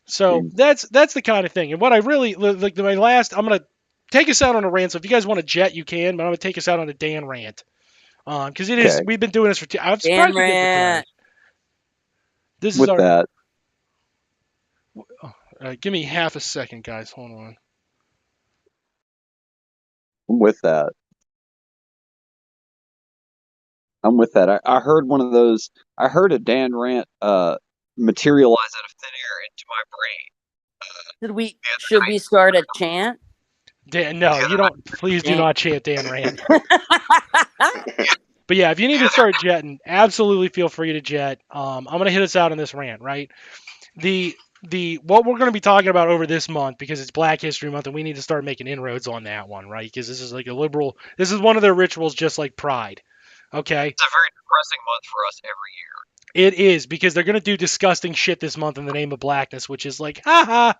So that's the kind of thing. And what I really like, my last, I'm gonna take us out on a rant. So if you guys want to jet, you can, but I'm gonna take us out on a Dan rant. Because it is, Okay. we've been doing this for I'm Dan surprised we did it for 2 hours. rant. This is With our. that, Give me half a second, guys. Hold on. I'm with that. I heard one of those. I heard a Dan rant materialize out of thin air into my brain. Should we start a chant? Dan, no, you don't. Please do not chant Dan rant. But yeah, if you need to start jetting, absolutely feel free to jet. I'm gonna hit us out on this rant, right? The what we're gonna be talking about over this month, because it's Black History Month and we need to start making inroads on that one, right? Because this is like a liberal. This is one of their rituals, just like Pride. Okay. It's a very depressing month for us every year. It is, because they're gonna do disgusting shit this month in the name of blackness, which is like, haha.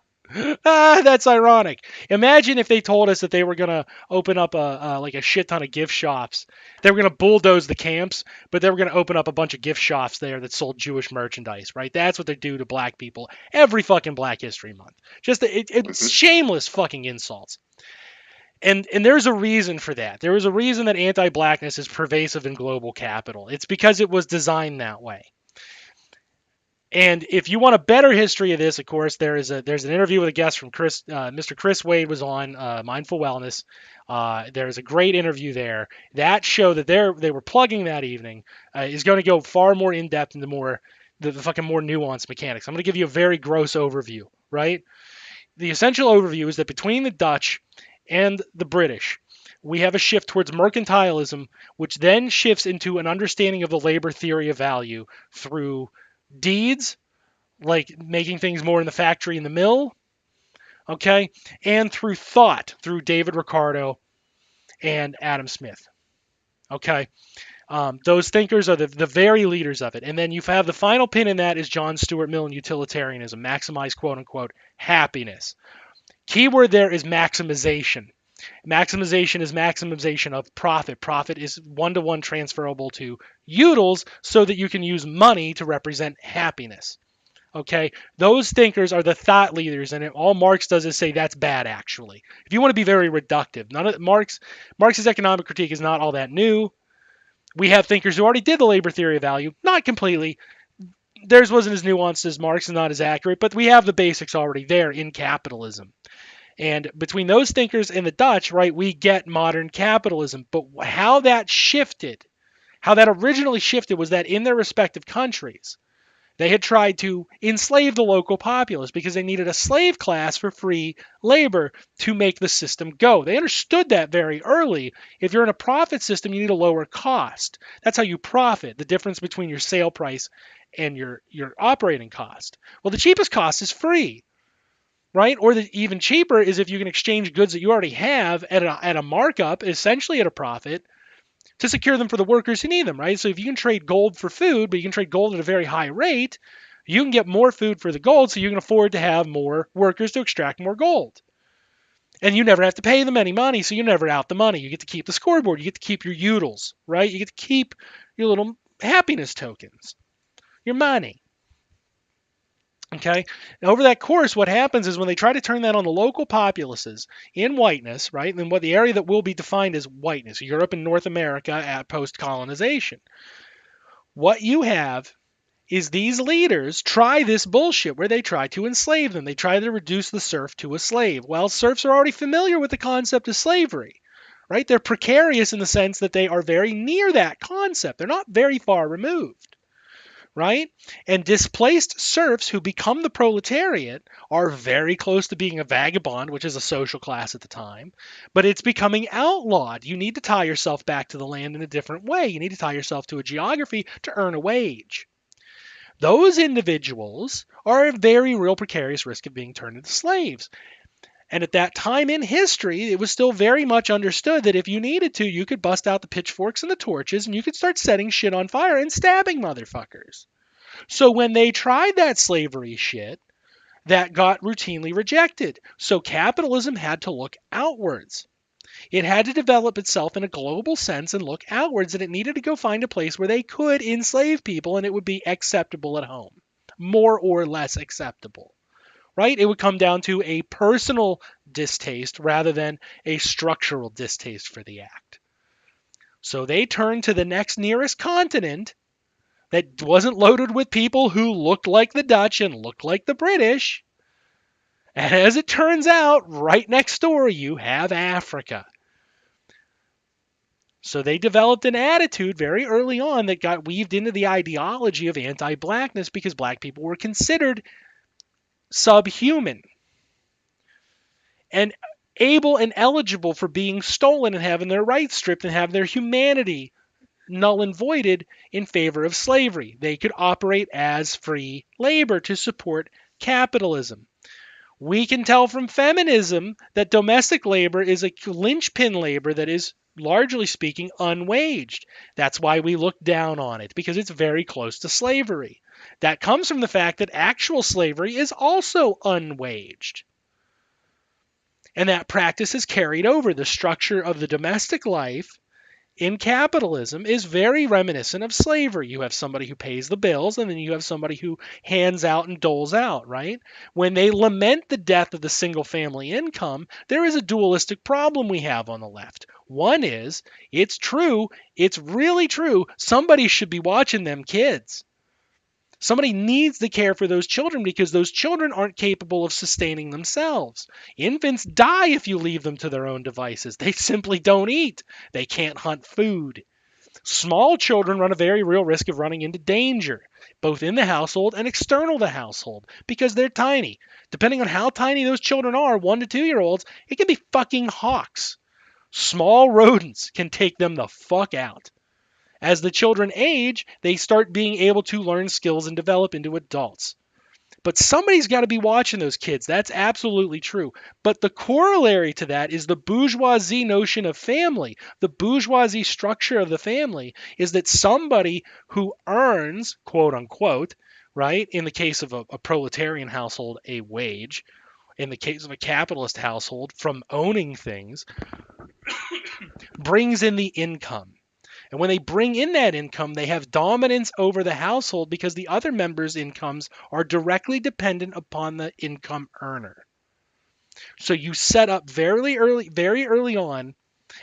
That's ironic. Imagine if they told us that they were gonna open up like a shit ton of gift shops. They were gonna bulldoze the camps, but they were gonna open up a bunch of gift shops there that sold Jewish merchandise. Right? That's what they do to black people every fucking Black History Month. Just it's shameless fucking insults. And there's a reason for that. There is a reason that anti-blackness is pervasive in global capital. It's because it was designed that way. And if you want a better history of this, of course, there's an interview with a guest from Mr. Chris Wade was on Mindful Wellness. There's a great interview there. That show that they were plugging that evening is going to go far more in depth into the fucking more nuanced mechanics. I'm going to give you a very gross overview, right? The essential overview is that between the Dutch and the British, we have a shift towards mercantilism, which then shifts into an understanding of the labor theory of value through deeds, like making things more in the factory and the mill, okay, and through thought, through David Ricardo and Adam Smith, okay. Those thinkers are the very leaders of it. And then you have the final pin in that is John Stuart Mill and utilitarianism, maximize quote unquote happiness. Keyword there is maximization. Maximization is maximization of profit. Profit is one-to-one transferable to utils so that you can use money to represent happiness. Okay, those thinkers are the thought leaders, and all Marx does is say that's bad. Actually, if you want to be very reductive, Marx's economic critique is not all that new. We have thinkers who already did the labor theory of value, not completely. Theirs wasn't as nuanced as Marx and not as accurate, but we have the basics already there in capitalism. And between those thinkers and the Dutch, right, we get modern capitalism. But how that shifted, how that originally shifted was that in their respective countries, They had tried to enslave the local populace because they needed a slave class for free labor to make the system go. They understood that very early. If you're in a profit system, you need a lower cost. That's how you profit, the difference between your sale price and your operating cost. Well, the cheapest cost is free, right? Or the even cheaper is if you can exchange goods that you already have at a markup, essentially at a profit, to secure them for the workers who need them, right? So if you can trade gold for food, but you can trade gold at a very high rate, you can get more food for the gold, so you can afford to have more workers to extract more gold. And you never have to pay them any money, so you're never out the money. You get to keep the scoreboard. You get to keep your utils, right? You get to keep your little happiness tokens, your money. Okay. Now, over that course, what happens is when they try to turn that on the local populaces in whiteness, right? And then what the area that will be defined as whiteness, Europe and North America at post-colonization. What you have is these leaders try this bullshit where they try to enslave them. They try to reduce the serf to a slave. Well, serfs are already familiar with the concept of slavery, right? They're precarious in the sense that they are very near that concept. They're not very far removed, right? And displaced serfs who become the proletariat are very close to being a vagabond, which is a social class at the time, but it's becoming outlawed. You need to tie yourself back to the land in a different way. You need to tie yourself to a geography to earn a wage. Those individuals are a very real precarious risk of being turned into slaves. And at that time in history, it was still very much understood that if you needed to, you could bust out the pitchforks and the torches and you could start setting shit on fire and stabbing motherfuckers. So when they tried that slavery shit, that got routinely rejected. So capitalism had to look outwards. It had to develop itself in a global sense and look outwards, and it needed to go find a place where they could enslave people and it would be acceptable at home, more or less acceptable, right? It would come down to a personal distaste rather than a structural distaste for the act. So they turned to the next nearest continent that wasn't loaded with people who looked like the Dutch and looked like the British. And as it turns out, right next door, you have Africa. So they developed an attitude very early on that got weaved into the ideology of anti-blackness because black people were considered subhuman and able and eligible for being stolen and having their rights stripped and having their humanity null and voided in favor of slavery. They could operate as free labor to support capitalism. We can tell from feminism that domestic labor is a linchpin labor that is, largely speaking, unwaged. That's why we look down on it, because it's very close to slavery. That comes from the fact that actual slavery is also unwaged. And that practice is carried over. The structure of the domestic life in capitalism is very reminiscent of slavery. You have somebody who pays the bills, and then you have somebody who hands out and doles out, right? When they lament the death of the single family income, there is a dualistic problem we have on the left. One is, it's true, it's really true, somebody should be watching them kids. Somebody needs to care for those children because those children aren't capable of sustaining themselves. Infants die if you leave them to their own devices. They simply don't eat. They can't hunt food. Small children run a very real risk of running into danger, both in the household and external to the household, because they're tiny. Depending on how tiny those children are, 1 to 2 year olds, it can be fucking hawks. Small rodents can take them the fuck out. As the children age, they start being able to learn skills and develop into adults. But somebody's got to be watching those kids. That's absolutely true. But the corollary to that is the bourgeoisie notion of family. The bourgeoisie structure of the family is that somebody who earns, quote unquote, right, in the case of a proletarian household, a wage, in the case of a capitalist household, from owning things, brings in the income. And when they bring in that income, they have dominance over the household because the other members' incomes are directly dependent upon the income earner. So you set up very early on,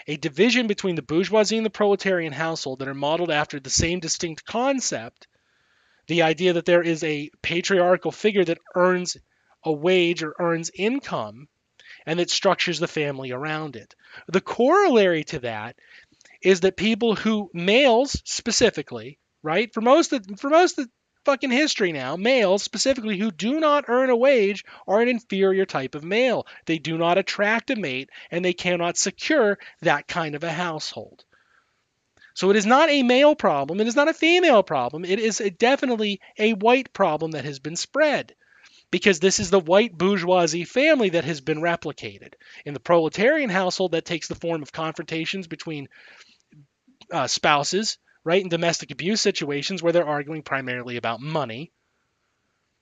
a division between the bourgeoisie and the proletarian household that are modeled after the same distinct concept, the idea that there is a patriarchal figure that earns a wage or earns income and that structures the family around it. The corollary to that is that people who, males specifically, right? For most of fucking history now, males specifically who do not earn a wage are an inferior type of male. They do not attract a mate, and they cannot secure that kind of a household. So it is not a male problem. It is not a female problem. It is definitely a white problem that has been spread, because this is the white bourgeoisie family that has been replicated. In the proletarian household, that takes the form of confrontations between spouses, right, in domestic abuse situations where they're arguing primarily about money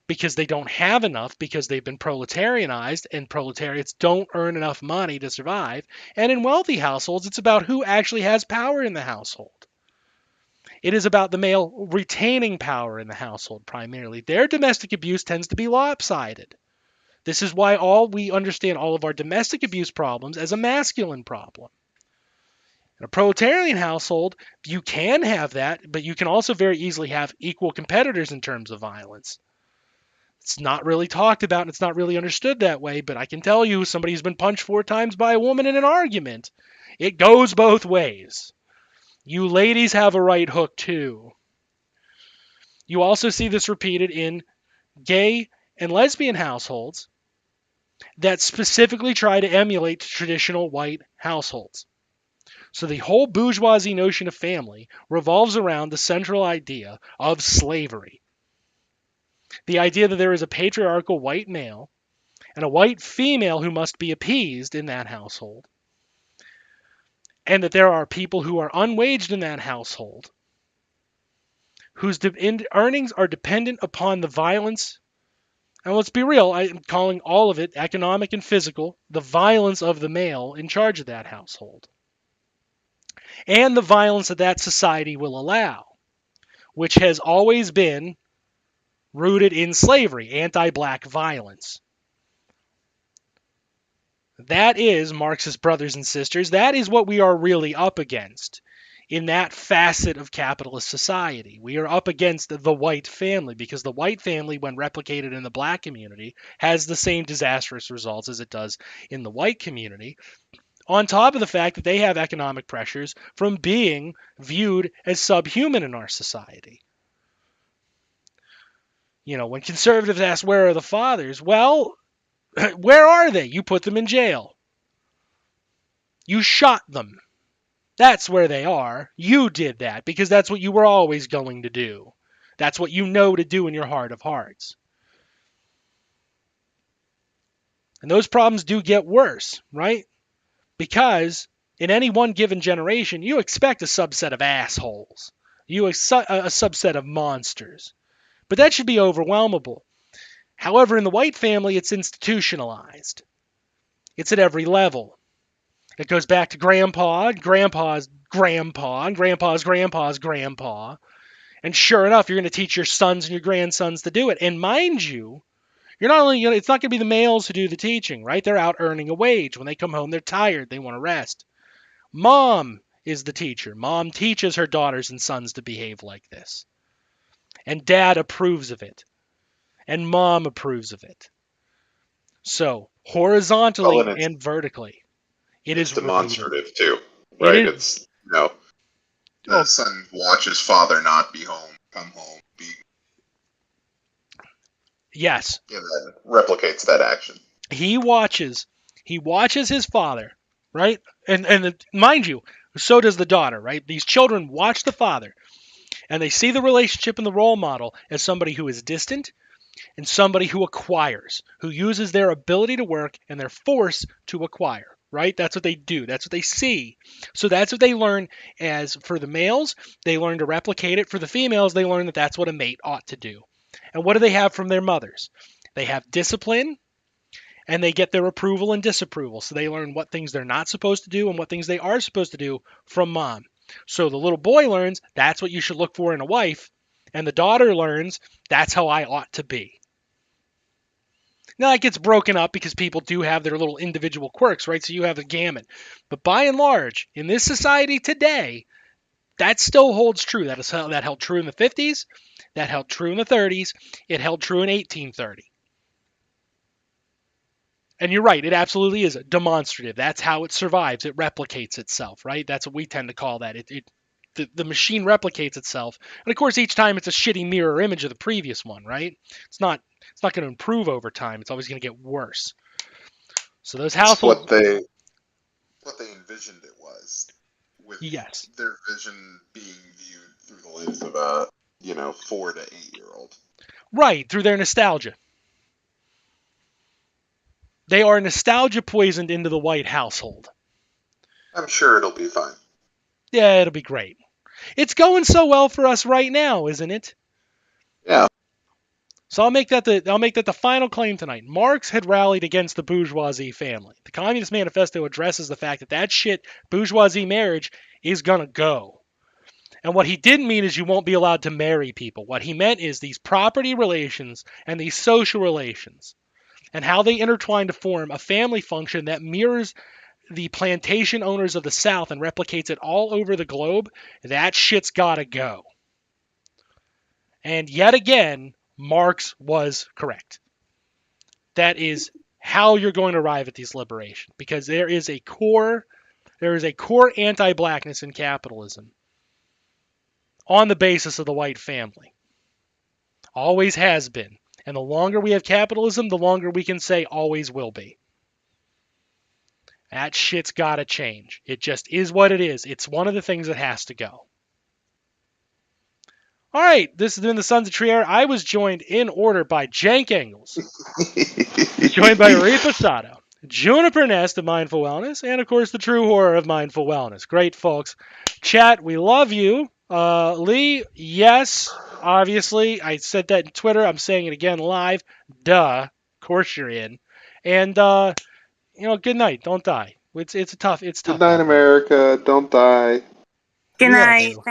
because they don't have enough, because they've been proletarianized, and proletariats don't earn enough money to survive. And in wealthy households, it's about who actually has power in the household. It is about the male retaining power in the household primarily. Their domestic abuse tends to be lopsided. This is why we understand all of our domestic abuse problems as a masculine problem. In a proletarian household, you can have that, but you can also very easily have equal competitors in terms of violence. It's not really talked about, and it's not really understood that way, but I can tell you, somebody who's been punched 4 times by a woman in an argument, it goes both ways. You ladies have a right hook too. You also see this repeated in gay and lesbian households that specifically try to emulate traditional white households. So the whole bourgeoisie notion of family revolves around the central idea of slavery. The idea that there is a patriarchal white male and a white female who must be appeased in that household, and that there are people who are unwaged in that household whose earnings are dependent upon the violence. And let's be real, I'm calling all of it, economic and physical, the violence of the male in charge of that household. And the violence that society will allow, which has always been rooted in slavery, anti-black violence. That is, Marxist brothers and sisters, that is what we are really up against in that facet of capitalist society. We are up against the white family, because the white family, when replicated in the black community, has the same disastrous results as it does in the white community, on top of the fact that they have economic pressures from being viewed as subhuman in our society. You know, when conservatives ask, where are the fathers? Well, where are they? You put them in jail. You shot them. That's where they are. You did that because that's what you were always going to do. That's what you know to do in your heart of hearts. And those problems do get worse, right? Because in any one given generation, you expect a subset of assholes. You expect a subset of monsters. But that should be overwhelmable. However, in the white family, it's institutionalized. It's at every level. It goes back to grandpa, grandpa's grandpa, and grandpa's grandpa's grandpa. And sure enough, you're going to teach your sons and your grandsons to do it. And mind you, you're not only it's not going to be the males who do the teaching, right? They're out earning a wage. When they come home, they're tired. They want to rest. Mom is the teacher. Mom teaches her daughters and sons to behave like this. And dad approves of it. And mom approves of it. So, horizontally and vertically, it is demonstrative too, right? It's, the son watches father not be home, come home, be. Yes. Yeah, that replicates that action. He watches his father, right? And mind you, so does the daughter, right? These children watch the father, and they see the relationship and the role model as somebody who is distant and somebody who acquires, who uses their ability to work and their force to acquire, right? That's what they do. That's what they see. So that's what they learn. As for the males, they learn to replicate it. For the females, they learn that that's what a mate ought to do. And what do they have from their mothers? They have discipline, and they get their approval and disapproval. So they learn what things they're not supposed to do and what things they are supposed to do from mom. So the little boy learns that's what you should look for in a wife, and the daughter learns that's how I ought to be. Now, it gets broken up because people do have their little individual quirks, right? So you have a gamut. But by and large, in this society today, that still holds true. That held true in the 50s. That held true in the 30s. It held true in 1830. And you're right, it absolutely is demonstrative. That's how it survives. It replicates itself, right? That's what we tend to call that. the machine replicates itself, and of course each time it's a shitty mirror image of the previous one, right? It's not going to improve over time. It's always going to get worse. So those household, what they envisioned it was, with yes, their vision being viewed through the lens of a 4 to 8-year-old. right, through their nostalgia. They are nostalgia poisoned into the white household. I'm sure it'll be fine. Yeah, it'll be great. It's going so well for us right now, isn't it? Yeah. So I'll make that the final claim tonight. Marx had rallied against the bourgeoisie family. The Communist Manifesto addresses the fact that shit, bourgeoisie marriage, is gonna go. And what he didn't mean is you won't be allowed to marry people. What he meant is these property relations and these social relations and how they intertwine to form a family function that mirrors the plantation owners of the South and replicates it all over the globe. That shit's gotta go. And yet again, Marx was correct. That is how you're going to arrive at these liberations, because there is a core anti-blackness in capitalism on the basis of the white family. Always has been. And the longer we have capitalism, the longer we can say always will be. That shit's got to change. It just is what it is. It's one of the things that has to go. All right, this has been the Sons of Trier. I was joined in order by Jank Engels, joined by Repa Sato, Juniper Nest of Mindful Wellness, and of course the true horror of Mindful Wellness. Great folks. Chat, we love you. Lee, yes, obviously. I said that in Twitter. I'm saying it again live. Duh. Of course you're in. And good night. Don't die. It's tough. Good night, America. Don't die. Good We gotta night. do. Thank